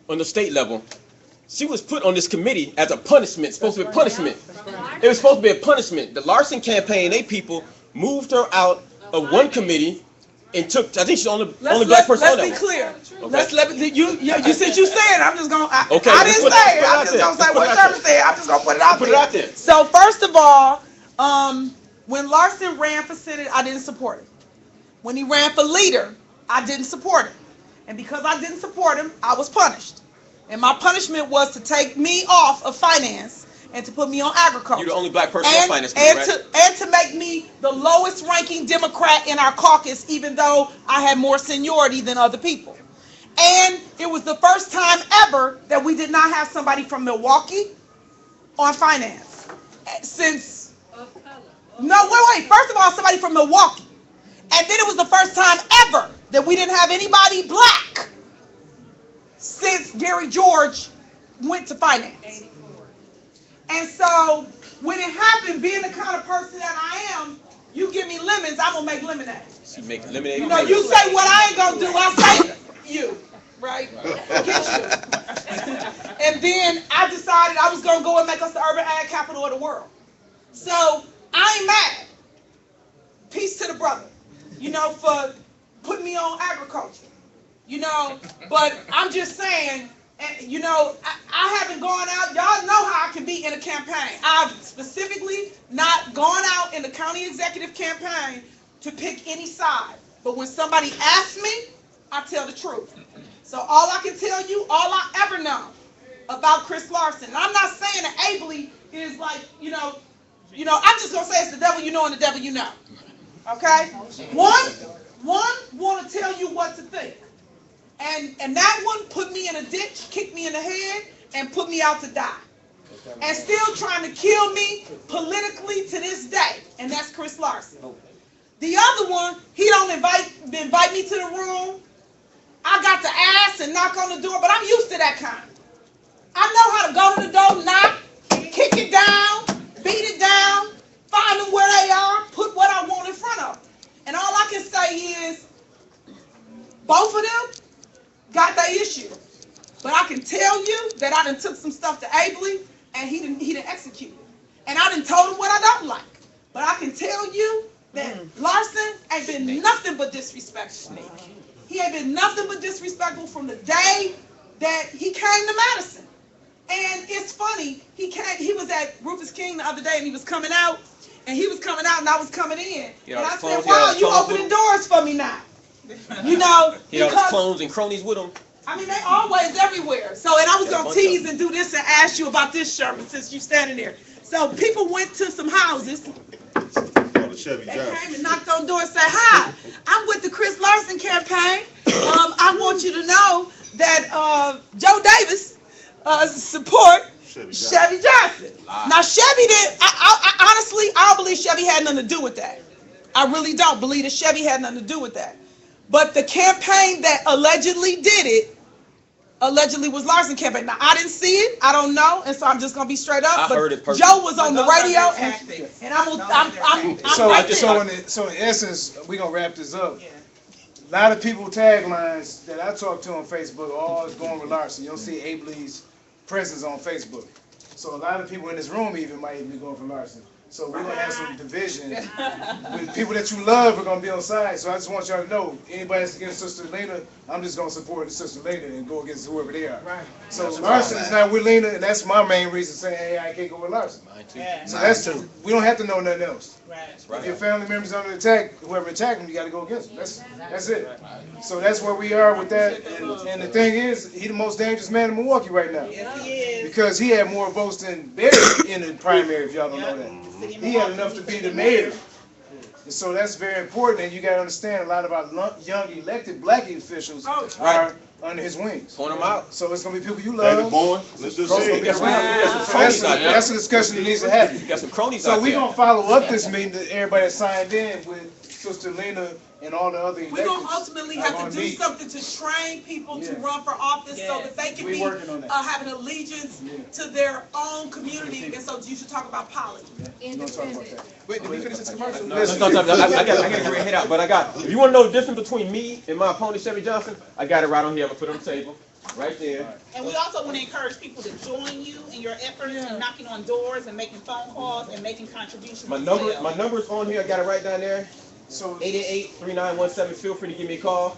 on the state level, she was put on this committee as a punishment, supposed to be a punishment. It was supposed to be a punishment. The Larson campaign, they people moved her out of one committee and took, I think she's the only black person on that. Let's be clear. Okay. You said you said, I'm just going to, okay, I didn't say it. I'm just going to say what Sherman said. I'm just going to put it out there. Put it out there. So first of all, when Larson ran for Senate, I didn't support him. When he ran for leader, I didn't support him. And because I didn't support him, I was punished. And my punishment was to take me off of finance and to put me on agriculture. You're the only black person on finance committee, right? And to make me the lowest ranking Democrat in our caucus, even though I had more seniority than other people. And it was the first time ever that we did not have somebody from Milwaukee on finance. Since, no, wait. First of all, somebody from Milwaukee. And then it was the first time ever that we didn't have anybody black since Gary George went to finance. And so when it happened, being the kind of person that I am, You give me lemons, I'm gonna make lemonade. She make lemonade. You know, you say what I ain't gonna do, I say you, right? Against you. And then I decided I was gonna go and make us the urban ag capital of the world. So I ain't mad. Peace to the brother, you know, for putting me on agriculture, you know. But I'm just saying, you know, I haven't gone out. Y'all know how I can be in a campaign. I've specifically not gone out in the county executive campaign to pick any side. But when somebody asks me, I tell the truth. So all I can tell you, all I ever know about Chris Larson, and I'm not saying that Abley is like, you know, I'm just gonna say it's the devil you know and the devil you know. Okay? One want to tell you what to think. And that one put me in a ditch, kicked me in the head, and put me out to die. And still trying to kill me politically to this day. And that's Chris Larson. The other one, he don't invite me to the room. I got to ask and knock on the door, but I'm used to that kind. I know how to go to the door, knock, kick it down, beat it down, find them where they are, put what I want in front of them. And all I can say is, both of them got their issue. But I can tell you that I done took some stuff to Abley, and he didn't execute it. And I done told him what I don't like. But I can tell you that Larson ain't been nothing but disrespectful. He ain't been nothing but disrespectful from the day that he came to Madison. And it's funny, he was at Rufus King the other day, and he was coming out, and I was coming in. And I said, wow, you opening doors for me now. You know, he had all clones and cronies with him. I mean, they always everywhere. So, and I was going to tease and do this and ask you about this, Sherman, since you're standing there. So people went to some houses. They came and knocked on doors and said, hi, I'm with the Chris Larson campaign. I want you to know that Joe Davis support Chevy Johnson. Now, Chevy did, I honestly, I don't believe Chevy had nothing to do with that. I really don't believe that Chevy had nothing to do with that. But the campaign that allegedly did it, allegedly was Larson campaign. Now, I didn't see it. I don't know. And so I'm just going to be straight up. I heard it personally. Joe was on the radio. And I'm So in essence, we're going to wrap this up. A lot of people taglines that I talk to on Facebook are always going with Larson. You don't see Abley's presence on Facebook. So a lot of people in this room even might even be going for Larson. So we're going to have some division. With people that you love are going to be on side. So I just want y'all to know, anybody that's against Sister Lena, I'm just going to support the Sister Lena and go against whoever they are. Right. So Larson is not with Lena, and that's my main reason saying, hey, I can't go with Larson. Mine too. So that's true. We don't have to know nothing else. Right. If your family members under attack, whoever attacked them, you got to go against them. That's it. So that's where we are with that. And the thing is, he's the most dangerous man in Milwaukee right now. Yes, he is. Because he had more votes than Barry in the primary, if y'all don't know that. He had enough to be the mayor. And so that's very important, and you got to understand a lot of our young elected black officials are under his wings. Point them out. So it's going to be people you love. David Bowen, let's just say it. That's a discussion that needs to happen. You got some cronies so out we're there. going to follow up this meeting that everybody that signed in with Sister Lena and all the other electeds. We're going to ultimately have to do something to train people to run for office so that they can be have an allegiance to their own community. And so you should talk about politics. Wait, did we finish this commercial? I got to get ready to head out, but if you want to know the difference between me and my opponent, Chevy Johnson, I got it right on here. I'm going to put it on the table. Right there. And we also want to encourage people to join you in your efforts in knocking on doors and making phone calls and making contributions. My number's on here. I got it right down there. So 888-3917. Feel free to give me a call.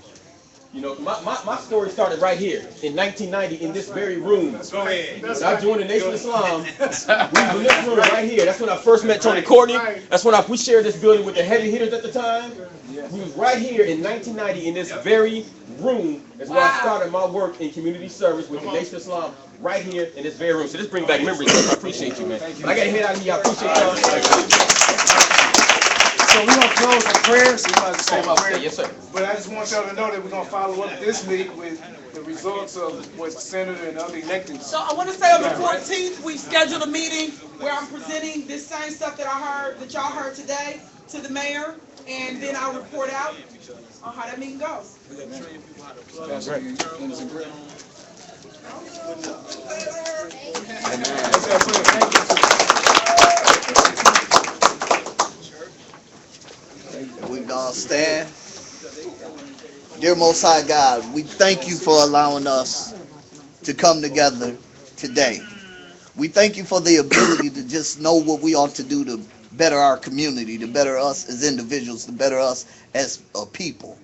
You know, my story started right here in 1990 in this very room. Go ahead. When I joined the Nation of Islam, we was in this room right here. That's when I first met Tony Courtney. That's when we shared this building with the heavy hitters at the time. We was right here in 1990 in this very room. That's where I started my work in community service with the Nation of Islam right here in this very room. So this brings back memories. I appreciate you, man. But I got to head out of here. I appreciate y'all. So we're going to close in prayer. So you might say a prayer. Yes, sir. But I just want y'all to know that we're going to follow up this week with the results of what Senator and other elected. So I want to say on the 14th, we scheduled a meeting where I'm presenting this same stuff that y'all heard today to the mayor, and then I'll report out on how that meeting goes. That's right. Thank you. Dear Most High God, we thank you for allowing us to come together today. We thank you for the ability to just know what we ought to do to better our community, to better us as individuals, to better us as a people.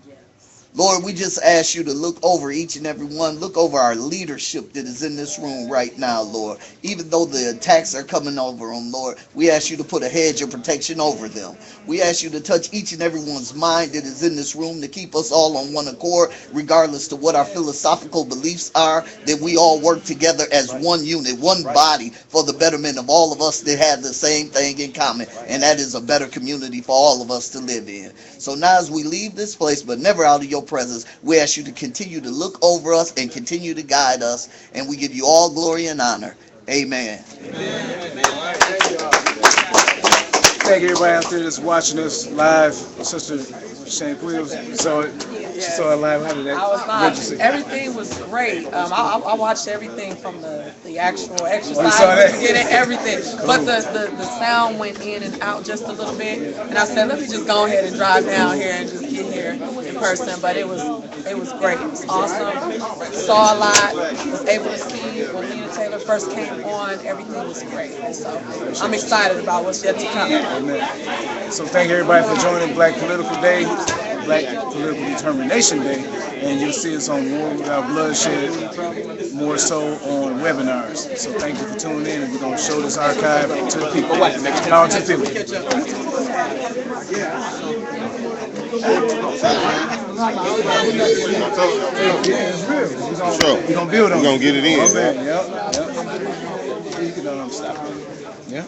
Lord, we just ask you to look over each and every one. Look over our leadership that is in this room right now, Lord. Even though the attacks are coming over them, Lord, we ask you to put a hedge of protection over them. We ask you to touch each and everyone's mind that is in this room, to keep us all on one accord, regardless to what our philosophical beliefs are, that we all work together as one unit, one body, for the betterment of all of us that have the same thing in common, and that is a better community for all of us to live in. So now as we leave this place, but never out of your presence, we ask you to continue to look over us and continue to guide us, and we give you all glory and honor. Amen. Thank everybody out there that's watching us live. Sister Shanquille saw it. She saw it live. How did that? I was live. Everything was great. I watched everything from the actual exercise, everything. Cool. But the sound went in and out just a little bit, and I said, let me just go ahead and drive down here and just get here in person. But it was great. It was awesome. Saw a lot. Was able to see when Nina Taylor first came on. Everything was great. And so I'm excited about what's yet to come. Amen. So thank everybody for joining Black Political Day, Black Political Determination Day, and you'll see us on War Without Bloodshed, more so on webinars. So thank you for tuning in, and we're going to show this archive to the people. No, to the people. We're going to build on it. We're going to get it in. Yep. You can stop. Yeah.